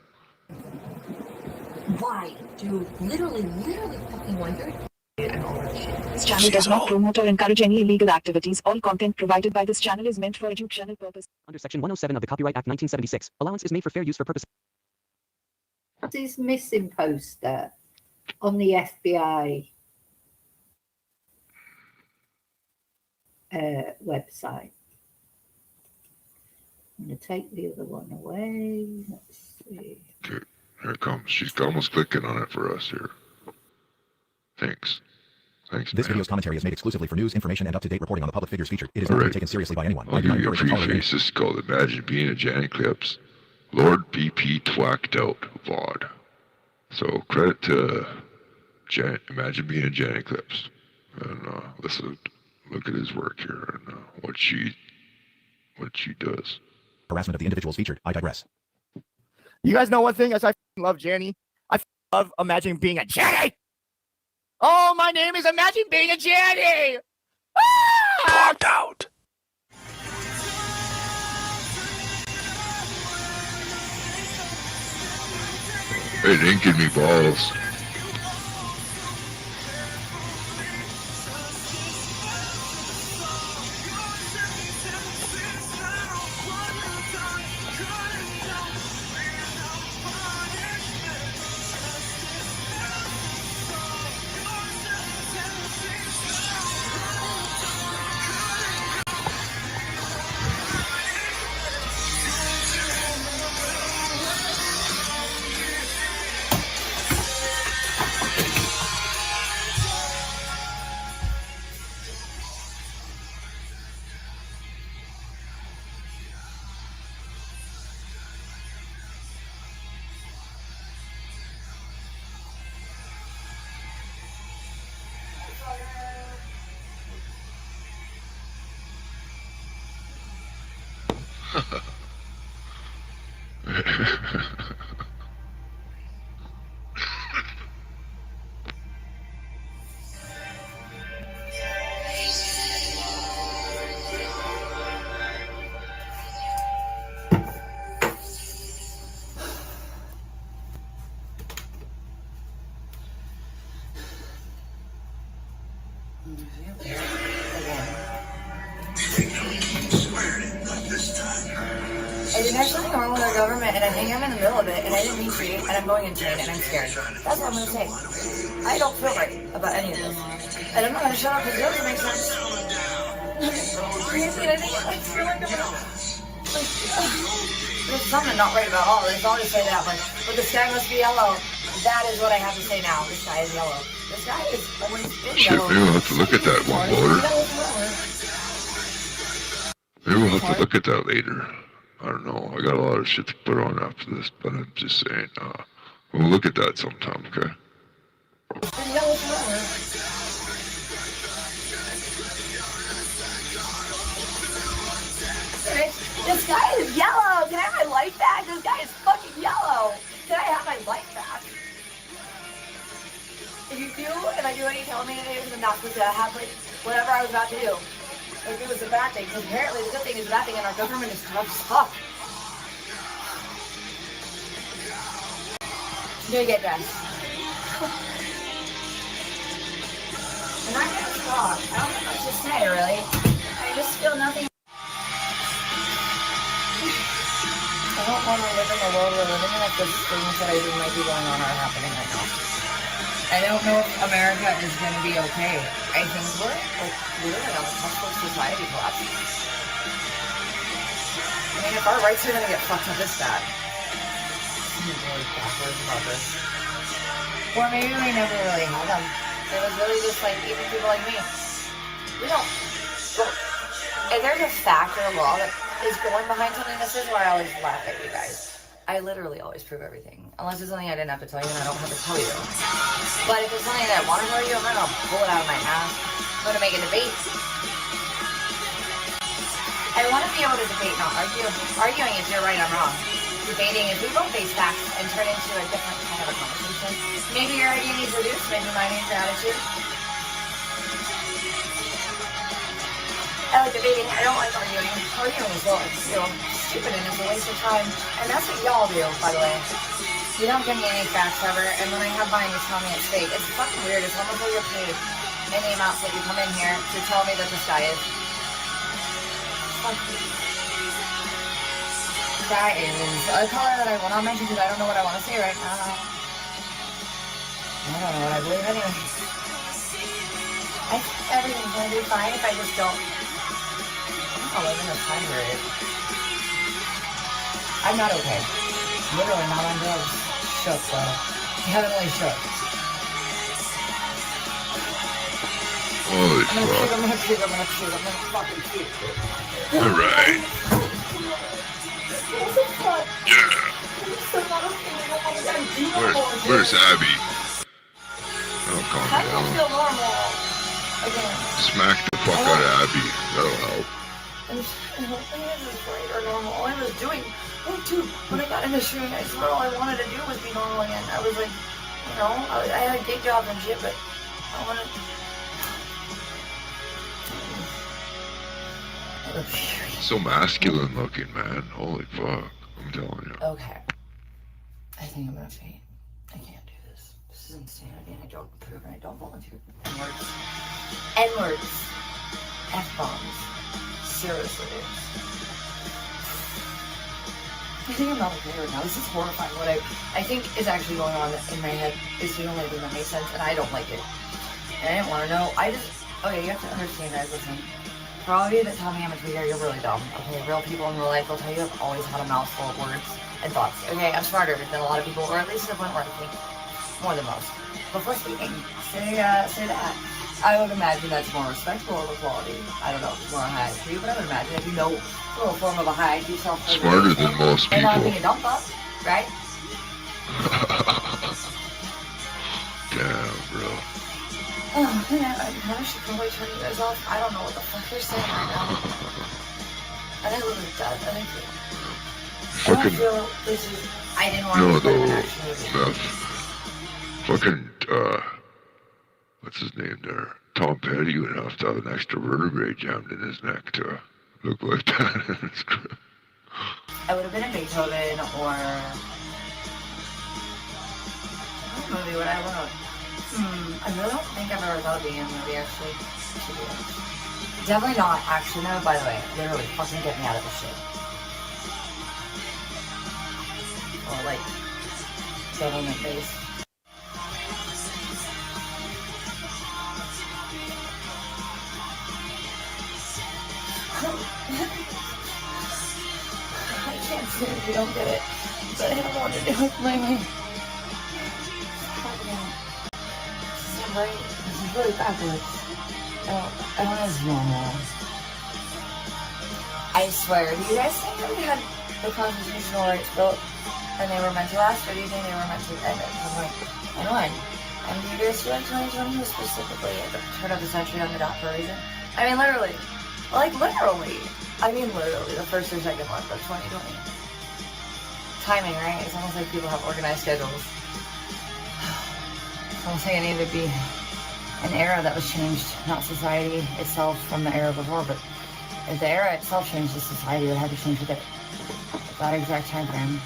Why? Dude, literally fucking wonder. This channel does not promote or encourage any illegal activities. All content provided by this channel is meant for educational purposes. Under Section 107 of the Copyright Act 1976, allowance is made for fair use for purposes. This missing poster on the FBI website. I'm going to take the other one away. Let's see. Okay, here it comes. She's almost clicking on it for us here. Thanks. Thanks, This man. video's commentary is made exclusively for news, information, and up-to-date reporting on the public figures featured. It is All not to right. be taken seriously by anyone. I'll give you a free face. This is called Imagine Being a Janny Clips. Lordvp twacked out VOD. So credit to Imagine Being a Janny Clips. And listen, look at his work here and what she does. Harassment of the individuals featured. I digress. You guys know one thing? As I love Janny, I love imagining being a Janny. Oh, my name is Imagine Being a Janny. Logged out. It ain't give me balls. It's actually normal in our government, and I think I'm in the middle of it, and I didn't mean to, and I'm going insane, and I'm scared. That's what I'm going to say. I don't feel right about any of this. And I'm not going to shut up because it doesn't make sense. I feel like I'm there's something not right about all of this. I'll just say that, but the sky must be yellow. That is what I have to say now. The sky is yellow. The sky is always been Shit, yellow. maybe we'll have to look at that one, Boulder. Maybe we'll have to look at that later. I don't know. I got a lot of shit to put on after this, but I'm just saying, we'll look at that sometime, okay? The sky is yellow. Can I have my life back? The sky is fucking yellow. Can I have my life back? If I do what you tell me to do, then that's what's gonna happen. Whatever I was about to do. If it was a bad thing, because apparently the good thing is the bad thing, and our government is corrupt as fuck. I'm gonna get dressed. I'm not gonna talk. I don't have much to say, really. I just feel nothing. I don't want to live in the world we're living in if the things that I think might be going on are happening right now. I don't know if America is going to be okay. I think we're literally on the cusp of society collapsing. I mean, if our rights are going to get fucked up this bad, I'm really backwards about this. Or maybe we never really had them. It was really just like even people like me. We don't. If there's a fact or a law that is going behind something, this is why I always laugh at you guys. I literally always prove everything. Unless it's something I didn't have to tell you, and I don't have to tell you. But if it's something that I want to tell you, I'm not going to pull it out of my ass. I'm going to make a debate. I want to be able to debate, not argue. Arguing is you're right, I'm wrong. Debating is we both face facts and turn into a different kind of a conversation. Maybe your idea needs reduced, maybe mine needs your attitude. I like debating. I don't like arguing. Arguing is stupid and it's a waste of time. And that's what y'all do, by the way. You don't give me any facts ever, and when I have mine, you tell me it's fake. It's fucking weird. It's almost like you're paid any amounts that you come in here to tell me that the sky is. That is a color that I will not mention because I don't know what I want to say right now. I don't know what I believe anyway. I think everything's going to be fine if I just don't. I live in a time period. I'm not okay. Literally not on drugs. Shook, though. Heavenly shook. Holy I'm gonna fuck. shoot. I'm gonna fucking shoot. Alright. Yeah. Where's Abby? Oh, calm How do you down. feel normal? Again. Smack the fuck out of Abby. That'll help. I was right or normal. All I was doing, dude, when I got into shooting, I swear all I wanted to do was be normal again. I was like, you know, I had a day job and shit, but I wanted. So masculine looking, man. Holy fuck. I'm telling you. Okay. I think I'm gonna faint. I can't do this. This is insanity and I don't approve and I don't volunteer. N-words. N-words. F-bombs. Seriously. I think I'm not okay right now. This is horrifying. What I think is actually going on in my head is the only thing that makes sense and I don't like it. And I didn't want to know. Okay, you have to understand, guys, listen. For all of you that tell me I'm a tweeter, you're really dumb. Okay, real people in real life will tell you I've always had a mouthful of words and thoughts. Okay, I'm smarter than a lot of people, or at least to the point where I think more than most. Before speaking, say that. I would imagine that's more respectful of equality. I don't know if it's more high IQ, but I would imagine if you know a little form of a high IQ self. Smarter than most And not people. being a dumb fuck, right? Damn, bro. Oh, man, I probably should probably turn you guys off. I don't know what the fuck you're saying right now. I think we're done. I think I don't feel this is. I didn't want No, to do though, it. fucking, what's his name there? Tom Petty would have to have an extra vertebrae jammed in his neck to look like that. I would have been in Beethoven or what movie would I want to? I really don't think I've ever thought of being in a movie actually. To be honest. Definitely not action though, by the way. Literally fucking get me out of this shit. Or like government based. I can't see it if you don't get it. But I don't want to do it with my mind. Right? This is really backwards. I don't know if it's normal. I swear, do you guys think that we had the constitutional rights built and they were meant to last, or do you think they were meant to end at some point? And when? And do you guys feel like 2020 was specifically at the turn of the century on the dot for a reason? I mean, literally. Like, literally. I mean, literally, the first or second month of 2020. Timing, right? It's almost like people have organized schedules. I don't think I need to be an era that was changed, not society itself from the era before, but if the era itself changed, the society would have to change with it. That exact time frame.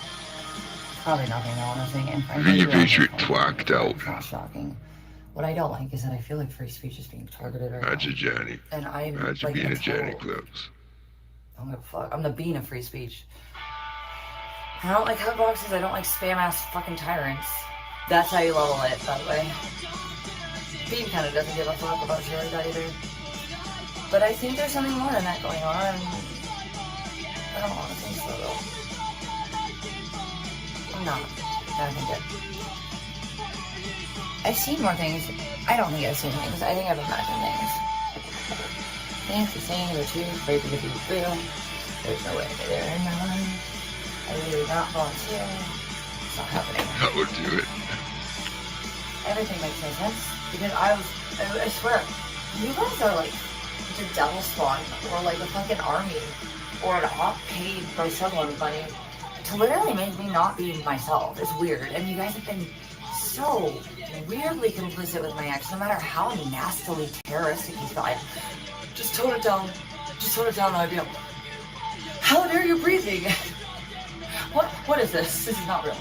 Probably nothing though, honestly. Vegan Patriot twacked out. It's not shocking. What I don't like is that I feel like free speech is being targeted right now. Imagine Janny. And I'm Imagine like being a total- Janny Clips. I don't give a fuck. I'm the bean of free speech. I don't like hug boxes. I don't like spam ass fucking tyrants. That's how you level it, by the way. Bean kind of doesn't give a fuck about shit like that either. But I think there's something more than that going on. I don't want to think so though. I'm not. I think it. I've seen more things. I don't think I've seen things. I think I've imagined things. Fancy saying the truth, raping to be real. There's no way there in my mind. I really not volunteer. It's not happening. That would do it. Everything makes no sense. Because I swear, you guys are like the devil spawn or like a fucking army or an op paid by someone money to literally make me not be myself. It's weird. And you guys have been so weirdly complicit with my ex, no matter how nastily terroristic he's got. Just tone it down. Just sort of down on IBL. How dare you breathing? What is this? This is not real.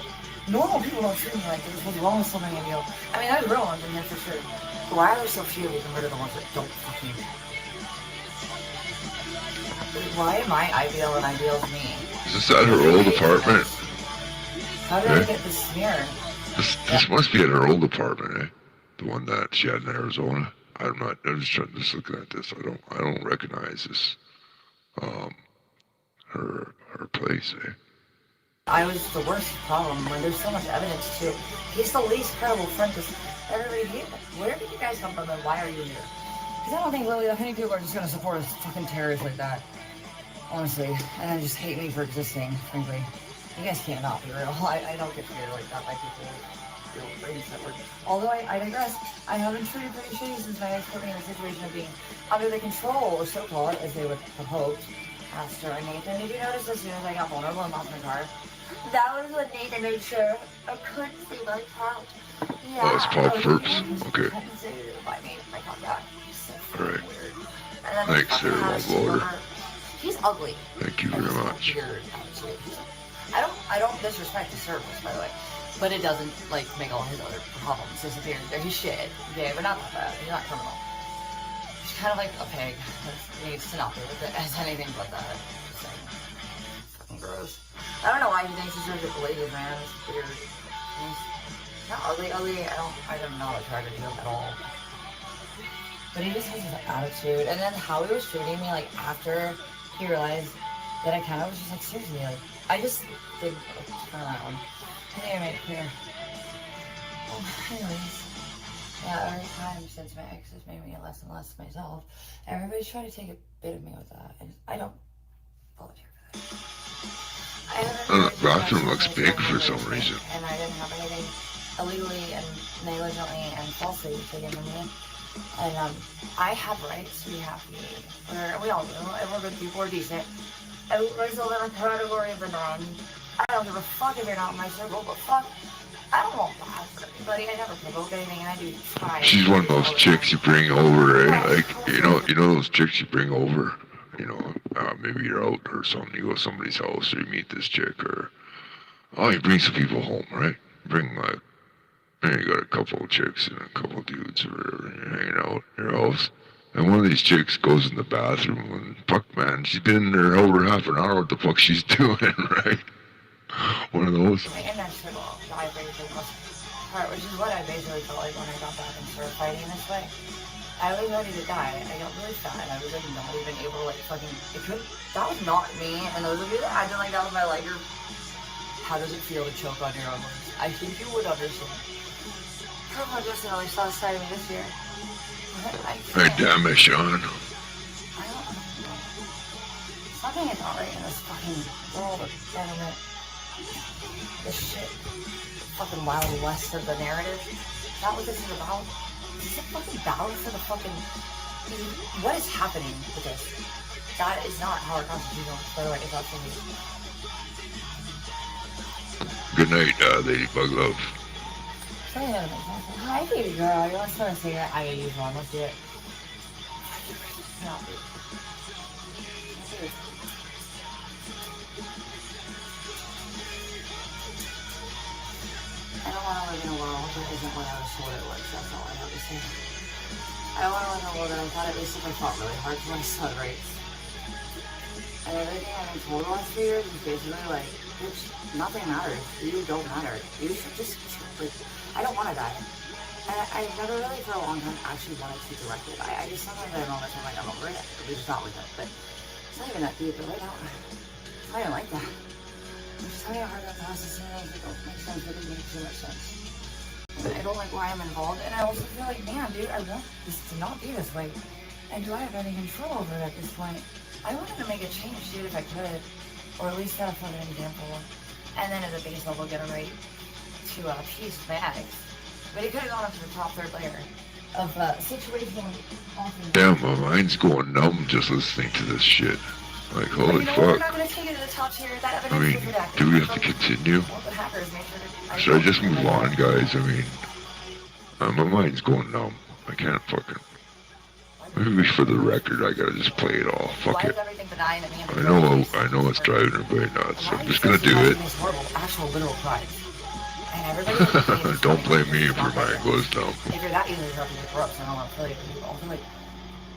Normal people don't treat me like this. What's wrong with so many IBL? I mean, there's real ones in here for sure. But why are there so few compared to the ones that don't fucking... Why am I IBL and IBL's me? Is this at her old apartment? How did I get this smear? This must be at her old apartment, eh? The one that she had in Arizona. I'm just looking at this. I don't recognize this, her place, eh? I was the worst problem when there's so much evidence too. He's the least credible friend because everybody hates him. Where did you guys come from and why are you here? Because I don't think really that many people are just going to support a fucking terrorist like that. Honestly. And then just hate me for existing, frankly. You guys can't not be real. I don't get scared like that by people who feel brains that work. Although I digress, I have been treated pretty shitty since my ex put me in a situation of being under the control, or so-called, as they would have hoped. Asked her, Nathan, did you notice as soon as I got vulnerable and lost my car? That was when Nathan made sure I couldn't see my child. Yeah. Oh, it's Paul Purps. Okay. By me, my contact. Alright. Thanks there, Lordvp. He's ugly. Thank you very much. I don't disrespect his service, by the way. But it doesn't, like, make all his other problems disappear. He's shit. Okay, but not that bad. He's not criminal. He's kind of like a pig that needs to not be with it as anything but that. Fucking gross. I don't know why he thinks he's such a belated man. It's weird. He's not ugly. I'm not attracted to him at all. But he just has this attitude. And then how he was treating me, like, after he realized that I kind of was just like, seriously, like, I just did turn around. I think I made it clear. Well, anyways, yeah, every time since my ex has made me less and less myself, everybody's trying to take a bit of me with that, and I don't volunteer for that. The bathroom looks big for some reason. And I didn't have anything illegally and negligently and falsely taken from me. And I have rights to be happy. We all do. And we're good people. We're decent. And we're still in a category of the non. I don't give a fuck if you're not in my circle, but fuck, I don't want bad for everybody. I never provoke anything, and I do try. She's one of those chicks you bring over, eh? Like, you know those chicks you bring over. You know, maybe you're out or something. You go to somebody's house or you meet this chick, or you bring some people home, right? Bring like, you got a couple of chicks and a couple of dudes or whatever, and you're hanging out in your house. And one of these chicks goes in the bathroom and fuck, man, she's been in there over half an hour. What the fuck she's doing, right? One of those. And that's the part, which is what I basically felt like when I got back and started fighting this way. I was ready to die. I got really fat. I was like not even able to like fucking. That was not me. And those of you that acted like that was my lighter. How does it feel to choke on your own words? I think you would understand. Oh my goodness, I only saw the side of me this year. Hey, damn it, Sean. Something is not right in this fucking world of government. This shit. Fucking Wild West of the narrative. Is that what this is about? Is this a fucking battle for the fucking... What is happening with this? That is not how our constitution works, by the way, if that's what it is. Good night, Ladybug Love. Hi, baby girl. You want to smoke a cigarette? I gotta use one. Let's do it. No. I don't want to live in a world that isn't what I was told it was. That's all I have to say. I want to live in a world that I thought at least if I fought really hard for my son rights. And everything I've been told the last 3 years is basically like, bitch, nothing matters. You don't matter. You should just, like, I don't want to die. And I've never really for a long time actually wanted to direct it. I just sometimes I have moments where I'm like, I'm over it. We're just not with it. But it's not even that deep, but right now, I don't like that. I'm just having a hard time processing things that don't make sense, that doesn't make too much sense. And I don't like why I'm involved, and I also feel like, man, dude, I want this to not be this way. And do I have any control over it at this point? I wanted to make a change, dude, if I could. Or at least set a fucking example. And then at the base level, get a right to peace with my ex. But it could have gone up to the top third layer of situation. Damn, my mind's going numb just listening to this shit. Like, holy fuck. We're not going to take it to the top tier. That I mean, do we have to continue? Should I just move on, guys? I mean, my mind's going numb. I can't fucking... Maybe for the record, I gotta just play it all. Fuck Why it. is everything benign and me and I know it's driving everybody nuts, so I'm just gonna do it. These horrible, actual, literal crimes. And everybody Don't blame me if your mind goes dumb. if you're that easily corrupt, you're corrupt, so I don't want to affiliate with you. Also, like,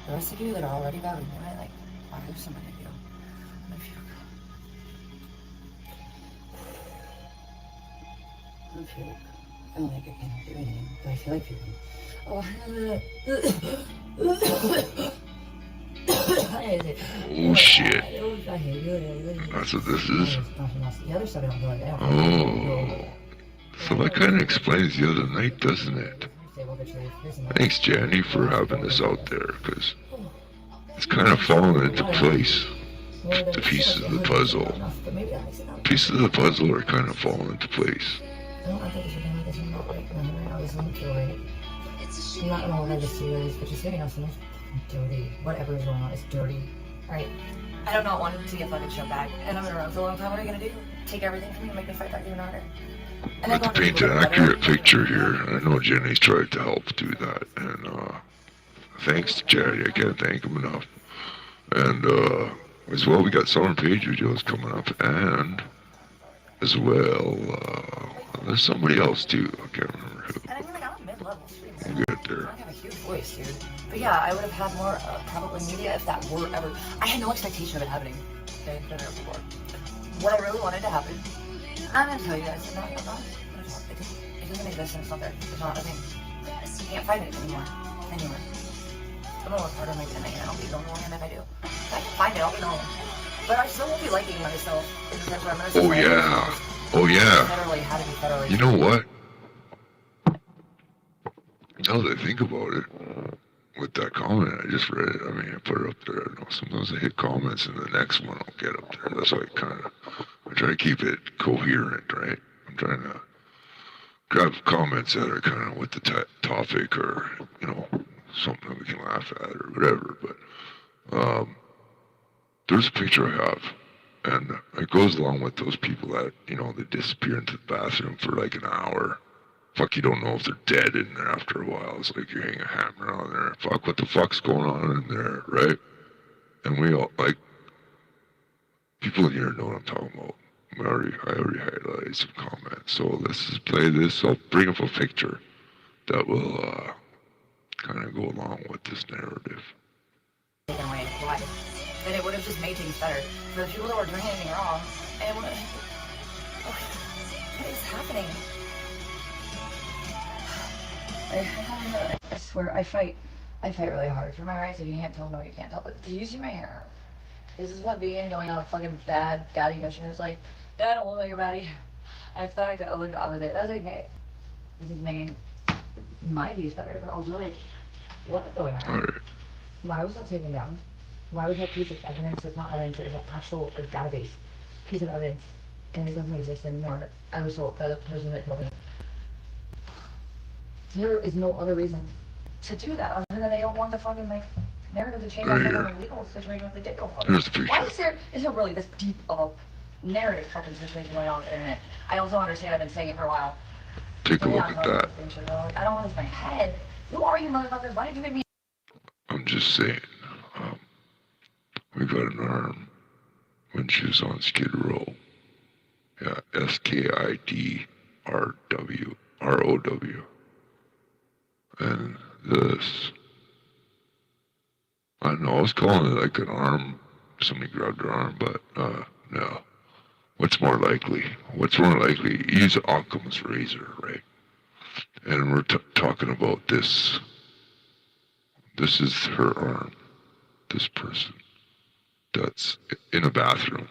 the rest of you that are already bad with me, right? Like, why are somebody to you? And if you I don't like it, can't do anything, but I feel like people. Oh, Oh shit. That's what this is? The other stuff I don't feel like. Oh. So that kind of explains the other night, doesn't it? Thanks, Jenny, for having this out there, because it's kind of falling into place. The pieces of the puzzle. Pieces of the puzzle are kind of falling into place. I'm not gonna hold this serious, but just getting us the most dirty. Whatever is going on is dirty. Alright? I do not want to get fucking shut back. And I've been around for a long time. What are you gonna do? Take everything from me and make me fight back even harder? I'd like to paint an accurate picture here. I know Jenny's tried to help do that. And thanks to Jenny, I can't thank him enough. And as well, we got Summer Page videos coming up. And as well, there's somebody else too. I can't remember who. And I mean, like, I'm mid-level. We'll get there. I have a huge voice, dude. But yeah, I would have had more probably media if that were ever. I had no expectation of it happening. Okay, been there before. What I really wanted to happen, I'm gonna tell you guys. I'm not gonna talk. It doesn't exist and it's not there. It's not a thing. You can't find it anymore. Anywhere. I'm gonna work harder on my tonight and I'll be normal, and if I do, if I can find it, I'll be normal. But I still won't be liking myself in the sense where I'm gonna. Oh yeah. Oh yeah. Federally, how to be federally. You know what? Now that I think about it, with that comment, I just read it. I mean, I put it up there. I know sometimes I hit comments and the next one I'll get up there. That's why I try to keep it coherent, right? I'm trying to grab comments that are kind of with the topic or, you know, something that we can laugh at or whatever. But there's a picture I have, and it goes along with those people that, you know, they disappear into the bathroom for like an hour. Fuck, you don't know if they're dead in there after a while. It's like you hang a hammer on there. Fuck, what the fuck's going on in there, right? And we all, like, people in here know what I'm talking about. I already highlighted some comments. So let's just play this. I'll bring up a picture that will kind of go along with this narrative. Taken away life. Then it would have just made things better. For the people that were doing anything wrong, and it would have. What is happening? I swear, I fight really hard for my rights. If you can't tell, no, you can't tell. But do you see my hair? This is what being going on a fucking bad daddy mission is like. Dad, I don't look like your daddy. I thought I could look the other day. That's okay. This is making my views better. But also, like, what's going on? Why was that taken down? Why was that piece of evidence that's not evidence, it's an actual database piece of evidence, and it doesn't exist anymore? I was told by the person that told me. There is no other reason to do that other than they don't want the fucking like narrative to change on the legal situation if they did go forward. Why is there really this deep of narrative fucking situation going on the internet? I also understand I've been saying it for a while. Take a look at that. I don't want this in my head. Who are you motherfuckers? Why did you make me? I'm just saying, we got an arm when she was on Skid Row. Yeah, SKIDROW. And this, I don't know, I was calling it like an arm, somebody grabbed her arm, but no. What's more likely? Use Occam's razor, right? And we're talking about this. This is her arm, this person that's in a bathroom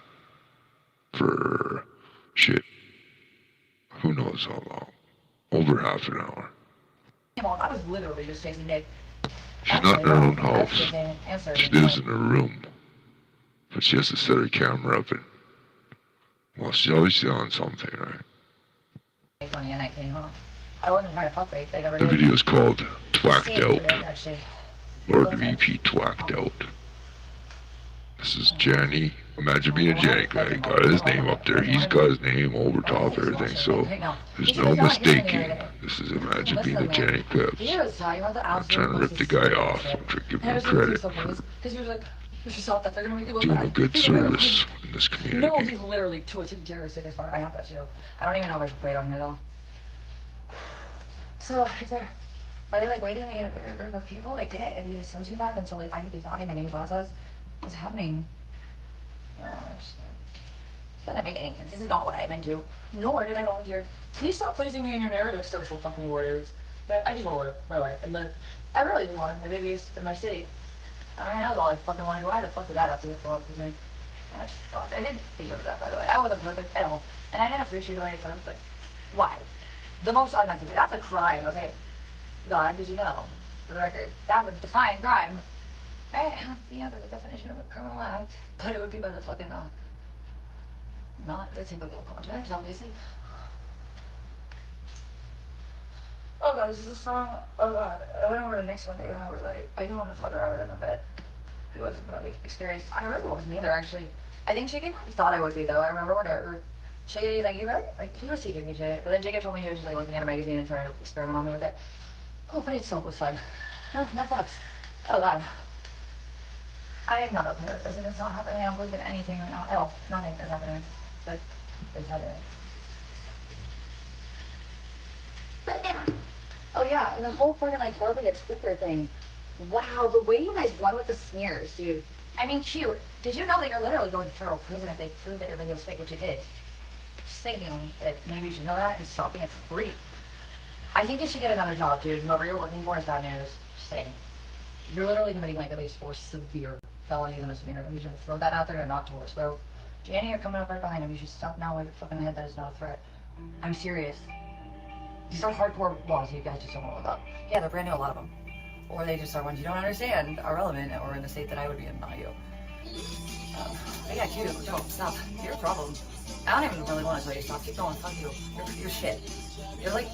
for shit, who knows how long, over half an hour. I was literally just chasing Nick. She's not in her own house. She lives in her room. But she has to set her camera up and, well, she's obviously on something, right? I wasn't trying to fuck with it. The video is called Twacked Out. Lordvp Twacked Out. This is Jenny Imagine being a jank, right? Got his name up there. He's got his name over top of everything, so there's no mistaking. This is Imagine Being a Jank Peps. I'm trying to rip the guy off. I'm trying to give him credit for doing a good service in this community. No, he's literally twitching terroristic as far. I have that too. I don't even know if I should play it on here though. So, is there, are they like waiting to get a bigger group of people? Like, did it? Is it so bad until like I could be talking my name process? What's happening? It's gonna make any sense. This is not what I'm into. Nor did I volunteer. Please stop placing me in your narrative, social fucking warriors. But I just want to live my life. And I really do want my babies in my city. I mean, that was all I fucking wanted. Why the fuck did that have to get brought up with me? I didn't think of that, by the way. I wasn't perfect at all. And I didn't appreciate it anytime. But why? The most unnecessary. That's a crime, okay? God, did you know? For the record, that would define crime. Right? Yeah, there's a definition of a criminal act. But it would be by the fucking, not the typical context, obviously. Oh god, this is a song. Oh god, I went over to the next one day and I was like, I don't want to fuck her out in a bed. It wasn't a big experience. I really wasn't either, actually. I think Jacob thought I would be, though. I remember when Jacob, like, he was seeking me shit. But then Jacob told me he was just, like, looking at a magazine and trying to experiment on me with it. Oh, but it still was fun. No, that sucks. Oh god. I am not open to this, and it's not happening. I don't believe in anything right now. Oh, nothing is happening. But it's happening. Oh yeah, and the whole fucking like Lordvp speaker thing. Wow, the way you guys won with the smears, dude. I mean, cute. Did you know that you're literally going to federal prison if they prove that your video's fake, which it is? Just thinking that maybe you should know that and stop being a freak. I think you should get another job, dude. Whoever you're working for is bad news. Just saying. You're literally committing like at least 4 severe felonies and misdemeanors. You should throw that out there and not towards. So, Janny, you're coming up right behind him. You should stop now with your fucking head. That is not a threat. I'm serious. These are hardcore laws you guys just don't know about. Yeah, they're brand new, a lot of them. Or they just are ones you don't understand, are relevant, or in the state that I would be in, not you. But yeah, cute. Don't stop. You're a problem. I don't even really want to tell you stop. Keep going. Fuck you. You're shit. You're like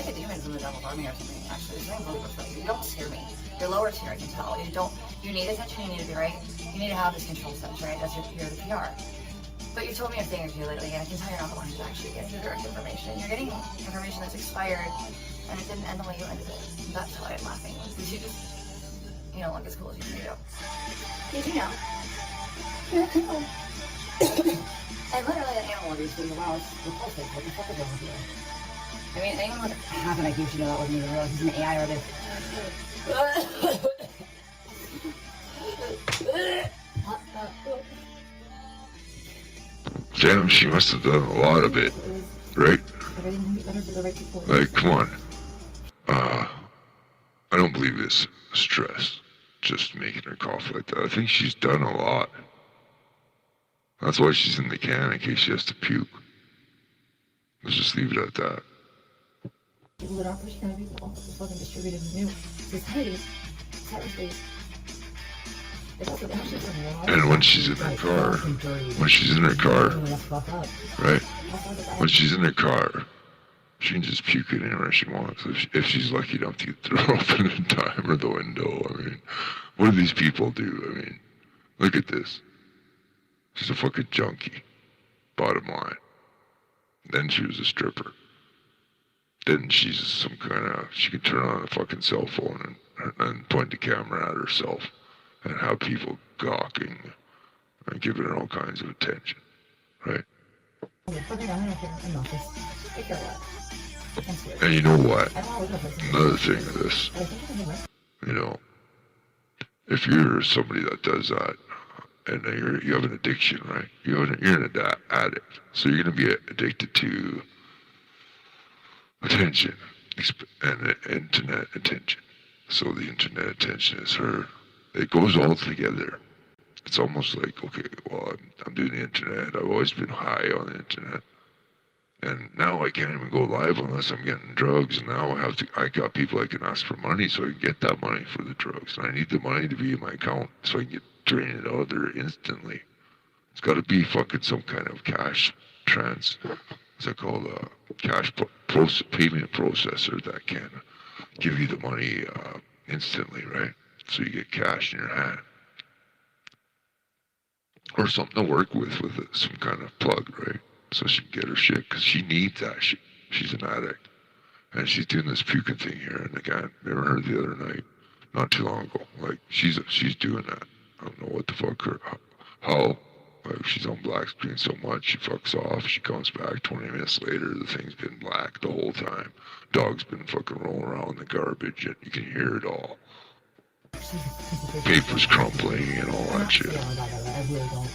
a demon from the devil's army or something. Actually, there's nothing really with you. You don't scare me. You're lower tier, I can tell. You need attention. You need to be right. You need to have this control sense, right? That's you're the PR. But you told me a thing or two lately, and I can tell you're not the one who's actually getting the direct information. You're getting information that's expired, and it didn't end the way you ended it. And that's why I'm laughing. Because you just, look as cool as you do. Did you know? And literally the animal abuse being allowed repulsive. What the fuck is wrong with you? I mean, anyone with half an IQ should know that wasn't even real. He's an AI artist. Damn, she must have done a lot of it, right? Like, come on. I don't believe it's stress, just making her cough like that. I think she's done a lot. That's why she's in the can, in case she has to puke. Let's just leave it at that. People that are pushing other people off the fucking distributed new society. And when she's in her car, right? When she's in her car, she can just puke it anywhere she wants. If she's lucky enough to get through open in time or the window. I mean, what do these people do? I mean, look at this. She's a fucking junkie, bottom line. Then she was a stripper. Then she's some kind of, she could turn on a fucking cell phone and point the camera at herself and have people gawking and giving her all kinds of attention, right? And you know what? Another thing of this, if you're somebody that does that, and you have an addiction, right? You're an addict, so you're going to be addicted to attention and internet attention. So the internet attention is her. It goes all together. It's almost like, okay, well, I'm doing the internet. I've always been high on the internet. And now I can't even go live unless I'm getting drugs. And now I got people I can ask for money so I can get that money for the drugs. And I need the money to be in my account so I can drain it out there instantly. It's got to be fucking some kind of cash what's that called? Cash payment processor that can give you the money instantly, right? So you get cash in your hand. or something to work with some kind of plug, right? So she can get her shit, because she needs that shit. She's an addict. And she's doing this puking thing here, and again, never heard the other night, not too long ago. Like, she's doing that. I don't know what the fuck how, like, she's on black screen so much, she fucks off, she comes back 20 minutes later, the thing's been black the whole time. Dog's been fucking rolling around in the garbage, and you can hear it all. Paper's crumpling and all that shit. I really don't.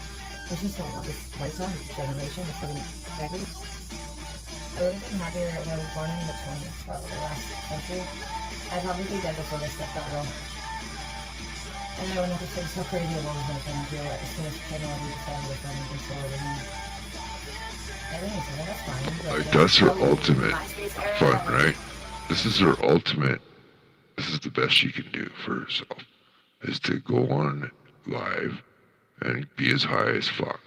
It's just going on this lifestyle, this generation, it's fucking crazy. I would have been happier when I was born in the 20s, probably the last century. I'd probably be dead before this stuff got real. And I wouldn't have to think so crazy along with my family feel like as soon as technology decided to come and control everything. Everything's fine, that's fine. Like, that's her ultimate fun, right? This is her ultimate, this is the best she can do for herself, is to go on live and be as high as fuck.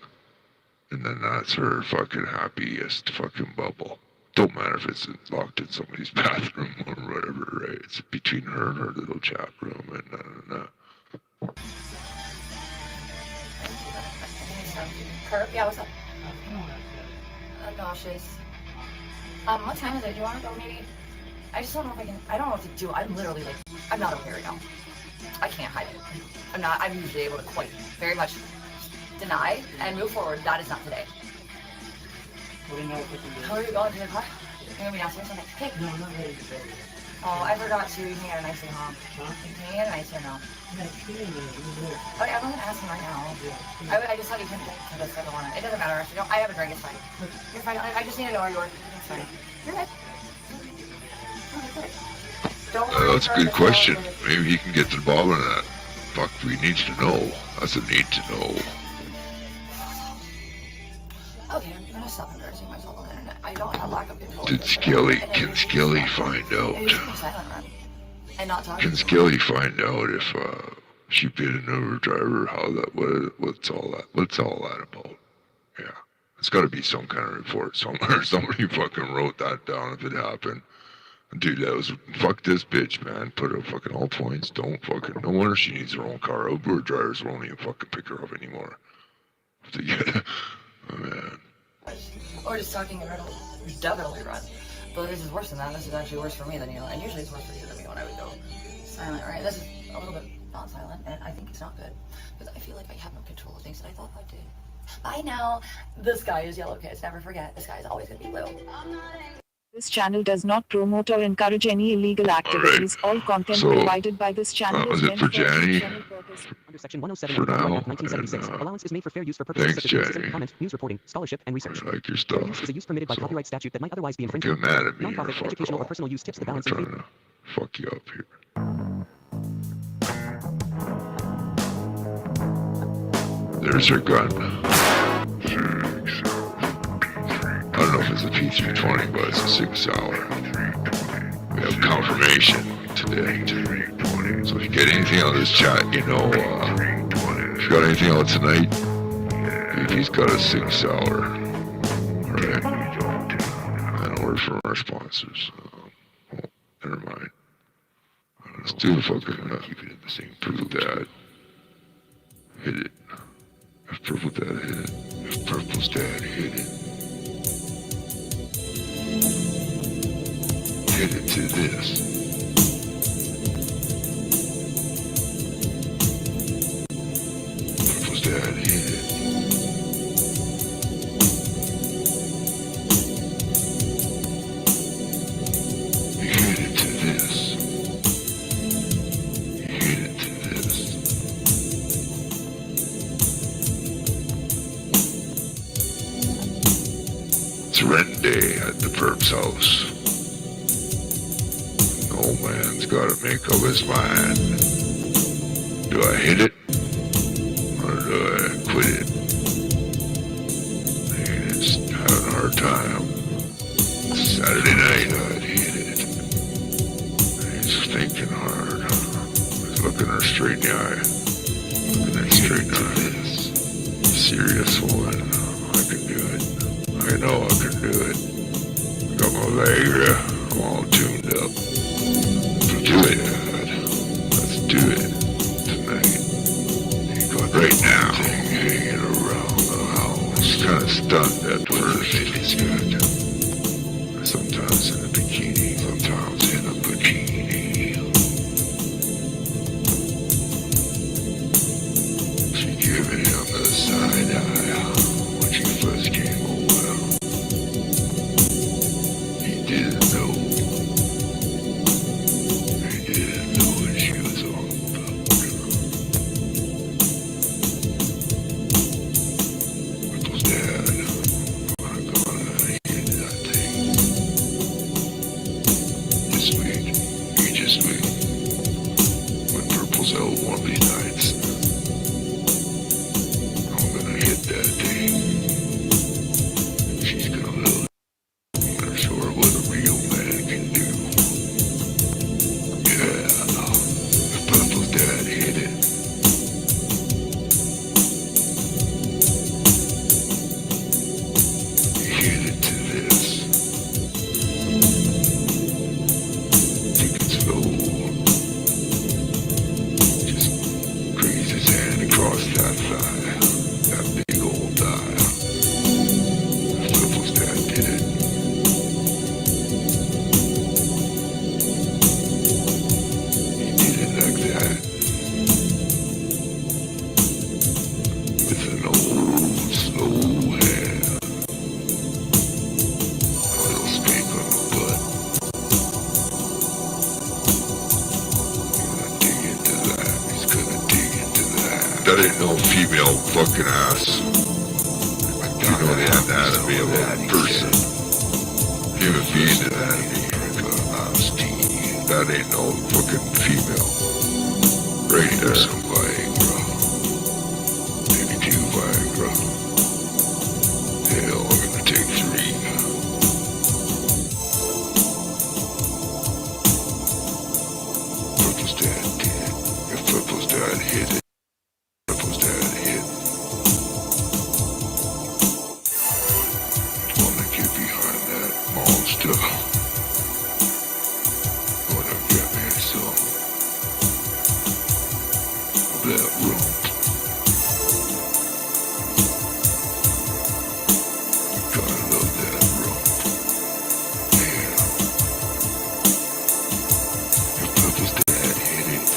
And then that's her fucking happiest fucking bubble. Don't matter if it's locked in somebody's bathroom or whatever, right? It's between her and her little chat room and Kurt, yeah, what's up? Nauseous. What time is it? Do you want to go maybe? I just don't know if I can. I don't know what to do. I'm literally like, I'm not okay right now. I can't hide it. I'm usually able to quite very much deny and move forward. That is not today. How are you going to the car? You're going to be nasty or something? Okay. No, I'm not ready to go. Oh, I forgot to. You can get a nice one, huh? Can you get a nice one now? Okay, I'm going to ask him right now. I just thought you couldn't get to the second one. It doesn't matter. Actually, I have a drink. It's fine. You're fine. I just need to know where you are. It's fine. You're good. that's a good question. Maybe he can get to the bottom of that. Fuck, we need to know. That's a need to know. Okay, I'm gonna stop embarrassing myself on the internet. I don't have lack of control. Can Skelly find out? Can Skelly find out if she bid an Uber driver? What's all that about? Yeah, it's got to be some kind of report somewhere. Somebody fucking wrote that down if it happened. Dude, that was fuck this bitch, man. Put her fucking all points. Don't fucking. No wonder she needs her own car. Uber drivers won't even fucking pick her up anymore. To get, oh man. Or just talking in riddle. Definitely run. But this is worse than that. This is actually worse for me than you. And usually it's worse for you than me when I would go silent, right? This is a little bit non-silent, and I think it's not good. Because I feel like I have no control of things that I thought I did. Bye now. The sky is yellow, kids. Never forget, the sky is always going to be blue. This channel does not promote or encourage any illegal activities. All content provided by this channel is meant for educational purposes. Under Section 107 of the Copyright Act 1976, allowance is made for fair use for purposes such as criticism, comment, news reporting, scholarship, and research. I like your stuff. Use is a use permitted by copyright statute that might otherwise be infringing. Get mad at me. Non-profit, educational, or personal use tips the balance in favor. To fuck you up here. There's her gun. I don't know if it's a P320, but it's a 6 hour. We have confirmation today. So if you get anything out of this chat, you know, if you got anything out tonight, he's got a 6 hour. Alright. And a word from our sponsors. Never mind. Let's do the fucking, keep it in the same Purple Dad. Hit it. If Purple Dad hit it. If Purple's Dad hit it. Hit it to this. Purple's Dad hit it. Hit it to this. Hit it to this. It's rent day at the Perp's house. No man's gotta make up his mind. Do I hit it? Or do I quit it? And it's having a hard time. Saturday night I'd hit it. He's thinking hard. He's looking her straight in the eye. Looking her straight in the eye. Serious woman. I can do it. I know I can do it. I got my Viagra. I'm all tuned up. Let's do it, Dad. Let's do it tonight. You got right now. Hanging around the house. Kind of stunned at first. It's good. Sometimes in a bikini, sometimes in a bikini. She giving him the side eye when she first came over. He didn't know. He didn't know what she was all about. Ripple's dad. My God, I hated that thing. Just wait. You just wait. When Purple's out one of these nights, I'm gonna hit that thing. She's gonna love it. I'm gonna show her what a real man can do. Yeah. If Purple's dad hit it. He hit it to this. Take it slow. Just graze his hand across that thigh. That big old thigh. If Purple's dad did it. He did it like that. With an old, slow hand. A little spank on the butt. Gonna dig into that. He's gonna dig into that. That ain't no female fucking ass. You know the anatomy of a person. Human being anatomy. That ain't no fucking female. Right there. Some Viagra. Maybe 2 Viagra. Hell, I'm gonna take 3. Purple's dad did. If Purple's dad hit it. Purple's dad hit. Wanna get behind that monster. Wanna get me some of that rump. Gotta love that rump. Yeah. If Purple's dad hit it,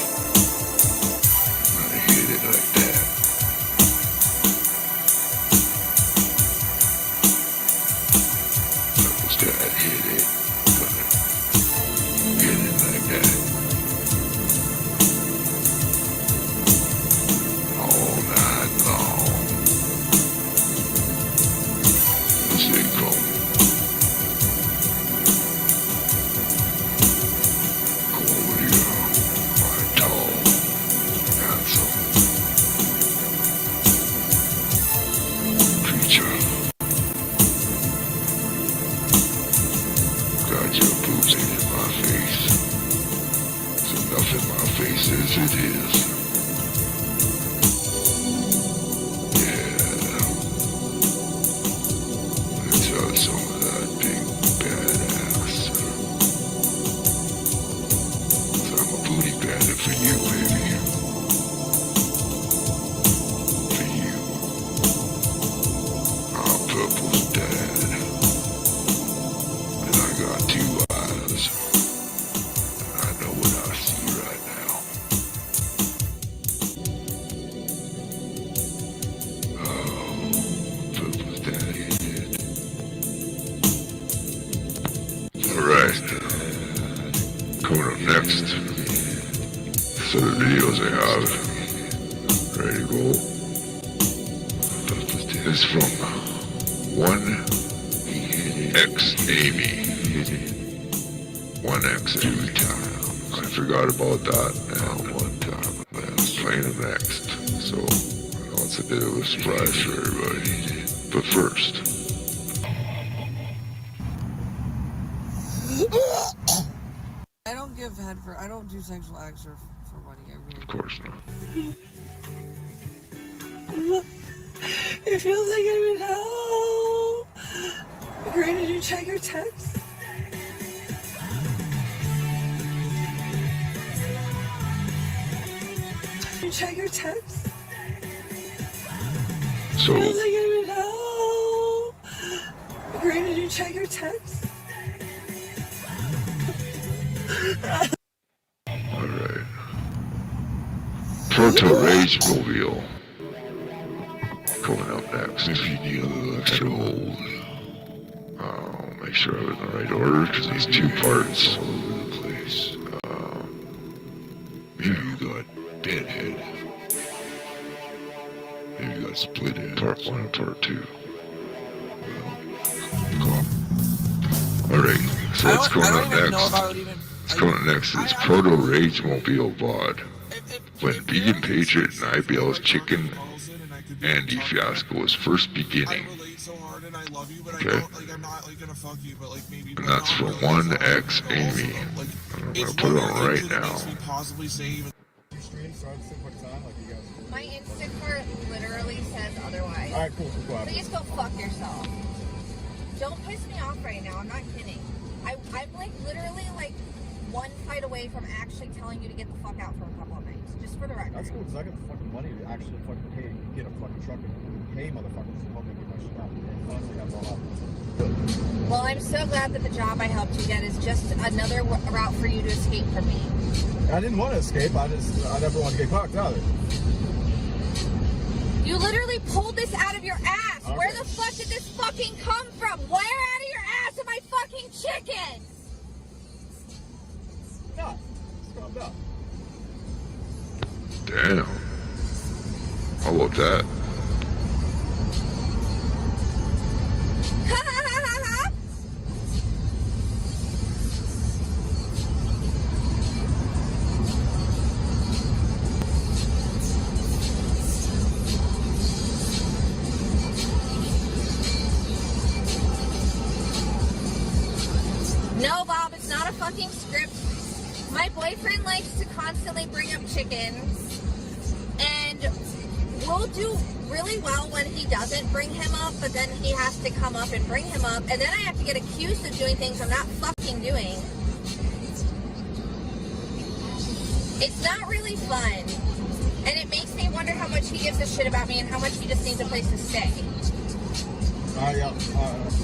I'm gonna hit it like that. Purple's dad hit it. Gonna hit it like that. All night long. As they come. Come over here, my tall, handsome creature. Got your boobs in my face. So enough in my face as it is. Yeah. Let's have some of that big badass. So I'm a booty bandit for you, baby. For you. I'm Purple's dad. And I got 2 eyes. And I know what I see right now. Oh, Purple's dad hit it. Alright. Coming up next. Set of videos I have. Ready to go. It's from 1X Amy. 1X every time. I forgot about that and one time I was playing it next. So I know it's a bit of a surprise for everybody. But first. I don't do sexual acts for money. I really Of course not. It feels like I'm in hell. Granny, did you check your text? Did you check your text? So, Green, did you check your text? alright. Proto Rage Mobile. Coming up next. If you need a little extra hold, I'll make sure I'm in the right order, because these two parts all over the place. Maybe you got Deadhead. Maybe you got Split in part 1 and part 2. Alright, so what's going on next? What's going on next is Proto Rage Mobile VOD. When Vegan Patriot and IBL's Chicken Andy fiasco was first beginning. Okay? And that's from 1X Amy. I'm gonna put it on right now. My Instacart literally says otherwise. Alright, cool. Please go fuck yourself. Don't piss me off right now. I'm not kidding. I'm like literally like one fight away from actually telling you to get the fuck out for a couple of nights. Just for the record. That's cool, because I got the fucking money to actually fucking pay and get a fucking truck and pay motherfuckers to help me get my shit out. And honestly, that's all I Well, I'm so glad that the job I helped you get is just another route for you to escape from me. I didn't want to escape. I never wanted to get caught either. You literally pulled this out of your ass. Okay. Where the fuck did this fucking come from? Where out of your ass am I fucking chicken? No. Calm down. Damn. How about that? No, Bob, it's not a fucking script. My boyfriend likes to constantly bring up chickens, and we'll do really well when he doesn't bring him up, but then he has to come up and bring him up, and then I have to get accused of doing things I'm not fucking doing. It's not really fun, and it makes me wonder how much he gives a shit about me and how much he just needs a place to stay.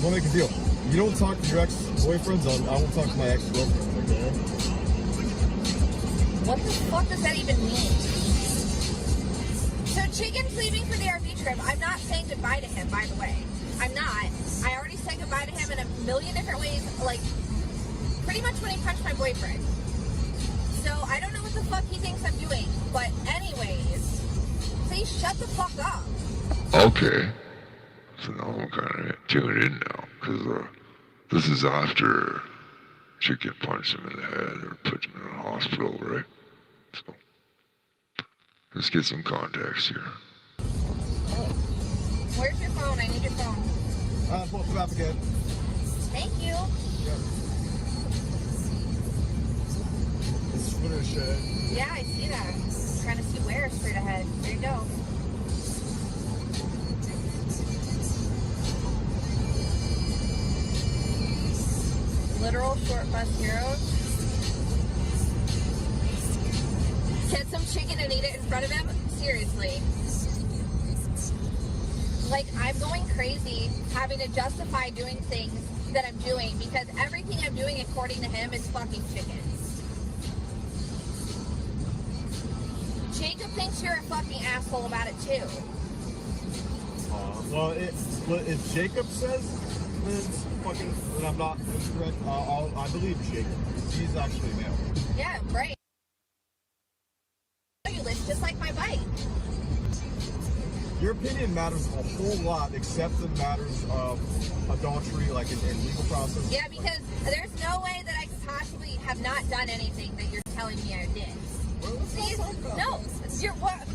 We'll make a deal. You don't talk to your ex-boyfriends, I won't talk to my ex-girlfriend, okay? What the fuck does that even mean? So Chicken's leaving for the RV trip. I'm not saying goodbye to him, by the way. I'm not. I already said goodbye to him in a million different ways, like, pretty much when he punched my boyfriend. So I don't know what the fuck he thinks I'm doing. But anyways, please shut the fuck up. Okay. So now I'm kind of tuned in now, because this is after Chicken punched him in the head or put him in a hospital, right? So, let's get some context here. Where's your phone? I need your phone. Pull it up again. Thank you. This is Twitter shit. Yeah, I see that. I'm trying to see where straight ahead. There you go. Literal short bus heroes. Get some chicken and eat it in front of him? Seriously. Like, I'm going crazy having to justify doing things that I'm doing because everything I'm doing according to him is fucking chicken. Jacob thinks you're a fucking asshole about it too. Well, if Jacob says it's fucking, and I'm not incorrect, I believe Jacob. He's actually male. Yeah, right. You live just like my bike. Your opinion matters a whole lot, except in matters of adultery, like in legal process. Yeah, because there's no way that I could possibly have not done anything that you're telling me I did. Please, no,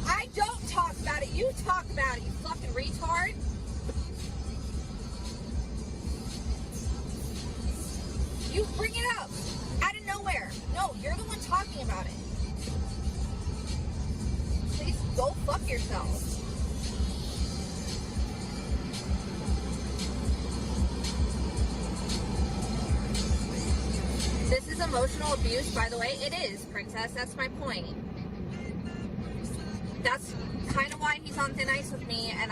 I don't talk about it. You talk about it, you fucking retard. You bring it up out of nowhere. No, you're the one talking about it. Please go fuck yourself. This is emotional abuse, by the way. It is, Princess. That's my point. That's kind of why he's on thin ice with me, and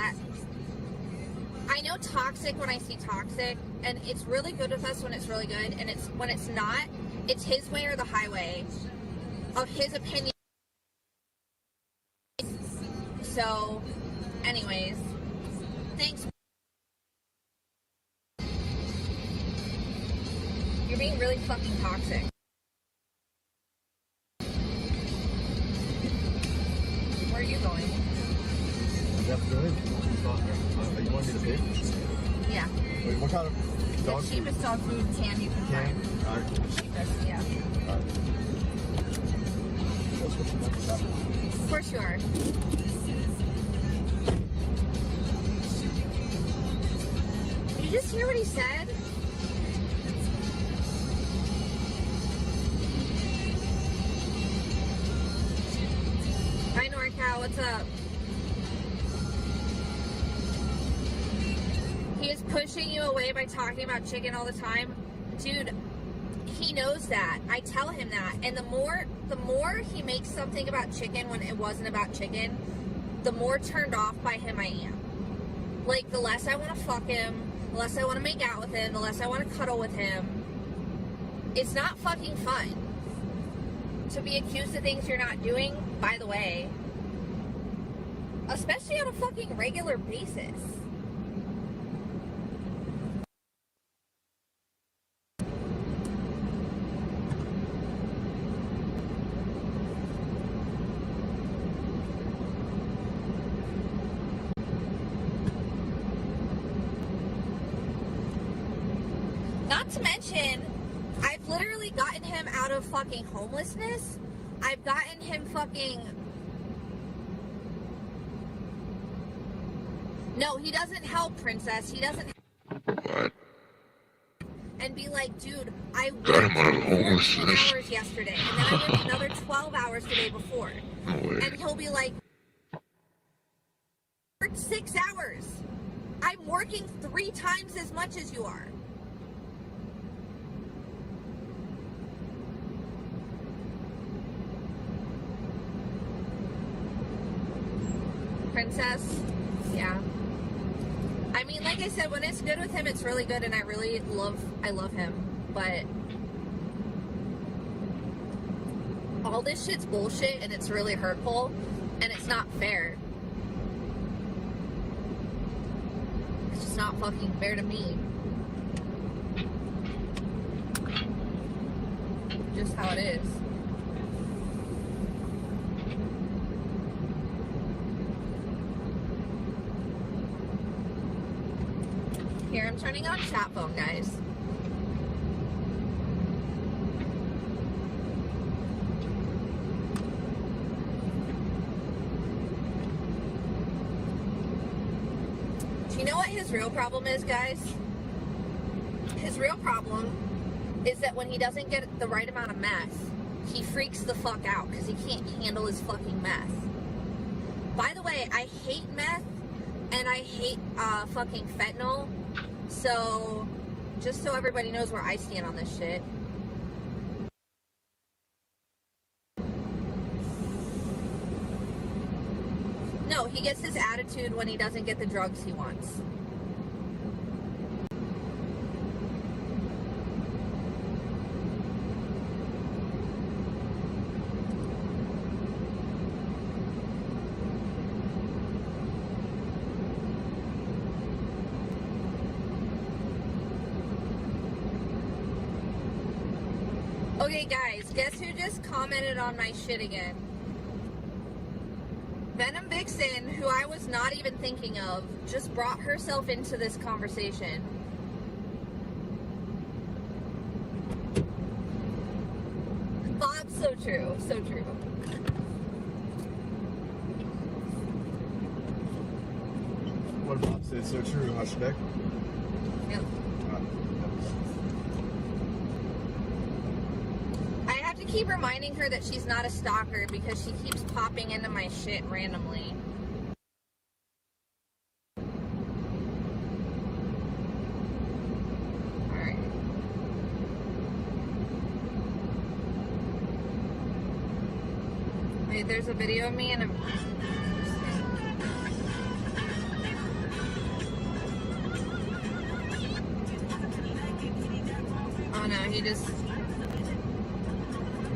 I know toxic when I see toxic, and it's really good with us when it's really good, and it's when it's not, it's his way or the highway of his opinion. So, anyways, thanks. You're being really fucking toxic. Where are you going? That's good. You want me to pay? Yeah. Wait, what kind of dog The food? cheapest dog food can you can find. Alright. Cheapest, yeah. Of course you are. Did you just hear what he said? Hi NorCal, what's up? He is pushing you away by talking about chicken all the time. Dude, he knows that. I tell him that. And the more he makes something about chicken when it wasn't about chicken, the more turned off by him I am. Like, the less I want to fuck him, the less I want to make out with him, the less I want to cuddle with him. It's not fucking fun to be accused of things you're not doing, by the way. Especially on a fucking regular basis. Not to mention, I've literally gotten him out of fucking homelessness. I've gotten him fucking... No, he doesn't help, Princess. He doesn't... What? And be like, dude, I Got him out of worked 14 homelessness. hours yesterday, and then I worked another 12 hours the day before. No way. And he'll be like, I worked 6 hours. I'm working 3 times as much as you are. Princess, yeah. I mean, like I said, when it's good with him, it's really good, and I love him. But all this shit's bullshit, and it's really hurtful, and it's not fair. It's just not fucking fair to me. Just how it is. Here, I'm turning on chat phone, guys. Do you know what his real problem is, guys? His real problem is that when he doesn't get the right amount of meth, he freaks the fuck out because he can't handle his fucking meth. By the way, I hate meth and I hate fucking fentanyl. So, just so everybody knows where I stand on this shit. No, he gets his attitude when he doesn't get the drugs he wants. Okay, guys, guess who just commented on my shit again? Venom Vixen, who I was not even thinking of, just brought herself into this conversation. Bob, so true, so true. What Bob said, so true, Hushbeck. Yep. Keep reminding her that she's not a stalker because she keeps popping into my shit randomly. Alright. Wait, there's a video of me and a... you just...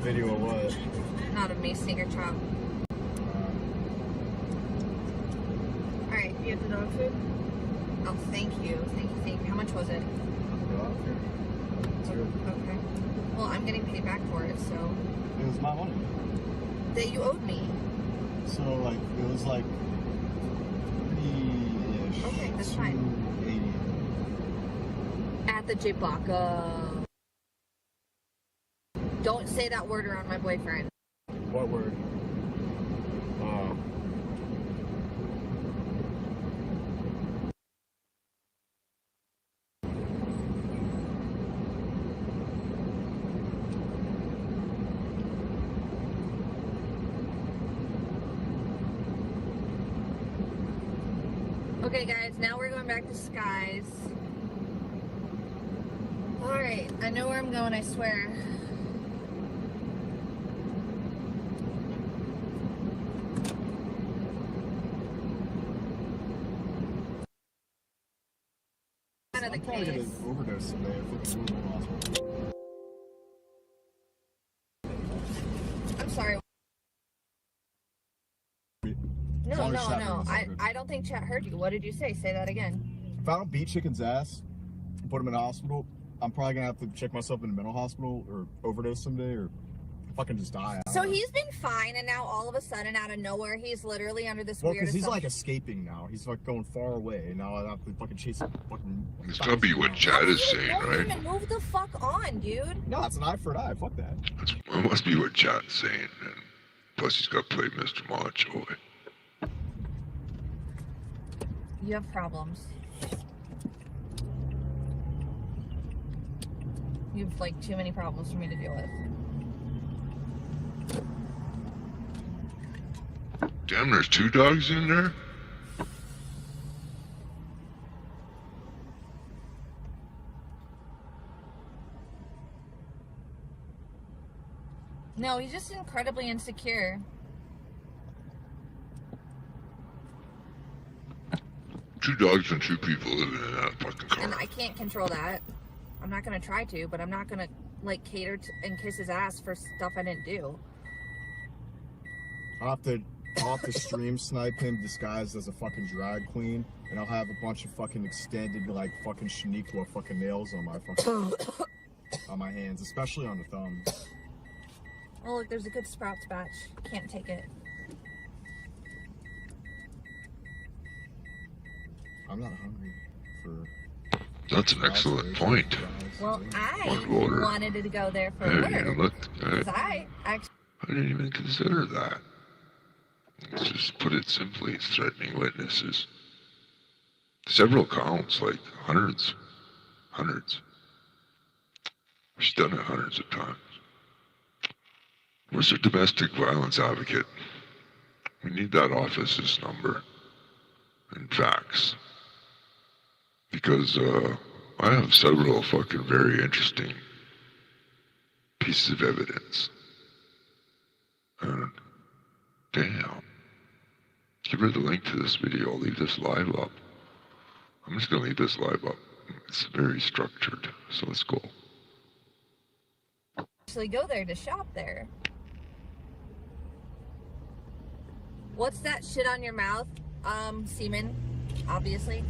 Video of what? Not of me seeing your child. Alright, you have the dog food? Oh, thank you. Thank you, thank you. How much was it? Okay. Well, I'm getting paid back for it, so... It was my money. That you owed me. So, like, it was like... 3-ish. Okay, that's fine. 280. At the Jibaka. Don't say that word around my boyfriend. What word? Okay, guys, now we're going back to Skies. Alright, I know where I'm going, I swear. Kind of the I'm probably case. gonna overdose someday if we can move in the hospital. I'm sorry. No. I don't think chat heard you. What did you say? Say that again. If I don't beat Chicken's ass and put him in the hospital, I'm probably gonna have to check myself in a mental hospital or overdose someday or fucking just die. So he's been fine, and now all of a sudden, out of nowhere, he's literally under this weird because he's assumption. like escaping now. He's like going far away, and now I have to fucking chase him. Fucking. It's gotta be what Chad is saying, right? Move the fuck on, dude. No, it's an eye for an eye. Fuck that. It must be what Chad's saying, and plus he's got to play Mr. Macho. You have problems. You have like too many problems for me to deal with. Damn, there's 2 dogs in there? No, he's just incredibly insecure. 2 dogs and 2 people living in that fucking car. And I can't control that. I'm not gonna try to, but I'm not gonna like cater to and kiss his ass for stuff I didn't do. I'll have to stream snipe him disguised as a fucking drag queen, and I'll have a bunch of fucking extended like fucking Shaniqua fucking nails on my fucking on my hands, especially on the thumbs. Oh look, there's a good Sprouts batch. Can't take it. I'm not hungry for... That's an excellent point. Well, I Water. wanted to go there for Hey, work. look, I actually... I didn't even consider that. Let's just put it simply, it's threatening witnesses. Several counts, like hundreds. She's done it hundreds of times. Where's their domestic violence advocate? We need that office's number and facts. Because I have several fucking very interesting pieces of evidence. And damn. Give her the link to this video. I'll leave this live up. I'm just gonna leave this live up. It's very structured, so let's go. actually go there to shop there. What's that shit on your mouth? Semen, obviously.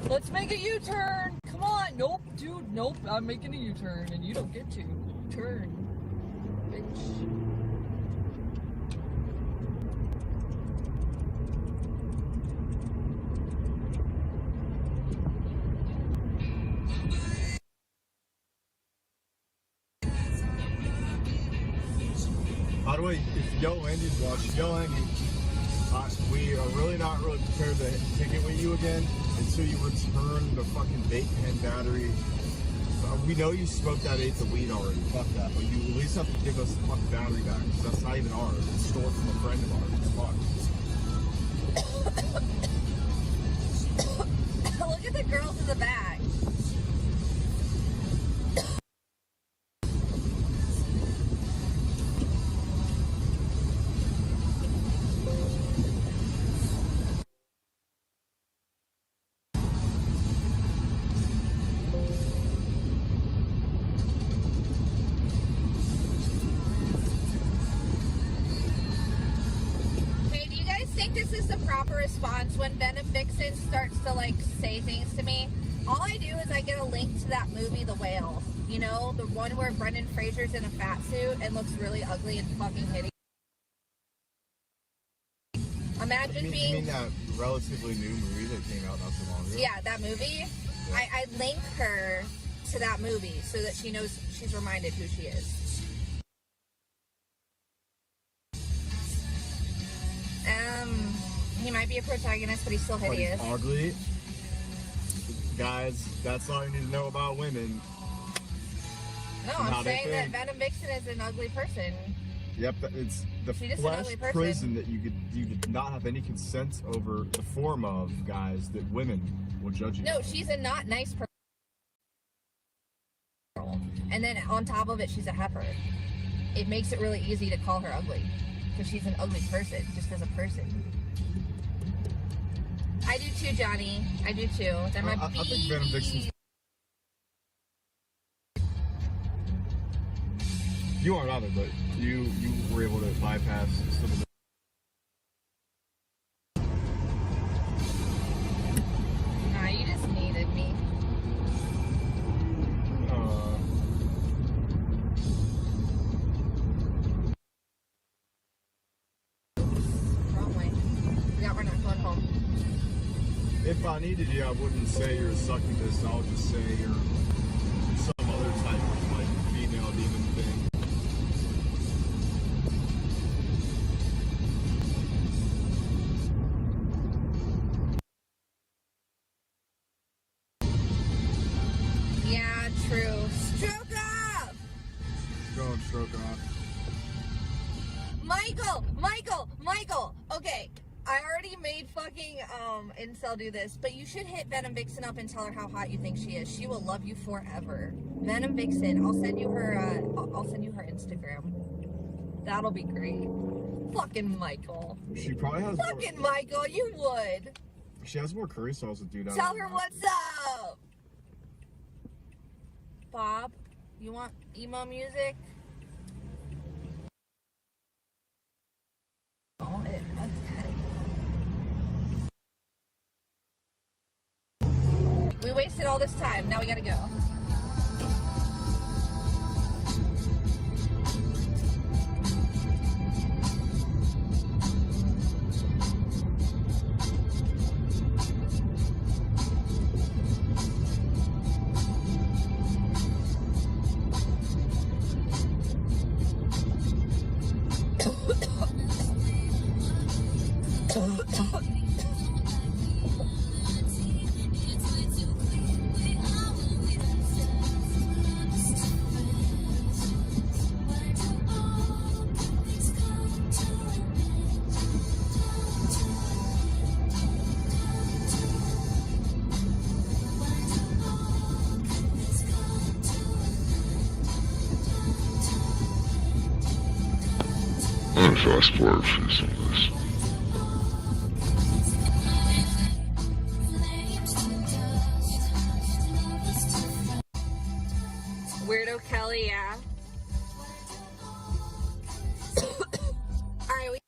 Let's make a U-turn. Come on. Nope, dude. Nope. I'm making a U-turn and you don't get to. Turn, bitch. By the way, if Yo Andy's watching, Yo Andy, we are really not prepared to ticket with you again until you return the fucking vape pen battery. We know you smoked that eighth of weed already, fuck that, but you at least have to give us the fucking battery back, because that's not even ours. It's stored from a friend of ours. It's fucked. Look at the girls in the back. is the proper response when Venom Vixen starts to like say things to me? All I do is I get a link to that movie, The Whale. You know, the one where Brendan Fraser's in a fat suit and looks really ugly and fucking hideous. Imagine you being... mean that relatively new movie that came out not so long ago? Yeah, that movie. Yeah. I link her to that movie so that she knows, she's reminded who she is. He might be a protagonist, but he's still hideous. But he's ugly. Guys, that's all you need to know about women. No, I'm saying that Venom Vixen is an ugly person. Yep, it's the flesh prison that you did not have any consent over the form of, guys, that women will judge you. No, she's a not nice person. And then on top of it, she's a heifer. It makes it really easy to call her ugly. Because she's an ugly person, just as a person. I do too, Johnny. I do too. They're my I think Venom Vixen's... You aren't either, but you were able to bypass some of the... Nah, you just needed me. Wrong way. Yeah, we're not going home. If I needed you, I wouldn't say you're a succubus. I'll just say you're some other type of like female demon thing. Yeah, true. Stroke off! Go and stroke off. Michael! Okay, I already made fucking, Incel do this, but you should hit Venom Vixen up and tell her how hot you think she is. She will love you forever. Venom Vixen, I'll send you her Instagram. That'll be great. Fucking Michael. She probably has Fucking more... Michael, you would. She has more curry sauce to do that. Tell her what's up! Bob, you want emo music? Oh, we wasted all this time. Now we gotta go. I'm gonna fast forward for some of this. Weirdo Kelly, yeah. Alright,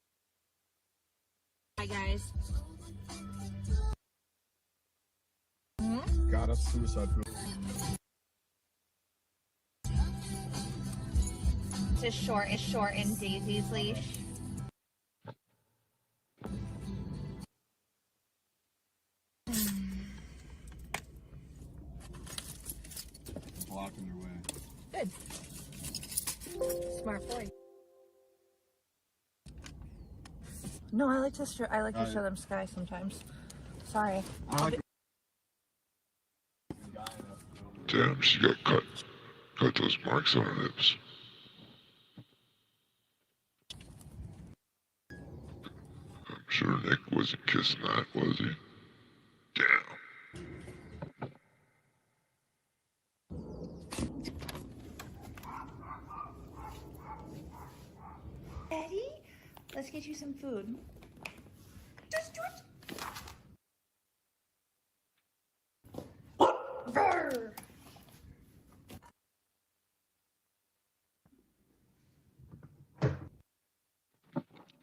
Hi guys. Got us suicide pool. It's short and Daisy's leash. Blocking your way. Good. Smart boy. No, I like to show them sky sometimes. Sorry. Damn, she got cut those marks on her lips. I'm sure Nick wasn't kissing that, was he? Damn. Eddie, let's get you some food. Just do it.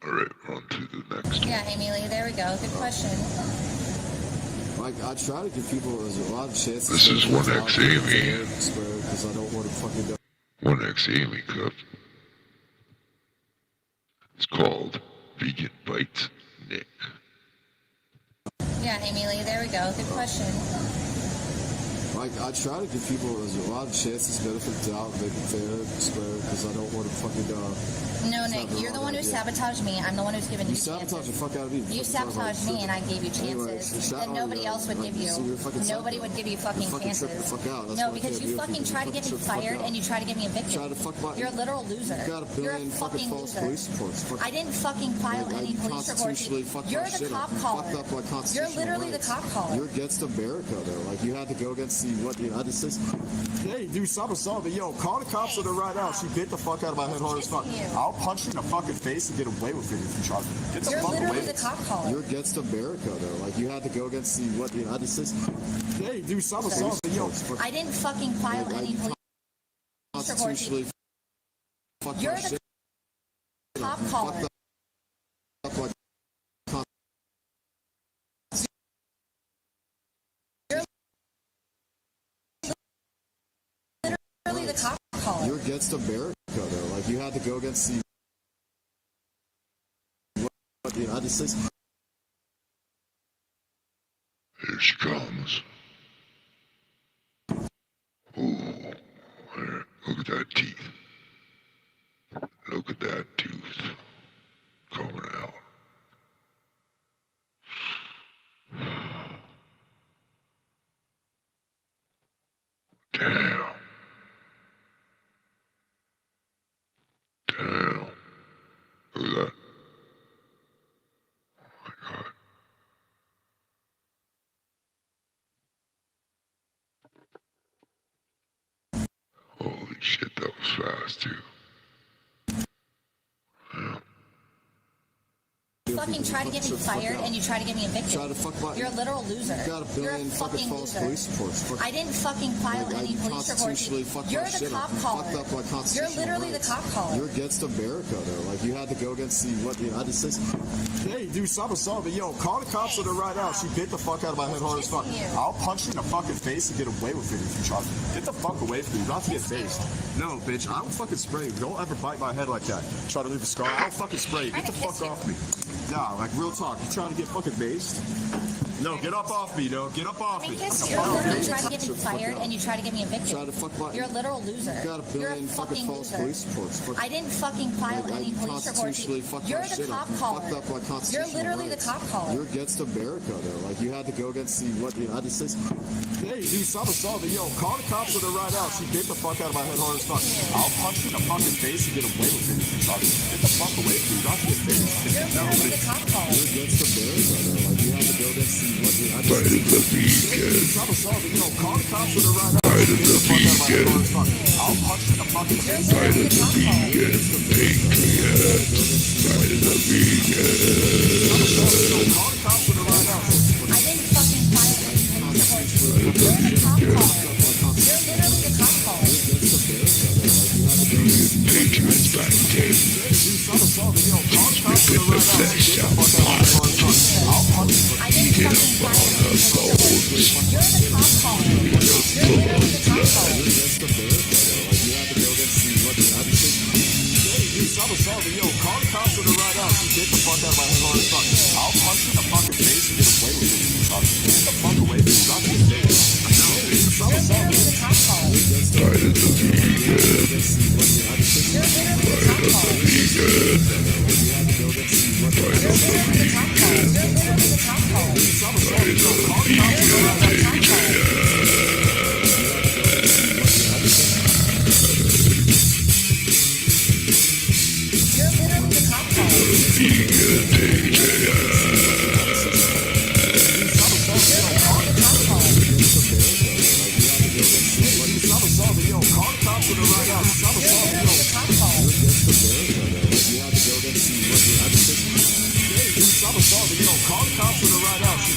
Alright, on to the next one. Yeah, Amy Lee, there we go. Good question. Like, I try to give people a lot of chances. This is 1X Amy. Because I don't want to fucking go. 1X Amy Cup. It's called Vegan Patriot. Yeah, Amy Lee, there we go. Good question. Like, I try to give people a lot of chances, benefit of the doubt, make it fair, square, because I don't want to fucking No, Nick, you're the one who sabotaged me. I'm the one who's given you chances. You sabotaged the fuck out of me. You sabotaged me and I gave you chances that nobody else would give you. Nobody would give you fucking chances. No, because you fucking try to get me fired and you try to get me evicted. You're a literal loser. You're a fucking loser. I didn't fucking file any police reports. You're the cop caller. You're literally the cop caller. You're against America, though. Like, you had to go against the United States. Hey, dude, something, yo, call the cops on her right now. She bit the fuck out of my head hard as fuck. I'll punch you in the fucking face and get away with it if you try to. Get the fuck away. You're literally the cop caller. You're against America, though. Like, you had to go against the United States. Hey, dude, something, yo. I didn't fucking file any police reports. You're the cop caller. You're literally the cop caller. You're against America, though. Like, you had to go against the United States. Here she comes. Ooh, look at that teeth. Look at that tooth coming out. Damn. Damn. Look at that. Oh my God. Holy shit, that was fast too. Yeah. You fucking try to get me fired and you try to get me evicted. You're a literal loser. You're a fucking loser. I didn't fucking file any police reports. You're the cop caller. You're literally the cop caller. You're against America, though. Like, you had to go against the United States. Hey, dude, something, yo, call the cops on her right now. She bit the fuck out of my head hard as fuck. I'll punch you in the fucking face and get away with it if you try to. Get the fuck away from me. You don't have to get faced. No, bitch, I will fucking spray you. Don't ever bite my head like that. Try to leave a scar. I'll fucking spray you. Get the fuck off me. Nah, like, real talk. You trying to get fucking based? No, get up off me, no. Get up off me. You're literally trying to get me fired and you try to get me evicted. You're a literal loser. You're a fucking loser. I didn't fucking file any police reports. You're the cop caller. You're literally the cop caller. You're against America, though. Like, you had to go against the United States. Hey, dude, something, yo, call the cops on her right now. She bit the fuck out of my head hard as fuck. I'll punch you in the fucking face and get away with it if you try to. Get the fuck away from me. You don't have to get faced. You're literally the cop caller. You're against America, though. Like, you had to go against the Fight of the vegan. Fight of the vegan. Fight of the vegan patriot. Fight of the vegan. I didn't fucking file any police reports. You're the cop caller. You're literally the cop caller. Vegan Patriots back then. Rip the flesh out apart. Eat it up on the bones. You're the cop caller. You're literally the cop caller. Yo, call the cops on her right now. She bit the fuck out of my head hard as fuck. I'll punch you in the fucking face and get away with it. Get the fuck away from me. Not get faced. You're literally the cop caller. Fight of the vegan. You're literally the cop caller. Fight of the vegan. You're literally the cop caller. Fight of the vegan patriot. You're literally the cop caller. Vegan patriot.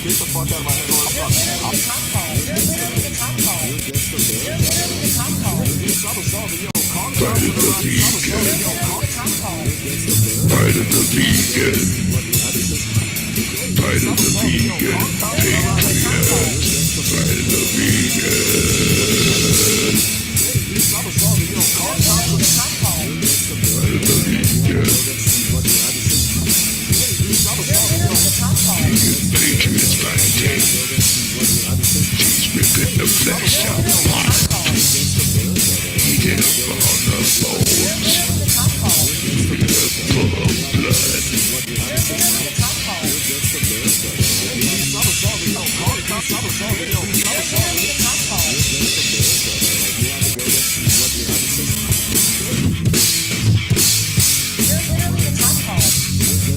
Get the fuck out of my head hard as fuck. You're literally the cop caller. You're literally the cop caller. Fight of the vegan. Fight of the vegan. Patriots fighting. He's ripping the flesh out apart. Eating up all the bones. Full of blood.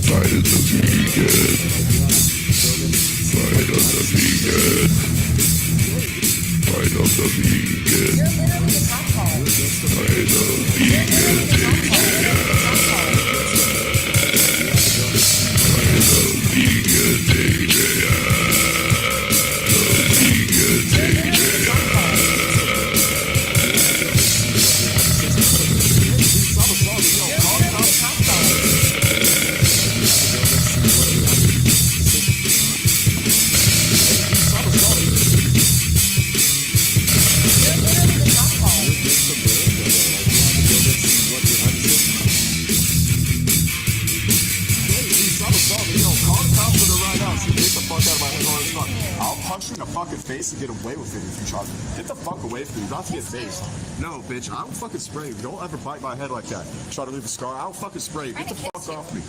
Fight of the vegan. Fight of the vegan. Fight of the vegan. Fight of the vegan. Fight of the vegan. I'll punch you in the fucking face and get away with it if you try to. Get the fuck away from me. You're about to get faced. No, bitch, I will fucking spray you. Don't ever bite my head like that. Try to leave a scar. I'll fucking spray you. Get the fuck off me.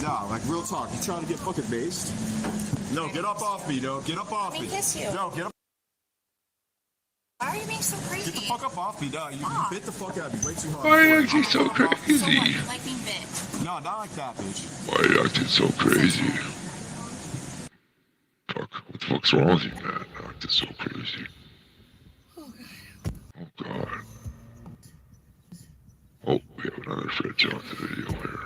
Nah, like real talk. You trying to get fucking based? No, get up off me, no. Get up off me. Kiss you. No, get up. Why are you being so crazy? Get the fuck up off me, no. You bit the fuck out of me way too hard. Why are you acting so crazy? You like being bit. No, not like that, bitch. Why are you acting so crazy? Fuck, what the fuck's wrong with you, man? Acting so crazy. Oh god. Oh, we have another fridge on the video here.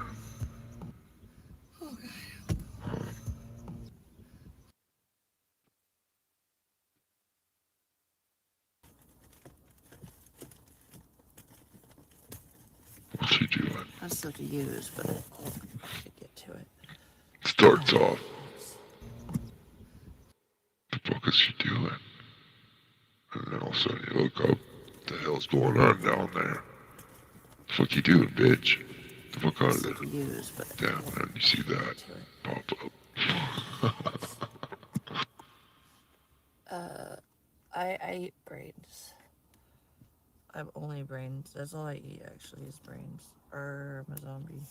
What's she doing? I'm still to use, but I should get to it. Starts off. What the fuck is she doing? And then all of a sudden you look up. What the hell's going on down there? The fuck you doing, bitch? The fuck out of there. Use, but damn, man, you see that pop up. I eat brains. I'm only brains. That's all I eat actually is brains. Or I'm a zombie.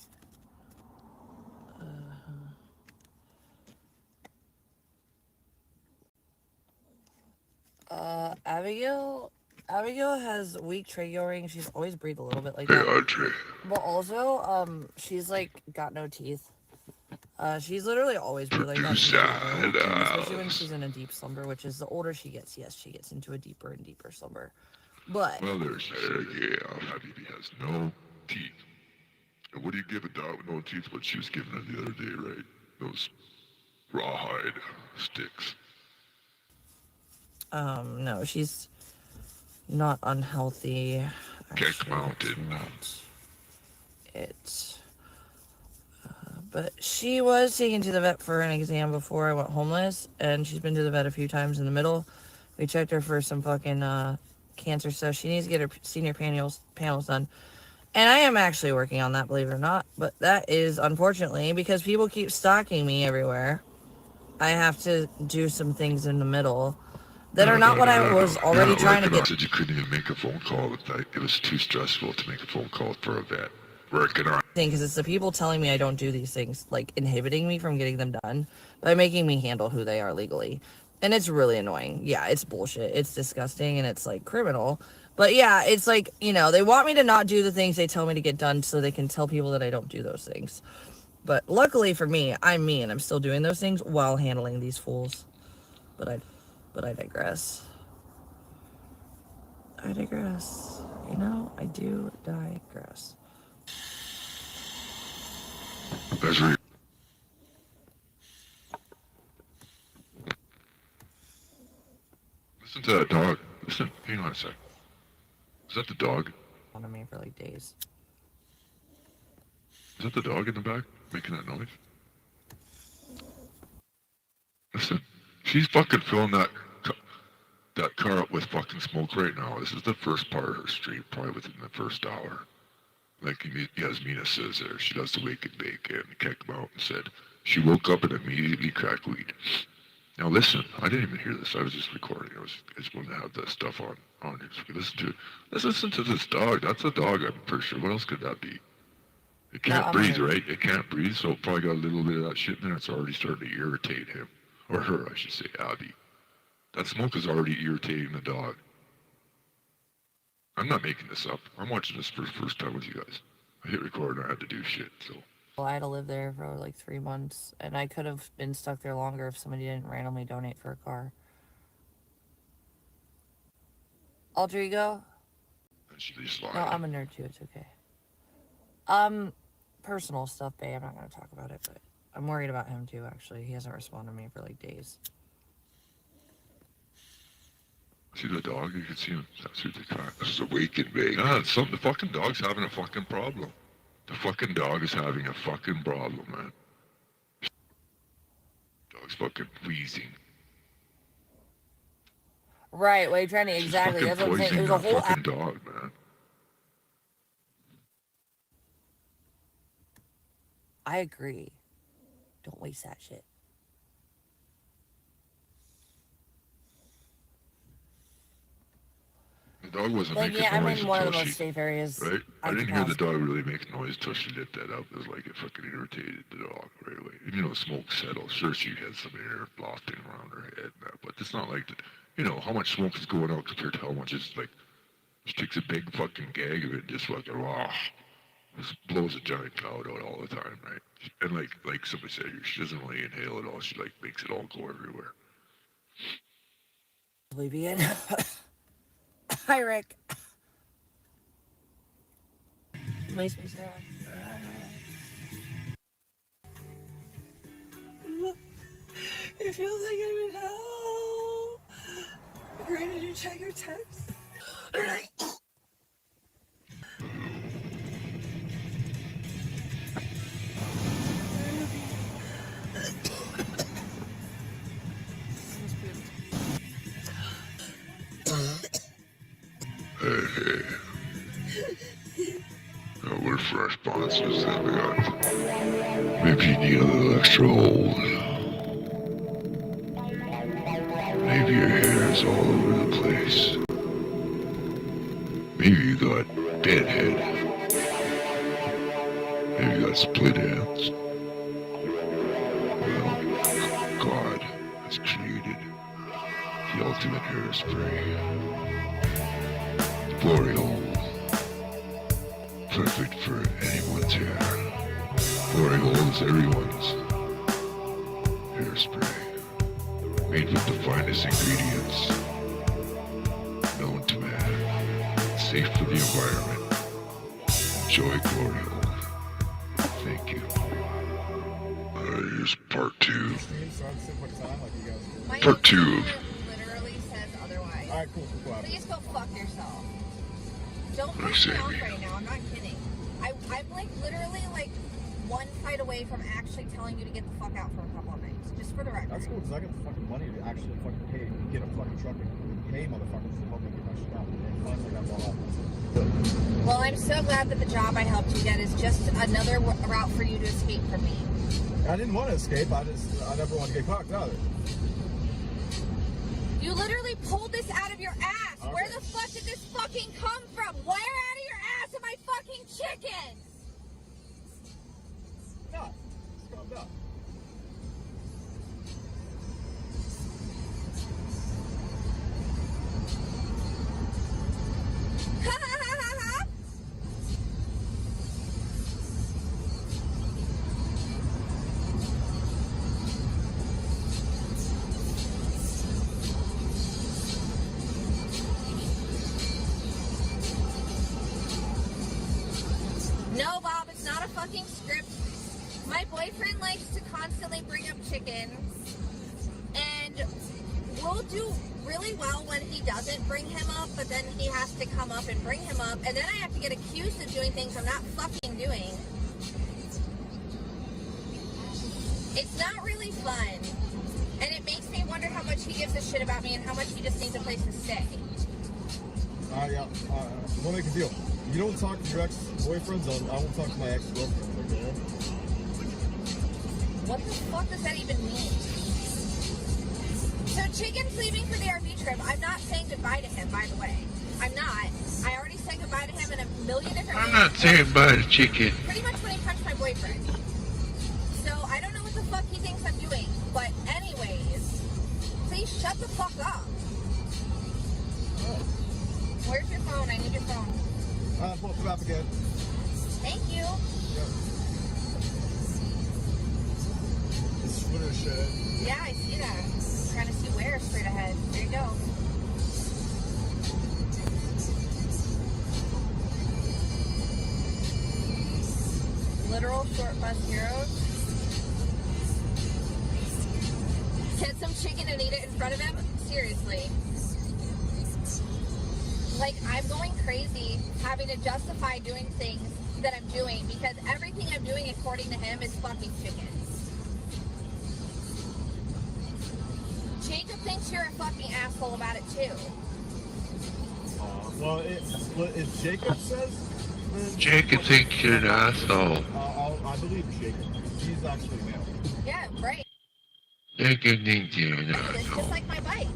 Abigail has weak tracheoring. She's always breathed a little bit like that. Audrey. But also, she's like got no teeth. She's literally always breathed like that. Especially when she's in a deep slumber, which is the older she gets, yes, she gets into a deeper and deeper slumber. But Well, there's Habibi has no teeth. And what do you give a dog with no teeth? What she was giving her the other day, right? Those rawhide sticks. No, she's not unhealthy. Cake Mountain. But she was taken to the vet for an exam before I went homeless, and she's been to the vet a few times in the middle. We checked her for some fucking cancer stuff. She needs to get her senior panels done. And I am actually working on that, believe it or not. But that is, unfortunately, because people keep stalking me everywhere, I have to do some things in the middle that are not what I was already trying to get. You couldn't even make a phone call. It was too stressful to make a phone call for a vet. Working on because it's the people telling me I don't do these things, like inhibiting me from getting them done by making me handle who they are legally. And it's really annoying. Yeah, it's bullshit. It's disgusting and it's like criminal. But yeah, it's like, you know, they want me to not do the things they tell me to get done so they can tell people that I don't do those things. But luckily for me, I'm me and I'm still doing those things while handling these fools. But I digress. You know, I do digress. Listen to that dog. Listen, hang on a sec. Is that the dog? On me for like days. Is that the dog in the back making that noise? Listen, she's fucking filling that car up with fucking smoke right now. This is the first part of her stream, probably within the first hour. Like Yasmina says there, she does the wake and bake, and Keck Mountain said she woke up and immediately cracked weed. Now listen, I didn't even hear this. I was just recording. I just wanted to have that stuff on here so we can listen to it. Let's listen to this dog. That's a dog, I'm pretty sure. What else could that be? It can't breathe, right? It can't breathe, so it probably got a little bit of that shit in there. It's already starting to irritate him. Or her, I should say, Abby. That smoke is already irritating the dog. I'm not making this up. I'm watching this for the first time with you guys. I hit record and I had to do shit, so. Well, I had to live there for like 3 months, and I could have been stuck there longer if somebody didn't randomly donate for a car. Aldrigo? No, I'm a nerd too, it's okay. Personal stuff, babe, I'm not gonna talk about it, but I'm worried about him too, actually. He hasn't responded to me for like days. See the dog? You can see him. That's who the cat. This is a wake and bake. Nah, it's something. The fucking dog's having a fucking problem. The fucking dog is having a fucking problem, man. Dog's fucking wheezing. Right, wait, Trendy, exactly. That's what I'm saying. It was a whole fucking dog, man. I agree. Don't waste that shit. The dog wasn't like, making yeah, noise I'm in one of the until most safe areas. Right? I didn't hear the dog really make noise until she lit that up. It was like it fucking irritated the dog right away. And, you know, smoke settled. Sure, she had some air lofting around her head and that, but it's not like that. You know, how much smoke is going out compared to how much is like, she takes a big fucking gag of it and just fucking, just blows a giant cloud out all the time, right? And like somebody said, she doesn't really inhale it all. She like makes it all go everywhere. Vivian. Hi, Rick. Makes me sad. It feels like I'm in hell. Granny, did you check your text? Hey. What fresh sponsors that we got? Maybe you need a little extra hold. Maybe your hair is all over the place. Maybe you got deadhead. Maybe you got split ends. Well, God has created the ultimate hairspray. Glory hole. Perfect for anyone's hair. Glory hole is everyone's hairspray. Made with the finest ingredients known to man. Safe for the environment. Enjoy Glory hole. Thank you. Here's part 2. Part 2. Literally says otherwise. Alright, cool. Please go fuck yourself. Don't push me off right now. I'm not kidding. I'm like literally like one fight away from actually telling you to get the fuck out for a couple of nights. Just for the record. That's cool because I got the fucking money to actually fucking pay, get a fucking truck and pay motherfuckers to help me get my shit out. And finally that's all happened. Well, I'm so glad that the job I helped you get is just another route for you to escape from me. I didn't want to escape. I never want to get caught either. You literally pulled this out of your ass. Okay. Where the fuck did this fucking come from? Where out of your ass am I fucking chickens? No, it's calmed up. No, Bob, it's not a fucking script. My boyfriend likes to constantly bring up chickens, and we'll do really well when he doesn't bring him up, but then he has to come up and bring him up, and then I have to get accused of doing things I'm not fucking doing. It's not really fun, and it gives a shit about me and how much he just needs a place to stay. Yeah. We'll make a deal. You don't talk to your ex-boyfriends, I won't talk to my ex-girlfriends, okay? What the fuck does that even mean? So Chicken's leaving for the RV trip. I'm not saying goodbye to him, by the way. I'm not. I already said goodbye to him in a million different ways. I'm not saying bye to Chicken. Pretty much when he punched my boyfriend. So I don't know what the fuck he thinks I'm doing. But anyways, please shut the fuck up. Where's your phone? I need your phone. Pull up the map again. Thank you. It's Twitter shit. Yeah, I see that. I'm trying to see where straight ahead. There you go. Literal short bus heroes. Get some chicken and eat it in front of him? Seriously. Like, I'm going crazy having to justify doing things that I'm doing because everything I'm doing according to him is fucking chicken. Jacob thinks you're a fucking asshole about it too. Well, if Jacob says... Jacob thinks you're an asshole. I believe Jacob. He's actually male. Yeah, right. Jacob thinks you're an It's asshole. just like my bike.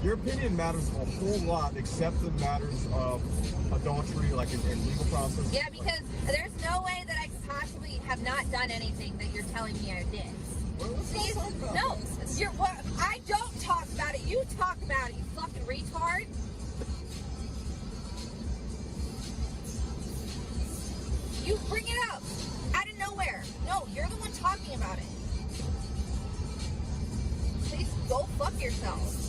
Your opinion matters a whole lot, except in matters of adultery, like in legal process. Yeah, because there's no way that I could possibly have not done anything that you're telling me I did. See, no, I don't talk about it. You talk about it, you fucking retard. You bring it up out of nowhere. No, you're the one talking about it. Please go fuck yourself.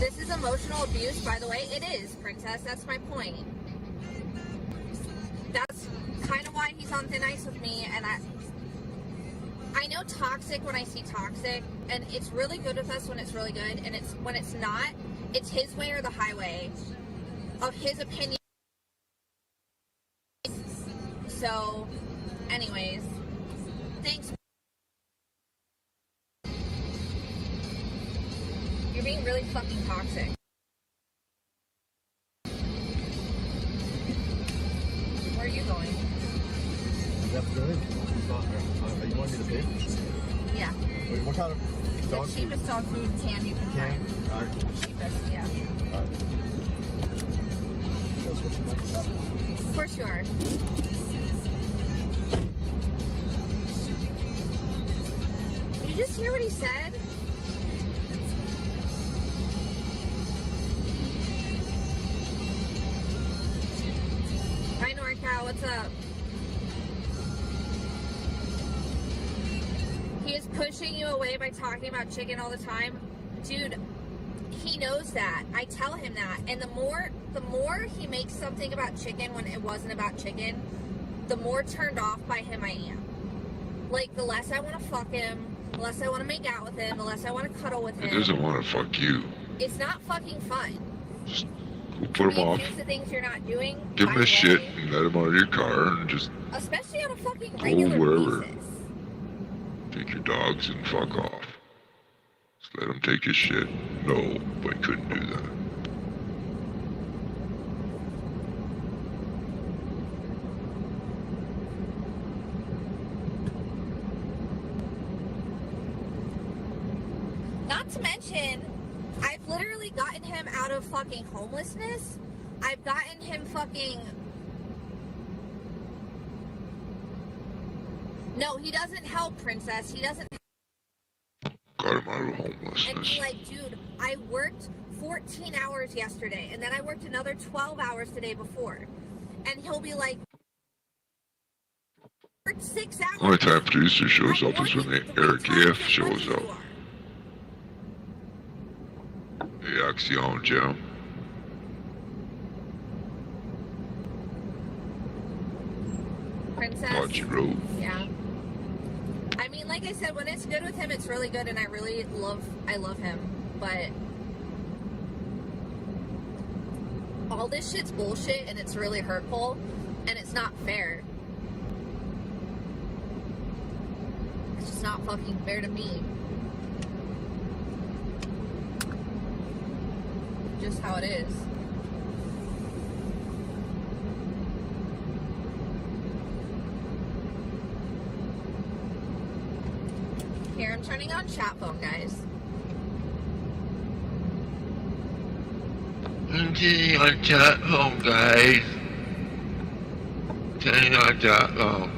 This is emotional abuse, by the way. It is, Princess. That's my point. That's kind of why he's on thin ice with me, and I know toxic when I see toxic, and it's really good with us when it's really good, and it's when it's not, it's his way or the highway of his opinion. So, anyways, thanks. You're being really fucking toxic. Where are you going? That's good. You want me to pay for shit? Yeah. Wait, what kind of dog The food? cheapest dog food can you can find. Alright. Cheapest, yeah. Alright. That's what you like about it. For sure. Did you just hear what he said? Hi, NorCal, what's up? He is pushing you away by talking about chicken all the time. Dude, he knows that. I tell him that. And the more he makes something about chicken when it wasn't about chicken, the more turned off by him I am. Like, the less I want to fuck him, the less I want to make out with him, the less I want to cuddle with him. He doesn't want to fuck you. It's not fucking fun. Just go put him off. The things you're not doing. Give him a shit and let him out of your car and just Especially on a fucking go regular wherever. basis. Take your dogs and fuck off. Just let him take his shit. No, I couldn't do that. Not to mention, I've literally gotten him out of fucking homelessness. I've gotten him fucking... No, he doesn't help, Princess. He doesn't... Got him out of And homelessness. be like, dude, I worked 14 hours yesterday, and then I worked another 12 hours the day before. And he'll be like, worked 6 hours. Only time producer shows up is when the Eric F shows up. The Axion Jam. Princess. Bocce Road. Yeah. I mean, like I said, when it's good with him, it's really good, and I love him. But all this shit's bullshit, and it's really hurtful. And it's not fair. It's just not fucking fair to me. Just how it is. Here, I'm turning on chat phone, guys. I'm turning on chat phone, guys. Turning on chat phone.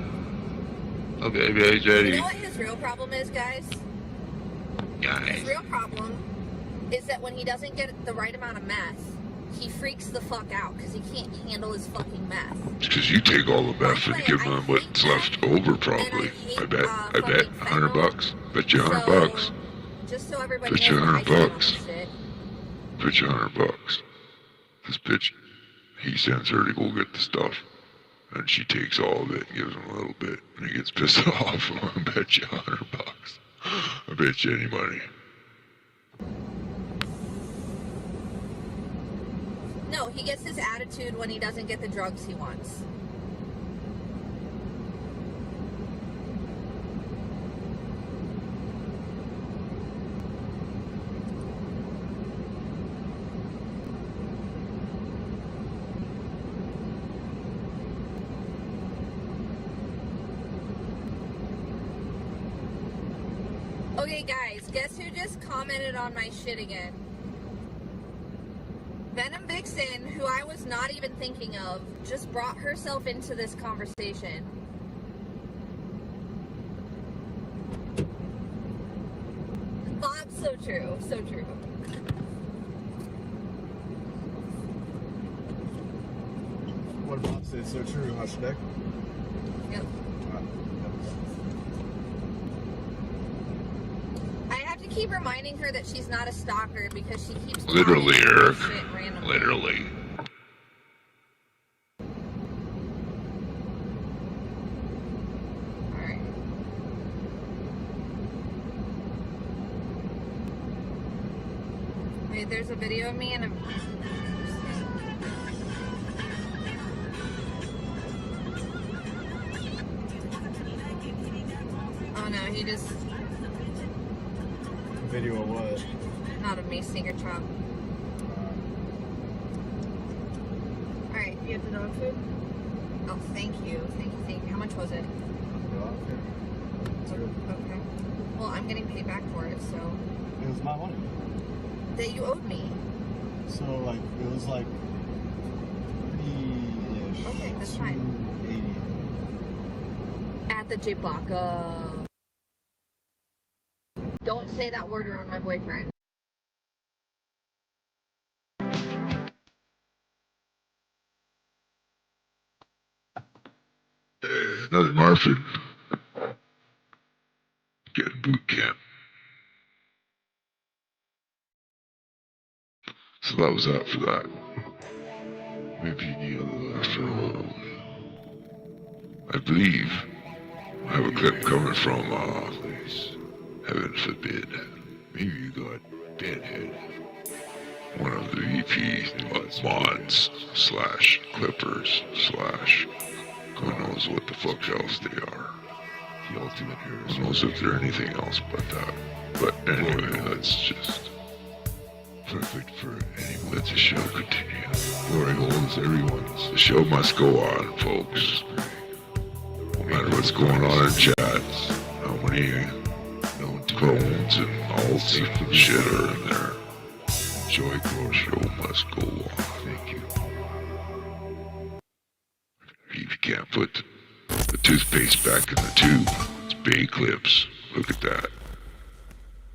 Okay, guys, ready. You know what his real problem is, guys? His real problem is that when he doesn't get the right amount of meth, he freaks the fuck out because he can't handle his fucking meth. It's because you take all the meth and give them what's left over, probably. I bet, $100. Bet you $100. Just so everybody Bet you knows I stand on this $100. shit. Bet you $100. This bitch, he sends her to go get the stuff, and she takes all of it, gives him a little bit, and he gets pissed off. I bet you $100. I bet you any money. No, he gets his attitude when he doesn't get the drugs he wants. Okay, guys, guess who just commented on my shit again? Venom Vixen, who I was not even thinking of, just brought herself into this conversation. Bob, so true, so true. What Bob said, so true, hashtag. Yep. I have to keep reminding her that she's not a stalker because she keeps Literally, Eric. shit randomly. Literally. Alright. Wait, there's a video of me and a... Oh no, he just... Video of what? Not of me, sneaker chop. Alright, you have the dog food? Oh, thank you. Thank you, thank you. How much was it? Okay. Well, I'm getting paid back for it, so... It was my money. That you owed me. So, like, it was like 30-ish. Okay, that's fine. 280. At the J-Block, Don't say that word around my boyfriend. Another Marfin. Get boot camp. So that was that for that. Maybe the other after a little. I believe I have a clip coming from, heaven forbid, maybe you got Deadhead, one of the VP mods / clippers / who knows what the fuck else they are. The ultimate hero. Who knows if they're anything else but that. But anyway, that's just perfect for anyone. Let the show continue. Glory goes everyone's. The show must go on, folks. No matter what's going on in chats, how many clones and alts and shit are in there. Joy Grow Show must go on. Thank you. If you can't put the toothpaste back in the tube, it's Bay Clips. Look at that.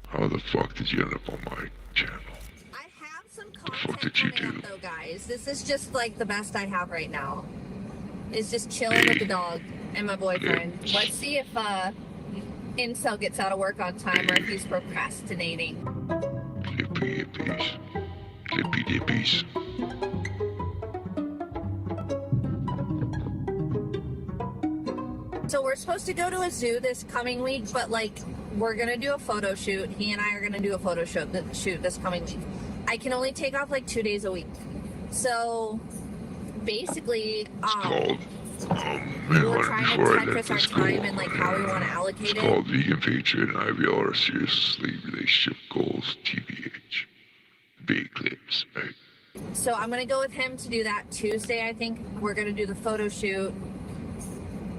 How the fuck did you end up on my channel? I have some The fuck did you do? though, guys. This is just like the best I have right now. It's just chilling with the dog and my boyfriend. Let's see if Incel gets out of work on time or if he's procrastinating. Clippy dippies. Clippy dippies. So we're supposed to go to a zoo this coming week, but like we're gonna do a photo shoot. He and I are gonna do a photo shoot this coming week. I can only take off like 2 days a week. So basically, It's called We were trying to Tetris our time and like how we want to allocate It's it. called Vegan Patriot and IVL are seriously relationship goals, TBH. Big clips, right? So I'm gonna go with him to do that Tuesday. I think we're gonna do the photo shoot.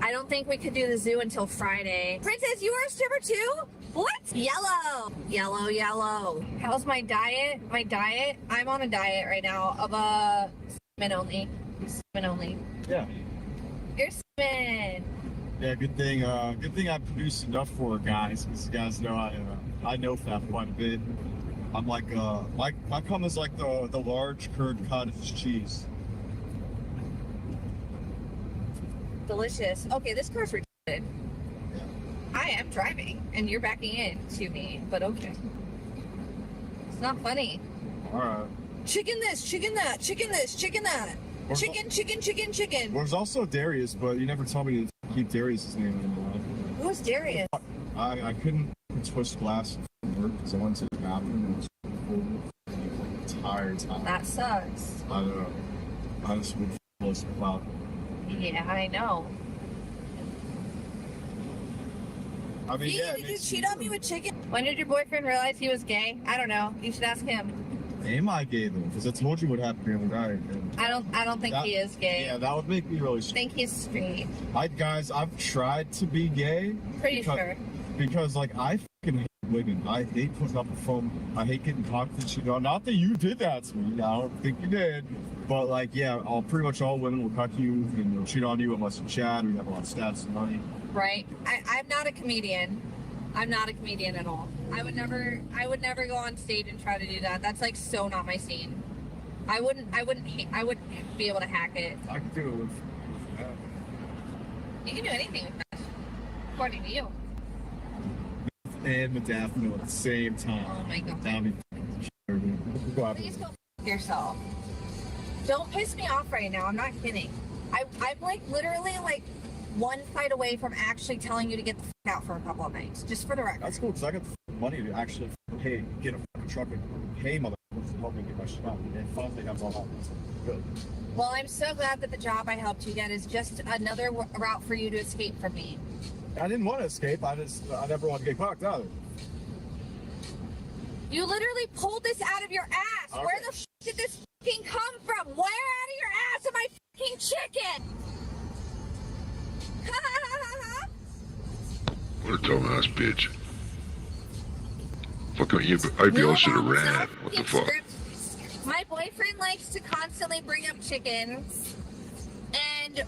I don't think we could do the zoo until Friday. Princess, you are a stripper too? What? Yellow. Yellow, yellow. How's my diet? My diet? I'm on a diet right now of salmon only. Salmon only. Yeah. You're salmon. Yeah, good thing I produced enough for guys, because you guys know I know fat quite a bit. I'm like my cum is like the large curd cottage cheese. Delicious. Okay, this car's retarded. I am driving, and you're backing in to me, but okay. It's not funny. Alright. Chicken this, chicken that, chicken this, chicken that. Chicken, chicken, chicken, chicken. There's also Darius, but you never told me to keep Darius's name anymore. Who's Darius? I couldn't twist glass from work because I went to the bathroom and was tired. That sucks. I don't know. I just would close the cloud. Yeah, I know. I mean, yeah. Did you cheat on me with chicken? When did your boyfriend realize he was gay? I don't know. You should ask him. Am I gay though? Because I told you what happened the other night. I don't think he is gay. Yeah, that would make me really. I think he's straight. Guys, I've tried to be gay. Pretty sure. Because like I fucking hate women. I hate putting up a phone. I hate getting talked to shit on. Not that you did that to me. I don't think you did. But like, yeah, pretty much all women will cut you and they'll cheat on you unless you chat or you have a lot of stats and money. Right. I'm not a comedian. I'm not a comedian at all. I would never go on stage and try to do that. That's like so not my scene. I wouldn't be able to hack it. I could do it with You can do anything with that, according to you. and modafinil at the same time. Oh my god. That'd be Please go f yourself. Don't piss me off right now. I'm not kidding. I'm like literally like one fight away from actually telling you to get the f out for a couple of nights, just for the record. That's cool because I got the money to actually get a fucking truck and pay motherfuckers to help me get my shit out. And finally, I'm all out. Good. Well, I'm so glad that the job I helped you get is just another route for you to escape from me. I didn't want to escape. I never wanted to get caught either. You literally pulled this out of your ass. Okay. Where the f did this fucking come from? Where out of your ass am I fucking chicken? What a dumbass bitch. Fucking IBL should have ran. What the fuck? My boyfriend likes to constantly bring up chicken, and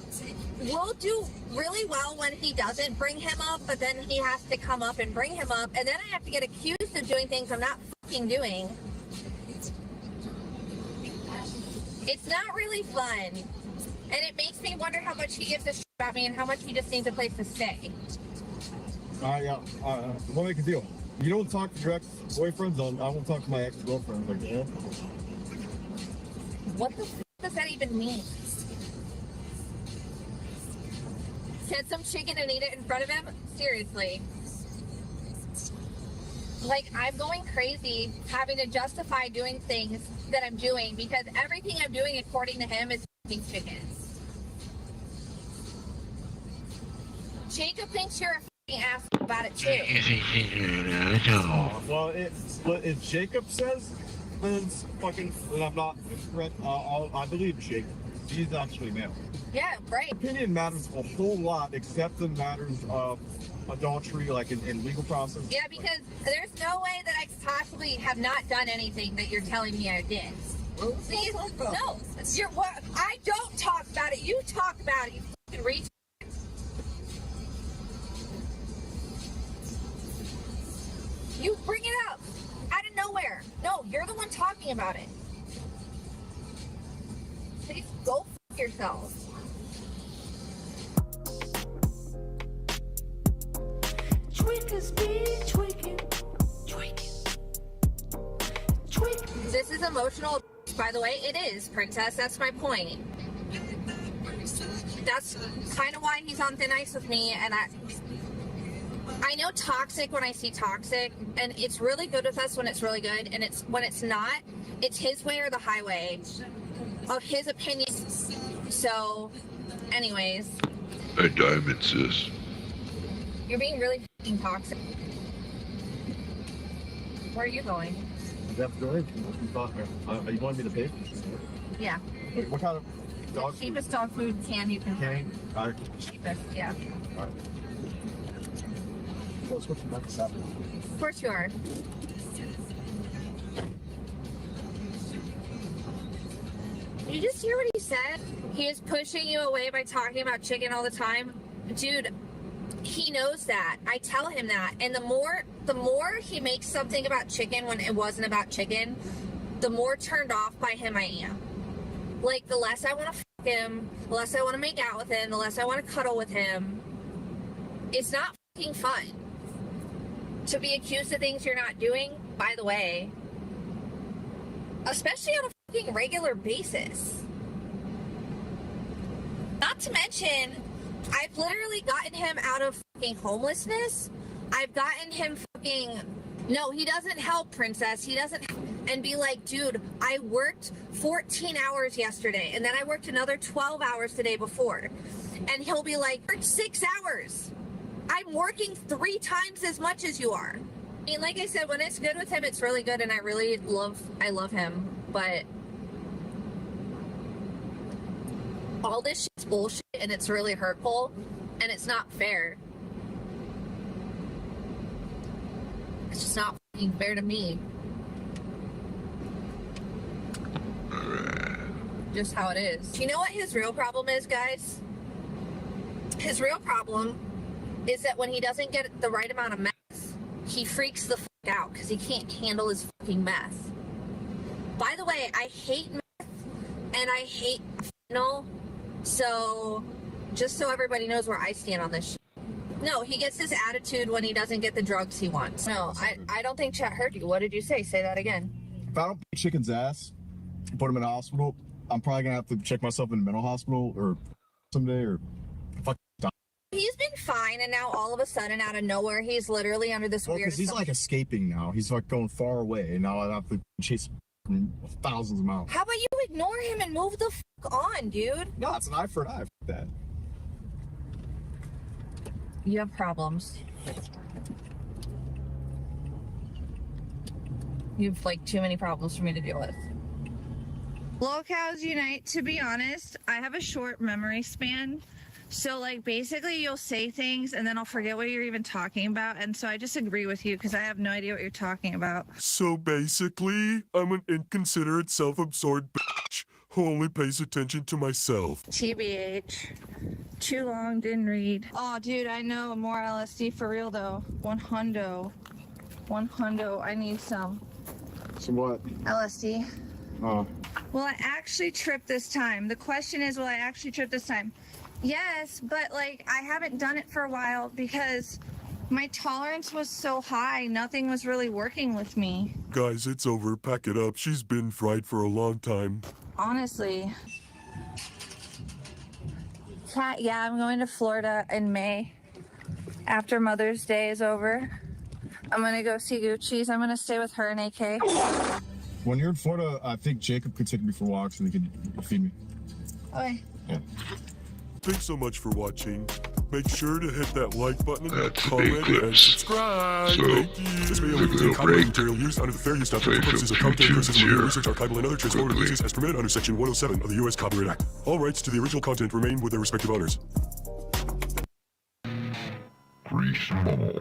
we'll do really well when he doesn't bring him up, but then he has to come up and bring him up, and then I have to get accused of doing things I'm not fucking doing. It's not really fun, and it makes me wonder how much he gives a shit about me and how much he just needs a place to stay. We'll make a deal. You don't talk to your ex-boyfriends, I won't talk to my ex-girlfriend. Like, yeah. What the f does that even mean? Get some chicken and eat it in front of him? Seriously. Like, I'm going crazy having to justify doing things that I'm doing because everything I'm doing, according to him, is f***ing chicken. Jacob thinks you're a f***ing ass about it too. Well, if Jacob says then I'm not correct, I believe Jacob. He's actually male. Yeah, right. Opinion matters a whole lot, except in matters of adultery, like in legal process. Yeah, because there's no way that I possibly have not done anything that you're telling me I did. See, no, you're what? I don't talk about it. You talk about it. You fucking retard. You bring it up out of nowhere. No, you're the one talking about it. Please go f yourself. Tweakers be tweaking. This is emotional, by the way. It is, Princess. That's my point. That's kind of why he's on thin ice with me, and I know toxic when I see toxic, and it's really good with us when it's really good, and it's when it's not, it's his way or the highway of his opinion. So Anyways, Hey, Diamond sis. you're being really fucking toxic. Where are you going? You have to go in. You want me to pay? Yeah. What kind of dog Cheapest dog food can you can find. All right. Cheapest, yeah. All right. Well, let's go to the next stop. Of course you are. Did you just hear what he said? He is pushing you away by talking about chicken all the time. Dude, he knows that. I tell him that. And the more he makes something about chicken when it wasn't about chicken, the more turned off by him I am. Like, the less I want to fuck him, the less I want to make out with him, the less I want to cuddle with him. It's not fucking fun. To be accused of things you're not doing, by the way, especially on a fucking regular basis. Not to mention, I've literally gotten him out of fucking homelessness. I've gotten him fucking... No, he doesn't help, princess. He doesn't... And be like, dude, I worked 14 hours yesterday, and then I worked another 12 hours the day before. And he'll be like, worked 6 hours. I'm working 3 times as much as you are. I mean, like I said, when it's good with him, it's really good, and I love him. But all this shit's bullshit, and it's really hurtful, and it's not fair. It's just not fucking fair to me. Just how it is. You know what his real problem is, guys? His real problem is that when he doesn't get the right amount of meth, he freaks the fuck out because he can't handle his fucking meth. By the way, I hate meth and I hate fentanyl, so just so everybody knows where I stand on this shit. No, he gets this attitude when he doesn't get the drugs he wants. No, I don't think Chet heard you. What did you say? Say that again. If I don't beat chicken's ass, put him in a hospital, I'm probably gonna have to check myself in a mental hospital or someday or fuck. He's been fine, and now all of a sudden, out of nowhere, he's literally under this weird. Because he's like escaping now. He's like going far away, and now I have to chase thousands of miles. How about you ignore him and move the fuck on, dude? No, it's an eye for an eye. Fuck that. You have problems. You've like too many problems for me to deal with. Locals unite. To be honest, I have a short memory span. So like basically you'll say things and then I'll forget what you're even talking about. And so I just agree with you because I have no idea what you're talking about. So basically, I'm an inconsiderate, self-absorbed bitch who only pays attention to myself. TBH. Too long, didn't read. Oh, dude, I know. More LSD for real, though. 100. I need some. Some what? LSD. Oh. Will I actually trip this time? The question is, will I actually trip this time? Yes, but, like, I haven't done it for a while because my tolerance was so high. Nothing was really working with me. Guys, it's over. Pack it up. She's been fried for a long time. Honestly. Kat, yeah, I'm going to Florida in May. After Mother's Day is over. I'm going to go see Gucci's. I'm going to stay with her and AK. When you're in Florida, I think Jacob could take me for walks and he could feed me. Okay. Yeah. Thanks so much for watching. Make sure to hit that like button, That's comment, big and clips. subscribe. So, Thank you. This video look will at contain the copyright break. material used under the fair use Play for purposes of some content criticism, tunes review, here. research, archival, and other transformative Quickly. purposes as permitted under Section 107 of the U.S. Copyright Act. All rights to the original content remain with their respective owners. Free small.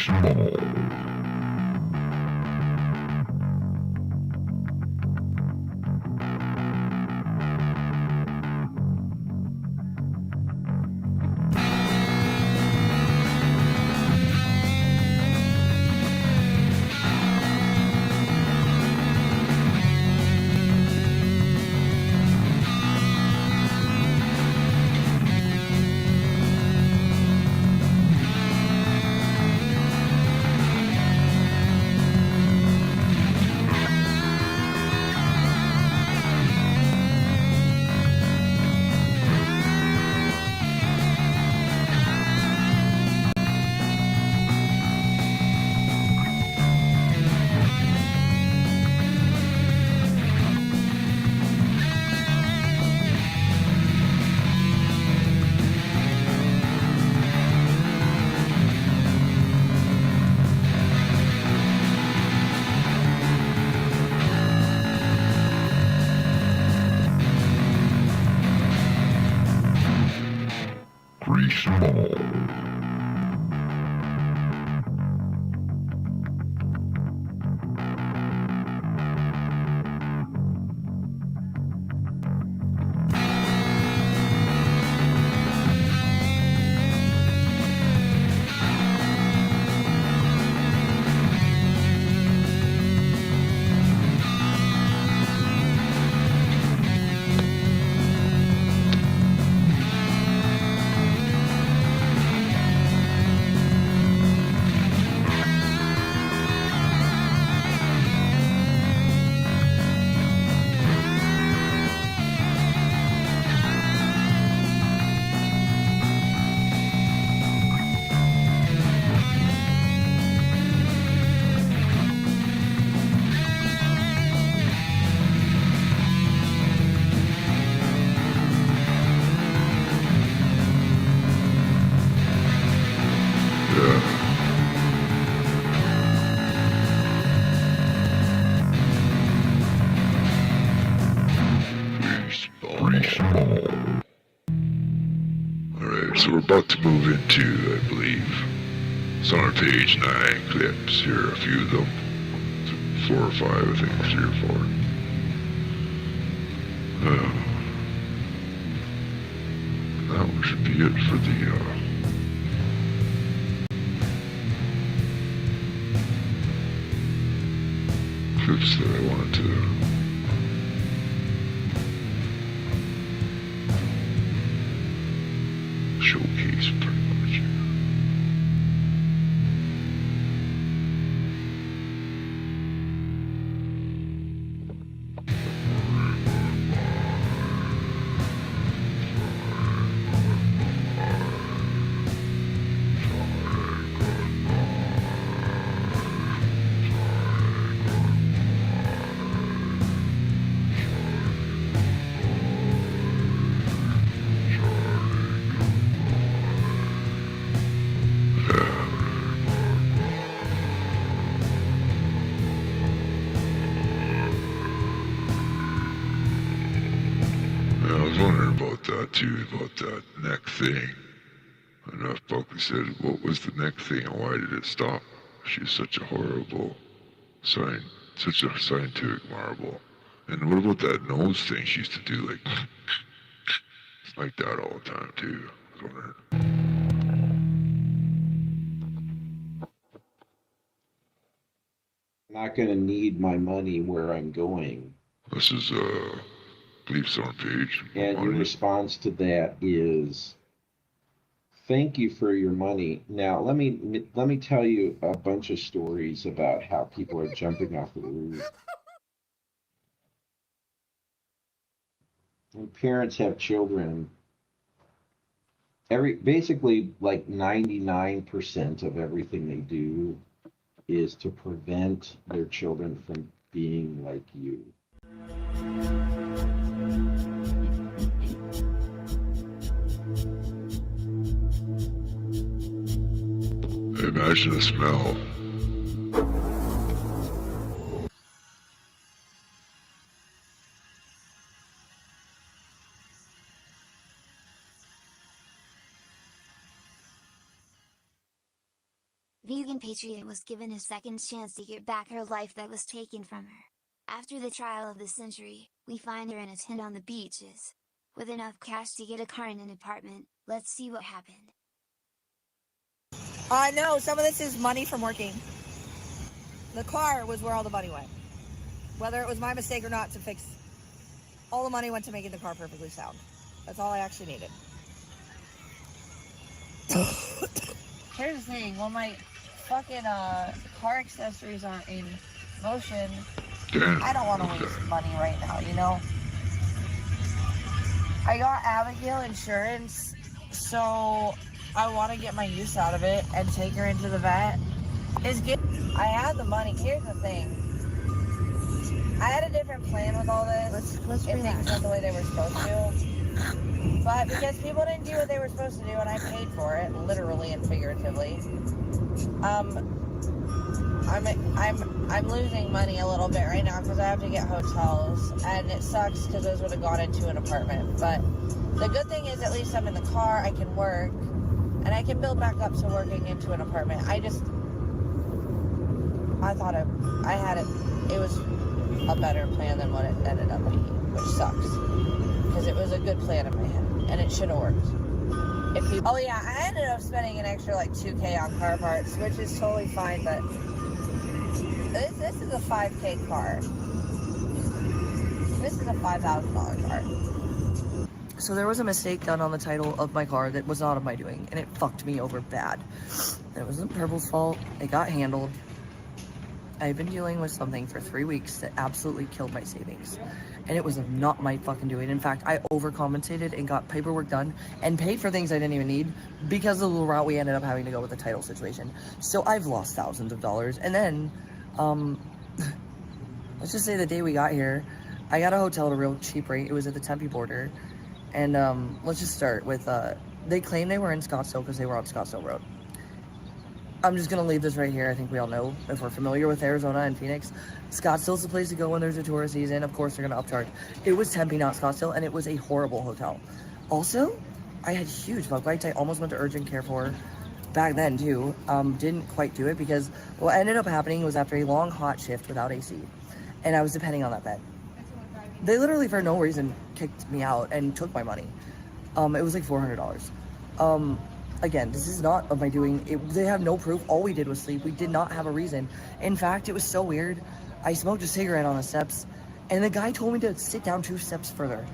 small. Pretty small. Pretty small. Alright, so we're about to move into, I believe, it's on page 9 clips here, a few of them. 4 or 5, I think, 3 or 4. That one should be it for the, clips that I wanted to showcase pretty much. I was wondering about that too, about that neck thing. Enough Buckley said, what was the neck thing and why did it stop? She's such a horrible such a scientific marvel. And what about that nose thing she used to do, like, it's like that all the time too. I was wondering. I'm not going to need my money where I'm going. This is, I believe it's on page. And your response to that is, thank you for your money. Now, let me tell you a bunch of stories about how people are jumping off the roof. When parents have children, basically like 99% of everything they do is to prevent their children from being like you. Imagine the smell. Vegan Patriot was given a second chance to get back her life that was taken from her. After the trial of the century, we find her in a tent on the beaches. With enough cash to get a car and an apartment. Let's see what happened. I know, some of this is money from working. The car was where all the money went. Whether it was my mistake or not to fix, all the money went to making the car perfectly sound. That's all I actually needed. Here's the thing, when my fucking car accessories aren't in motion, I don't want to waste money right now, you know? I got Abigail insurance, so I want to get my use out of it and take her into the vet. I had the money. Here's the thing. I had a different plan with all this. If things went the way they were supposed to. But because people didn't do what they were supposed to do, and I paid for it, literally and figuratively, I'm losing money a little bit right now because I have to get hotels, and it sucks because those would have gone into an apartment. But the good thing is at least I'm in the car, I can work, and I can build back up to working into an apartment. I thought it was a better plan than what it ended up being, which sucks because it was a good plan in my head and it should have worked. Oh yeah, I ended up spending an extra like $2K on car parts, which is totally fine, but this is a $5K car. This is a $5,000 car. So there was a mistake done on the title of my car that was not of my doing, and it fucked me over bad. It wasn't Purple's fault. It got handled. I've been dealing with something for 3 weeks that absolutely killed my savings. And it was not my fucking doing. In fact, I overcompensated and got paperwork done and paid for things I didn't even need because of the route we ended up having to go with the title situation. So I've lost thousands of dollars. And then, let's just say the day we got here, I got a hotel at a real cheap rate. It was at the Tempe border. And let's just start with, they claimed they were in Scottsdale because they were on Scottsdale Road. I'm just going to leave this right here. I think we all know, if we're familiar with Arizona and Phoenix, Scottsdale's the place to go when there's a tourist season. Of course, they're going to upcharge. It was Tempe, not Scottsdale, and it was a horrible hotel. Also, I had huge bug bites. I almost went to urgent care for back then, too. Didn't quite do it because what ended up happening was after a long, hot shift without AC, and I was depending on that bed. They literally, for no reason, kicked me out and took my money. It was like $400. Again, this is not of my doing. They have no proof. All we did was sleep. We did not have a reason. In fact, it was so weird. I smoked a cigarette on the steps, and the guy told me to sit down 2 steps further.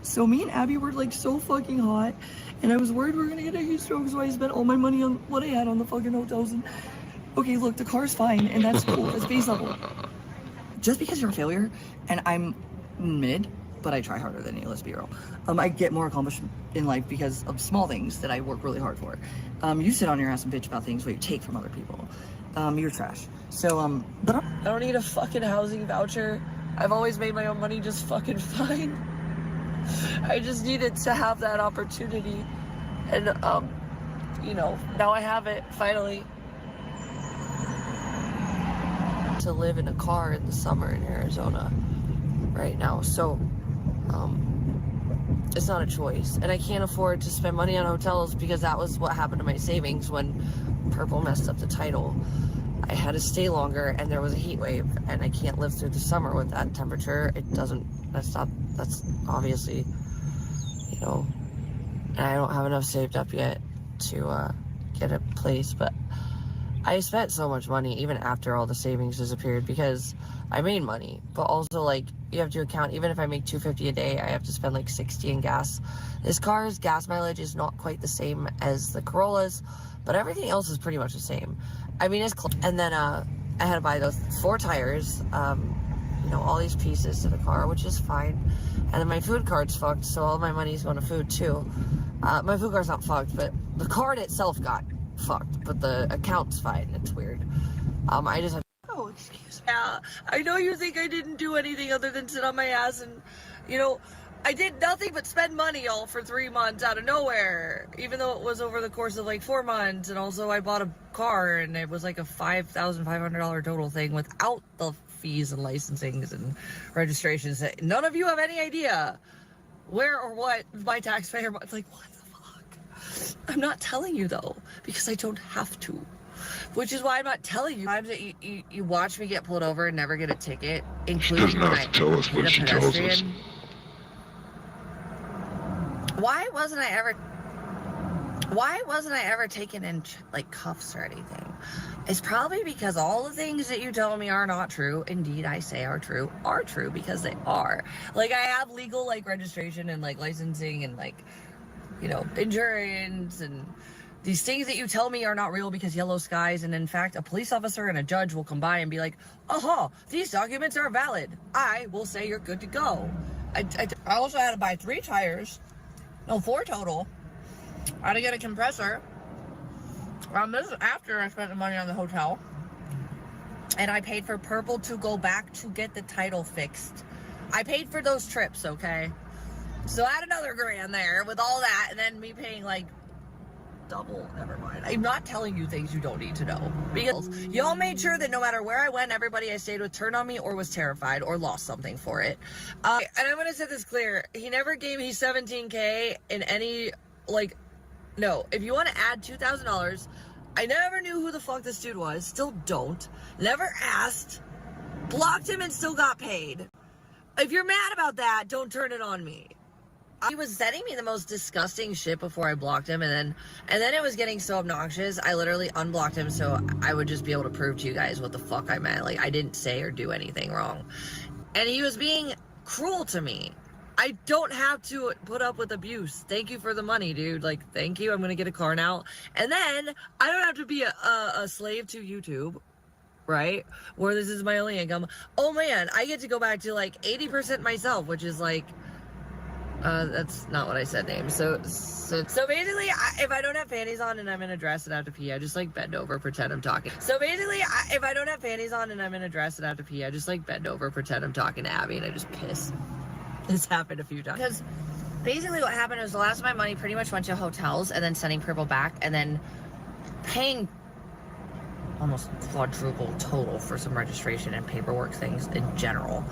So me and Abby were like so fucking hot, and I was worried we were gonna get a heat stroke, so I spent all my money on what I had on the fucking hotels. And okay, look, the car's fine, and that's cool. That's base level. Just because you're a failure, and I'm mid, but I try harder than you, let's be real. I get more accomplished in life because of small things that I work really hard for. You sit on your ass and bitch about things what you take from other people. You're trash. So, but I don't need a fucking housing voucher. I've always made my own money just fucking fine. I just needed to have that opportunity. And, you know, now I have it, finally. To live in a car in the summer in Arizona right now. So, it's not a choice, and I can't afford to spend money on hotels because that was what happened to my savings when Purple messed up the title. I had to stay longer, and there was a heat wave, and I can't live through the summer with that temperature. That's obviously, you know, and I don't have enough saved up yet to get a place, but I spent so much money even after all the savings disappeared because I made money, but also like you have to account, even if I make $250 a day, I have to spend like $60 in gas. This car's gas mileage is not quite the same as the Corolla's, but everything else is pretty much the same. I mean, it's close. And then I had to buy those 4 tires, you know, all these pieces to the car, which is fine. And then my food card's fucked, so all my money's going to food too. My food card's not fucked, but the card itself got fucked, but the account's fine. It's weird. I just have. Oh, excuse me. Yeah, I know you think I didn't do anything other than sit on my ass and, you know, I did nothing but spend money all for 3 months out of nowhere, even though it was over the course of like 4 months. And also I bought a car and it was like a $5,500 total thing without the fees and licensings and registrations. None of you have any idea where or what my taxpayer, it's like, what the fuck? I'm not telling you though, because I don't have to. Which is why I'm not telling you times that you watch me get pulled over and never get a ticket, She including doesn't when have I to tell us hit what a she tells us. pedestrian. Why wasn't I ever taken in like cuffs or anything? It's probably because all the things that you tell me are not true, indeed I say are true because they are. Like, I have legal like registration and like licensing and like, you know, insurance and these things that you tell me are not real because yellow skies, and in fact a police officer and a judge will come by and be like, these documents are valid. I will say you're good to go. I also had to buy 3 tires. No, 4 total. I had to get a compressor. This is after I spent the money on the hotel. And I paid for Purple to go back to get the title fixed. I paid for those trips, okay? So I had another grand there with all that, and then me paying like double. Never mind. I'm not telling you things you don't need to know. Because y'all made sure that no matter where I went, everybody I stayed with turned on me or was terrified or lost something for it. And I'm going to set this clear. He never gave me $17K in any, like, no. If you want to add $2,000, I never knew who the fuck this dude was. Still don't. Never asked. Blocked him and still got paid. If you're mad about that, don't turn it on me. He was sending me the most disgusting shit before I blocked him, and then it was getting so obnoxious, I literally unblocked him so I would just be able to prove to you guys what the fuck I meant. Like, I didn't say or do anything wrong. And he was being cruel to me. I don't have to put up with abuse. Thank you for the money, dude. Like, thank you. I'm gonna get a car now. And then I don't have to be a slave to YouTube, right? Where this is my only income. Oh man, I get to go back to like 80% myself, which is like, that's not what I said, name. So basically, if I don't have panties on and I'm in a dress and I have to pee, I just like bend over, pretend I'm talking. So basically, if I don't have panties on and I'm in a dress and I have to pee, I just like bend over, pretend I'm talking to Abby, and I just piss. This happened a few times. Because basically what happened was the last of my money pretty much went to hotels and then sending Purple back and then paying almost quadruple total for some registration and paperwork things in general.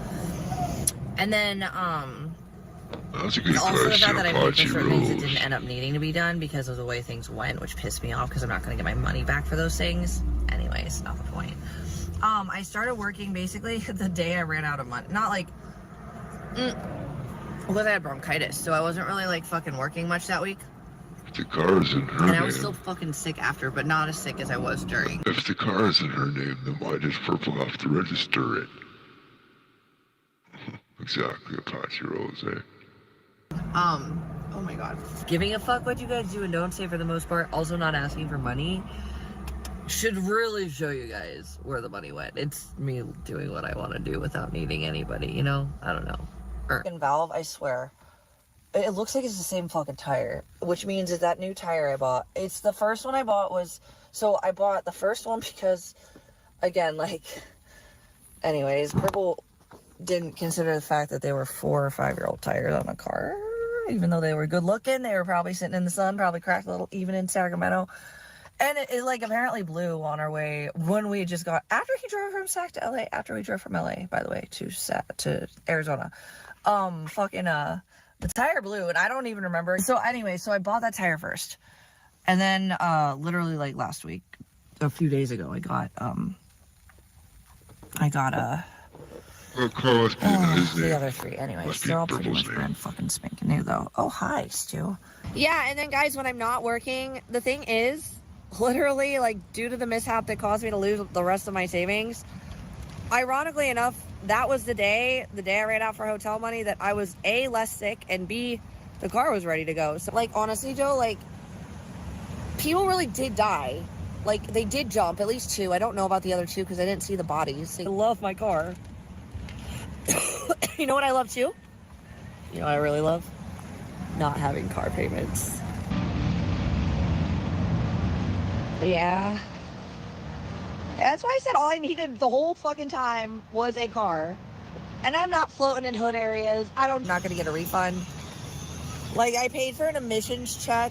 And then, That's a good also the question. fact that I paid for Apache certain things that rules. didn't end up needing to be done because of the way things went, which pissed me off because I'm not going to get my money back for those things. Anyways, not the point. I started working basically the day I ran out of money. Not like, because I had bronchitis, so I wasn't really like fucking working much that week. If the car is in her And name, I was still fucking sick after, but not as sick as I was during. if the car is in her name, then why does Purple have to register it? Exactly, Apache rules, eh? Oh my god. Giving a fuck what you guys do and don't say for the most part, also not asking for money, should really show you guys where the money went. It's me doing what I want to do without needing anybody, you know? I don't know. In Valve, I swear. It looks like it's the same fucking tire, which means that that new tire I bought, it's the first one I bought was, so I bought the first one because, again, like, anyways, Purple didn't consider the fact that they were 4 or 5 year old tires on a car, even though they were good looking. They were probably sitting in the sun, probably cracked a little, even in Sacramento. And it like apparently blew on our way when we just got, after he drove from Sac to LA, after we drove from LA, by the way, to Arizona, the tire blew and I don't even remember. So anyway, so I bought that tire first. And then literally like last week, a few days ago, I got the other 3. Anyways, they're all pretty much brand fucking spanking new though. Oh, hi, Stu. Yeah, and then guys, when I'm not working, the thing is, literally, like, due to the mishap that caused me to lose the rest of my savings, ironically enough, that was the day I ran out for hotel money that I was A, less sick, and B, the car was ready to go. So, like, honestly, Joe, like, people really did die. Like, they did jump, at least 2. I don't know about the other 2 because I didn't see the bodies. I love my car. You know what I love too? You know what I really love? Not having car payments. Yeah. That's why I said all I needed the whole fucking time was a car. And I'm not floating in hood areas. I'm not gonna get a refund. Like, I paid for an emissions check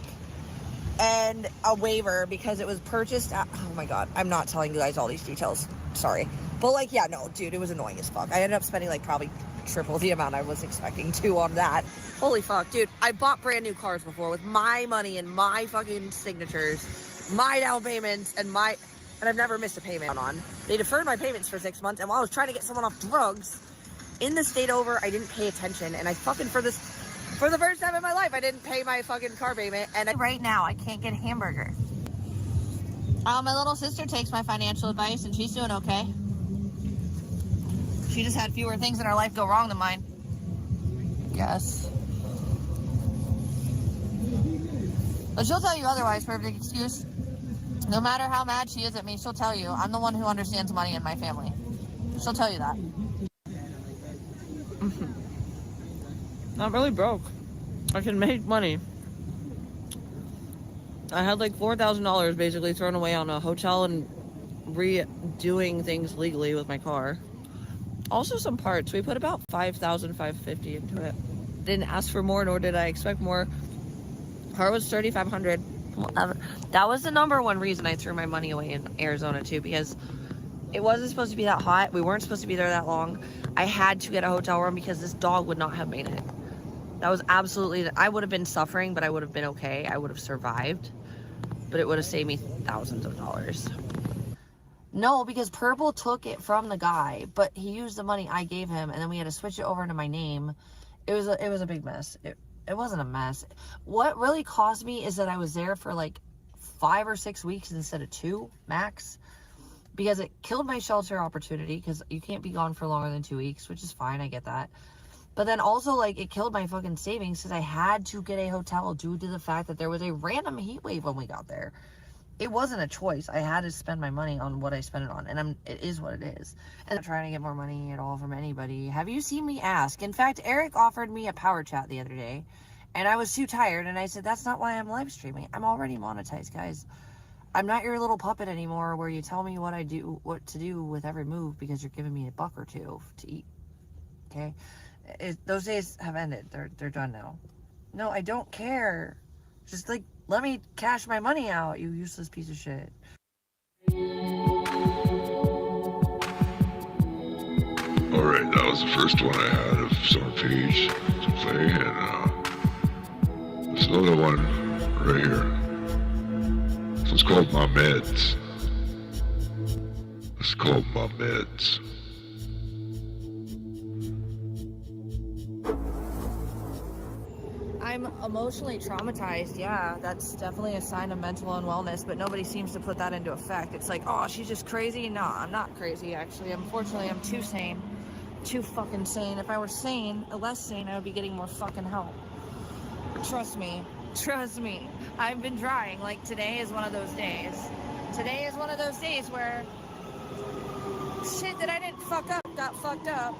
and a waiver because it was purchased at, oh my god, I'm not telling you guys all these details. Sorry. But like, yeah, no, dude, it was annoying as fuck. I ended up spending like probably triple the amount I was expecting to on that. Holy fuck, dude. I bought brand new cars before with my money and my fucking signatures, my down payments, and and I've never missed a payment on. They deferred my payments for 6 months, and while I was trying to get someone off drugs in the state over, I didn't pay attention, and I fucking, for the first time in my life, I didn't pay my fucking car payment, and right now, I can't get a hamburger. My little sister takes my financial advice, and she's doing okay. She just had fewer things in her life go wrong than mine. Yes. But she'll tell you otherwise, perfect excuse. No matter how mad she is at me, she'll tell you, I'm the one who understands money in my family. She'll tell you that. Not really broke. I can make money. I had like $4,000 basically thrown away on a hotel and redoing things legally with my car. Also some parts. We put about $5,550 into it. Didn't ask for more, nor did I expect more. Car was $3,500. That was the number one reason I threw my money away in Arizona too, because it wasn't supposed to be that hot. We weren't supposed to be there that long. I had to get a hotel room because this dog would not have made it. That was absolutely, I would have been suffering, but I would have been okay. I would have survived, but it would have saved me thousands of dollars. No, because Purple took it from the guy, but he used the money I gave him, and then we had to switch it over into my name. It was a big mess. It wasn't a mess. What really caused me is that I was there for like 5 or 6 weeks instead of 2 max, because it killed my shelter opportunity, because you can't be gone for longer than 2 weeks, which is fine, I get that. But then also, like, it killed my fucking savings because I had to get a hotel due to the fact that there was a random heat wave when we got there. It wasn't a choice. I had to spend my money on what I spent it on, and it is what it is. And I'm not trying to get more money at all from anybody. Have you seen me ask? In fact, Eric offered me a power chat the other day, and I was too tired, and I said, that's not why I'm live streaming. I'm already monetized, guys. I'm not your little puppet anymore where you tell me what to do with every move because you're giving me a buck or two to eat. Okay? Those days have ended. They're done now. No, I don't care. Just, like, let me cash my money out, you useless piece of shit. Alright, that was the first one I had of Summer Page to play, and there's another one right here. So it's called My Meds. It's called My Meds. I'm emotionally traumatized. Yeah, that's definitely a sign of mental unwellness, but nobody seems to put that into effect. It's like, oh, she's just crazy. No, I'm not crazy, actually. Unfortunately, I'm too sane. Too fucking sane. If I were sane, less sane, I would be getting more fucking help. Trust me. Trust me. I've been trying. Like, today is one of those days. Today is one of those days where shit that I didn't fuck up got fucked up.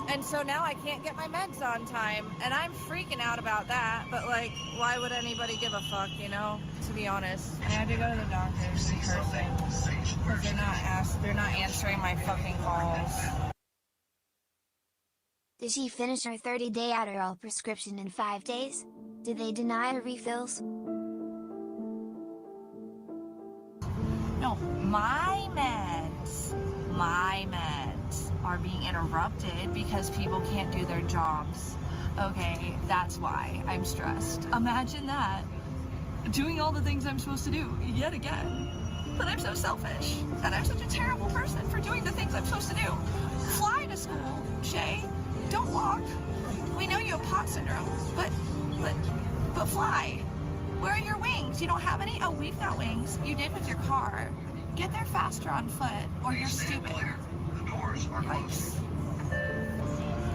And so now I can't get my meds on time, and I'm freaking out about that, but like, why would anybody give a fuck, you know, to be honest? I had to go to the doctors in person, because they're not answering my fucking calls. Did she finish her 30-day Adderall prescription in 5 days? Did they deny her refills? No, my meds are being interrupted because people can't do their jobs. Okay, that's why I'm stressed. Imagine that. Doing all the things I'm supposed to do, yet again. But I'm so selfish, and I'm such a terrible person for doing the things I'm supposed to do. Fly to school, Shay. Don't walk. We know you have POTS syndrome, but fly. Where are your wings? You don't have any? Oh, we've got wings. You did with your car. Get there faster on foot, or you're stupid. Yikes.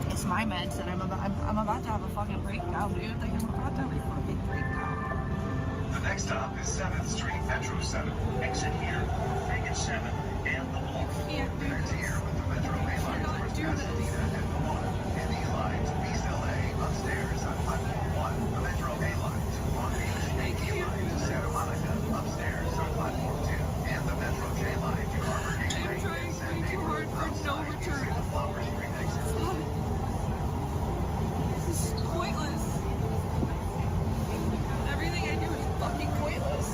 It's my meds, and I'm about to have a fucking breakdown, dude. Like, I'm about to have a fucking breakdown. The next stop is 7th Street, Metro 7. Exit here, Vegan 7, and the Lord. Connect here with the Metro Rail line towards Pasadena and the 1, and the line to East LA upstairs on platform 1. The Metro Rail line to Long Beach, and the line to Santa Monica upstairs on platform 2, and the Metro J line to Harbor Gateway and San Diego outside using the Flower Street exit. This is pointless. Everything I do is fucking pointless.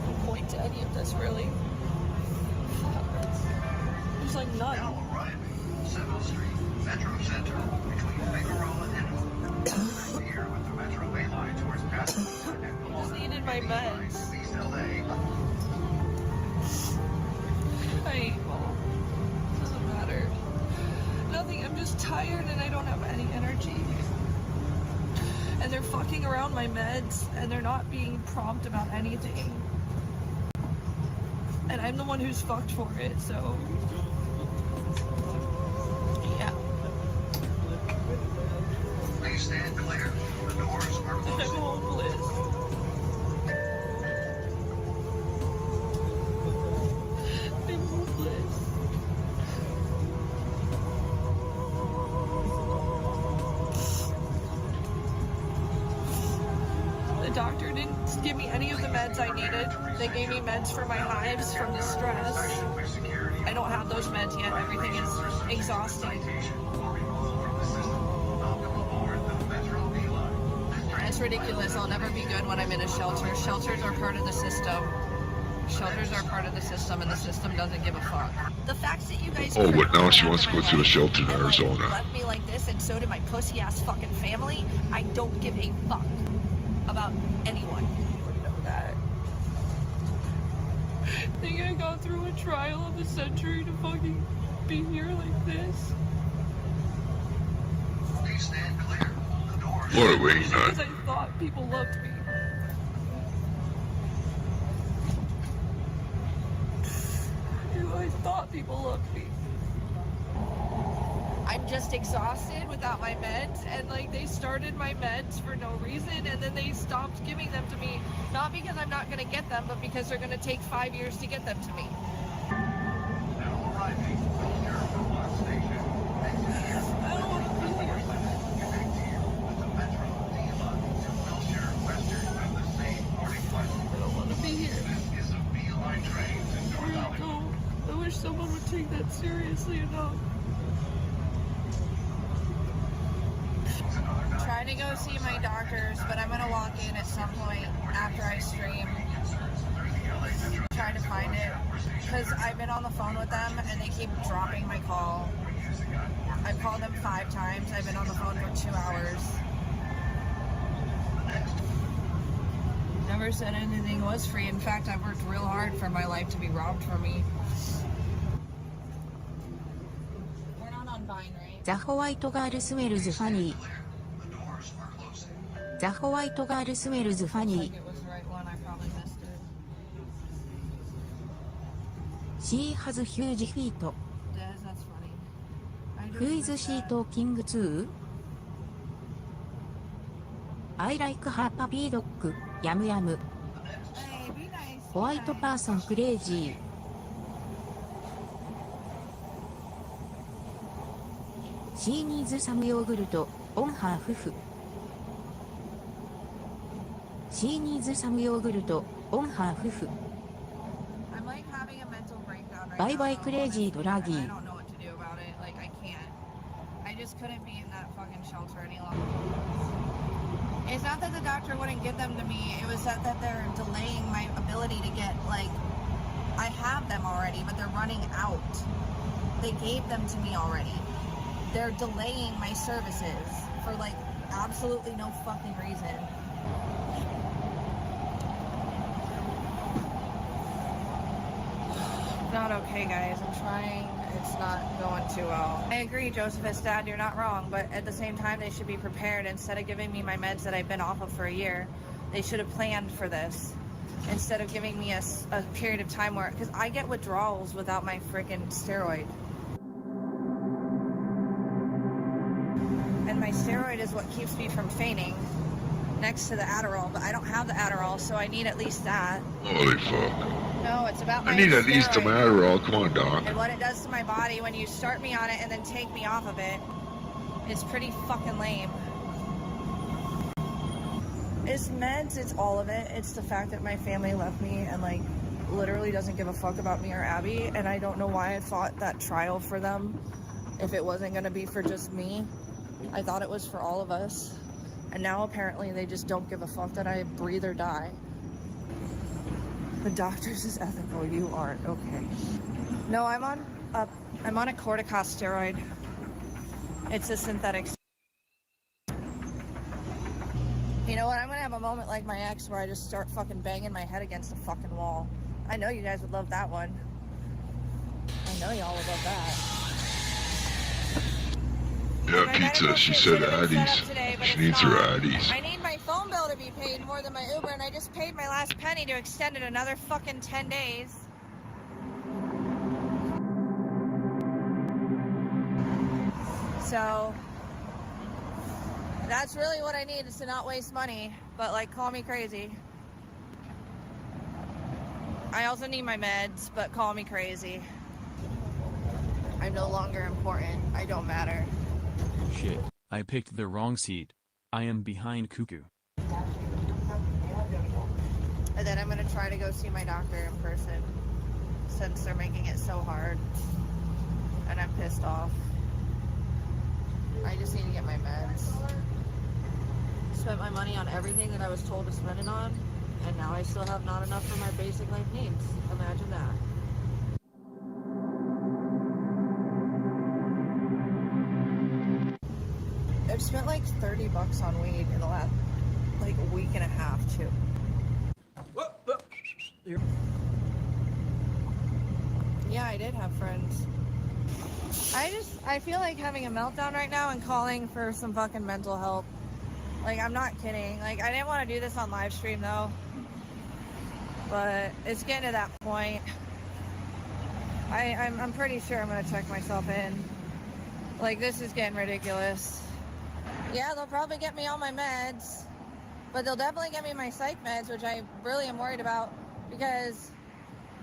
No point to any of this, really. There's like none. Now arriving, 7th Street, Metro Center, between Figueroa and here with the Metro Bay line towards Pasadena. just needed my meds. I ate well. Doesn't matter. Nothing, I'm just tired and I don't have any energy. And they're fucking around my meds and they're not being prompt about anything. And I'm the one who's fucked for it, so yeah. Please stand clear. The doors are I'm closing. hopeless. I'm hopeless. The doctor didn't give me any of the meds I needed. They gave me meds for my hives from the stress. I don't have those meds yet. Everything is exhausting. It's ridiculous. I'll never be good when I'm in a shelter. Shelters are part of the system. Shelters are part of the system, and the system doesn't give a fuck. The facts that you guys. Oh, but now she wants to go to a shelter in Arizona. Left me like this, and so did my pussy ass fucking family. I don't give a fuck about anyone. You would know that. Think I got through a trial of the century to fucking be here like this? Please stand clear. The doors. What a wing Because nut. I thought people loved me. I thought people loved me. I'm just exhausted without my meds, and like they started my meds for no reason, and then they stopped giving them to me, not because I'm not gonna get them, but because they're gonna take 5 years to get them to me. Now arriving. Here at the bus station. Exit here. I don't want to be here. Connect here with the Metro Lima to Wilshire, Western with the same boarding bus. I don't want to be here. This is a beeline train to Where North to go? I wish someone would take that seriously enough. Trying to go see my doctors, but I'm gonna walk in at some point after I stream. Trying to find it, because I've been on the phone with them and they keep dropping my call. I've called them 5 times. I've been on the phone for 2 hours. Never said anything was free. In fact, I've worked real hard for my life to be robbed from me. We're not on Vine, right? ザ・ホワイトガールスウェルズファニー。ザ・ホワイトガールスウェルズファニー。She has huge feet. Who is she talking to? I like her puppy dog. Yum yum. White person crazy. She needs some yogurt on her hoof. She needs some yogurt on her hoof. I'm like having a mental breakdown right Bye now. bye crazy I draggy. don't know what to do about it. Like, I can't. I just couldn't be in that fucking shelter any longer. It's not that the doctor wouldn't give them to me. It was that they're delaying my ability to get, like, I have them already, but they're running out. They gave them to me already. They're delaying my services for, like, absolutely no fucking reason. Not okay, guys. I'm trying. It's not going too well. I agree, Josephus, Dad, you're not wrong, but at the same time, they should be prepared. Instead of giving me my meds that I've been off of for a year, they should have planned for this. Instead of giving me a period of time where, because I get withdrawals without my freaking steroid. And my steroid is what keeps me from fainting next to the Adderall, but I don't have the Adderall, so I need at least that. Holy fuck. No, it's about my I need at least some steroid. Adderall. Come on, Doc. And what it does to my body when you start me on it and then take me off of it is pretty fucking lame. It's meds, it's all of it. It's the fact that my family left me and like literally doesn't give a fuck about me or Abby, and I don't know why I fought that trial for them if it wasn't gonna be for just me. I thought it was for all of us. And now apparently they just don't give a fuck that I breathe or die. The doctors is ethical, you aren't. Okay. No, I'm on a corticosteroid. It's a synthetic. You know what? I'm gonna have a moment like my ex where I just start fucking banging my head against the fucking wall. I know you guys would love that one. I know y'all would love that. Yeah, pizza. She said Addie's. She needs her Addie's. I need my phone bill to be paid more than my Uber, and I just paid my last penny to extend it another fucking 10 days. So that's really what I need, is to not waste money, but like, call me crazy. I also need my meds, but call me crazy. I'm no longer important. I don't matter. Shit, I picked the wrong seat. I am behind Cuckoo. And then I'm gonna try to go see my doctor in person, since they're making it so hard. And I'm pissed off. I just need to get my meds. Spent my money on everything that I was told to spend it on, and now I still have not enough for my basic life needs. Imagine that. I've spent like $30 on weed in the last like week and a half too. Yeah, I did have friends. I feel like having a meltdown right now and calling for some fucking mental help. Like, I'm not kidding. Like, I didn't want to do this on live stream though, but it's getting to that point. I'm pretty sure I'm gonna check myself in. Like, this is getting ridiculous. Yeah, they'll probably get me all my meds, but they'll definitely get me my psych meds, which I really am worried about, because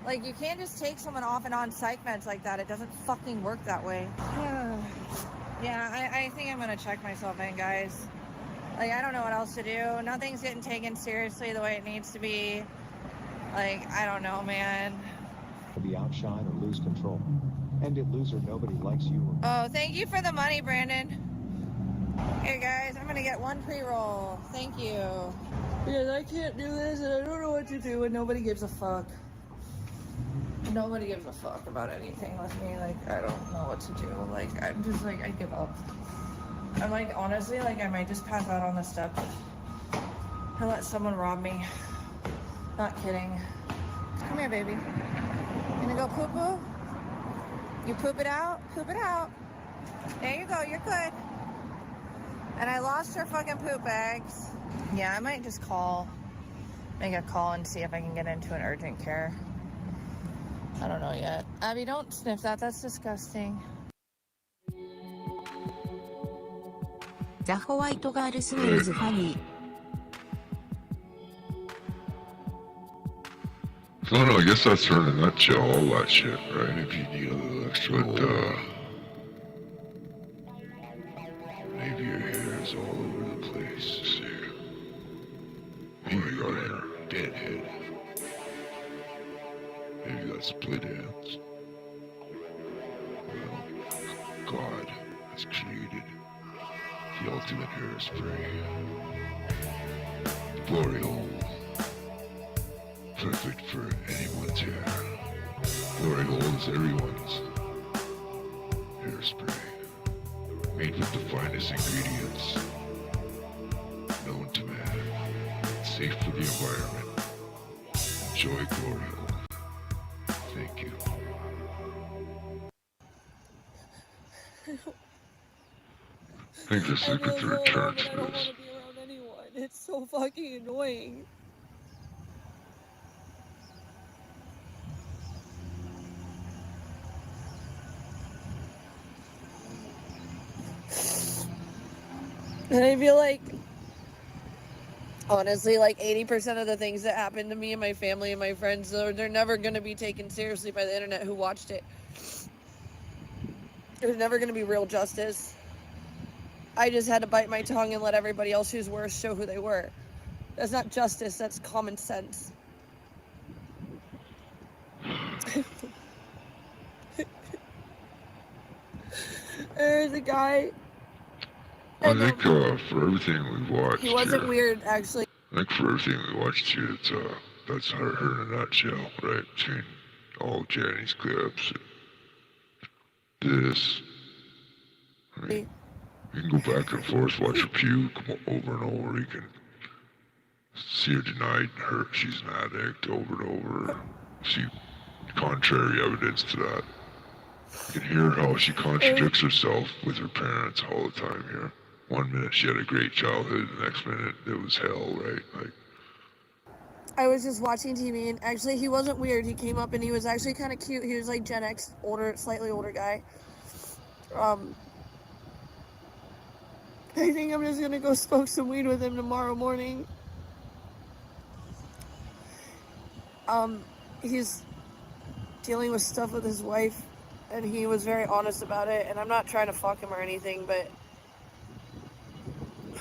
like, you can't just take someone off and on psych meds like that. It doesn't fucking work that way. Yeah, I think I'm gonna check myself in, guys. Like, I don't know what else to do. Nothing's getting taken seriously the way it needs to be. Like, I don't know, man. Be outshine or lose control. End it, loser. Nobody likes you. Oh, thank you for the money, Brandon. Here, guys, I'm gonna get one pre-roll. Thank you. Because I can't do this and I don't know what to do, and nobody gives a fuck. Nobody gives a fuck about anything with me. Like, I don't know what to do. Like, I'm just like, I give up. I'm like, honestly, like, I might just pass out on the steps and let someone rob me. Not kidding. Come here, baby. Gonna go poo-poo? You poop it out? Poop it out. There you go, you're good. And I lost her fucking poop bags. Yeah, I might just make a call and see if I can get into an urgent care. I don't know yet. Abby, don't sniff that. That's disgusting. ザ・ホワイトガールスメルズファニー So no, I guess that's her in a nutshell, all that shit, right? If you need a little extra, maybe your hair is all over the place. Maybe you got a dead head. Maybe you got split ends. Well, God has created the ultimate hairspray. Glory hole. Perfect for anyone's hair. Glory hole is everyone's hairspray. Made with the finest ingredients known to man. Safe for the environment. Enjoy Glory hole. Thank you. I think the secret to return to I don't want this. to be around anyone. It's so fucking annoying. And I feel like, honestly, like 80% of the things that happen to me and my family and my friends, they're never going to be taken seriously by the internet who watched it. There's never going to be real justice. I just had to bite my tongue and let everybody else who's worse show who they were. That's not justice, that's common sense. There's a guy. I think for everything we've watched He wasn't here, weird, actually. I think for everything we watched here, it's that's her in a nutshell, right? Between all Jenny's clips and this. I mean, you can go back and forth, watch her puke over and over. You can see her denied her she's an addict over and over. See contrary evidence to that. You can hear how she contradicts herself with her parents all the time here. One minute she had a great childhood, the next minute it was hell, right? Like, I was just watching TV, and actually he wasn't weird. He came up and he was actually kind of cute. He was like Gen X, slightly older guy. I think I'm just gonna go smoke some weed with him tomorrow morning. He's dealing with stuff with his wife, and he was very honest about it, and I'm not trying to fuck him or anything, but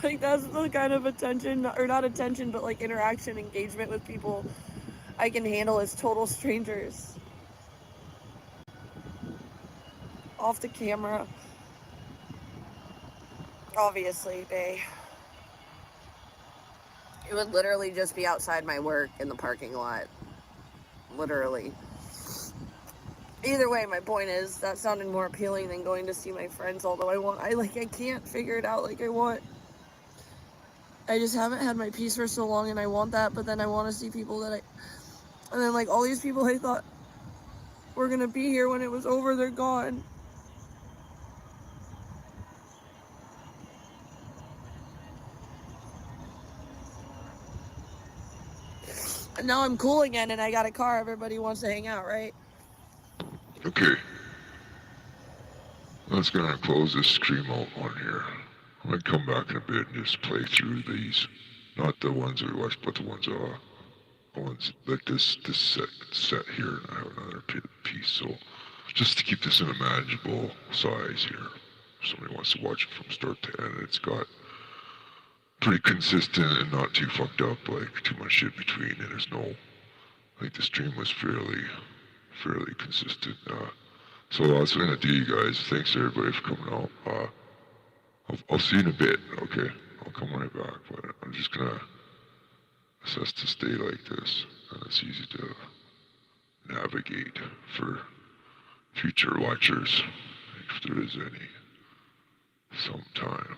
like that's the kind of attention, or not attention, but like interaction, engagement with people I can handle as total strangers. Off the camera. Obviously, bae. It would literally just be outside my work in the parking lot. Literally. Either way, my point is, that sounded more appealing than going to see my friends, although I can't figure it out like I want. I just haven't had my peace for so long, and I want that, but then I want to see people and then like all these people I thought were gonna be here when it was over, they're gone. And now I'm cool again, and I got a car, everybody wants to hang out, right? okay. Let's gonna close this stream out on here. I might come back in a bit and just play through these. Not the ones we watched, but the ones like this set here, and I have another piece. So just to keep this in a manageable size here. If somebody wants to watch it from start to end, it's got pretty consistent and not too fucked up, like too much shit between, and there's no, I think the stream was fairly consistent. So that's what I'm gonna do, you guys. Thanks everybody for coming out. I'll see you in a bit, okay? I'll come right back, but I'm just gonna assess to stay like this, and it's easy to navigate for future watchers, if there is any, sometime.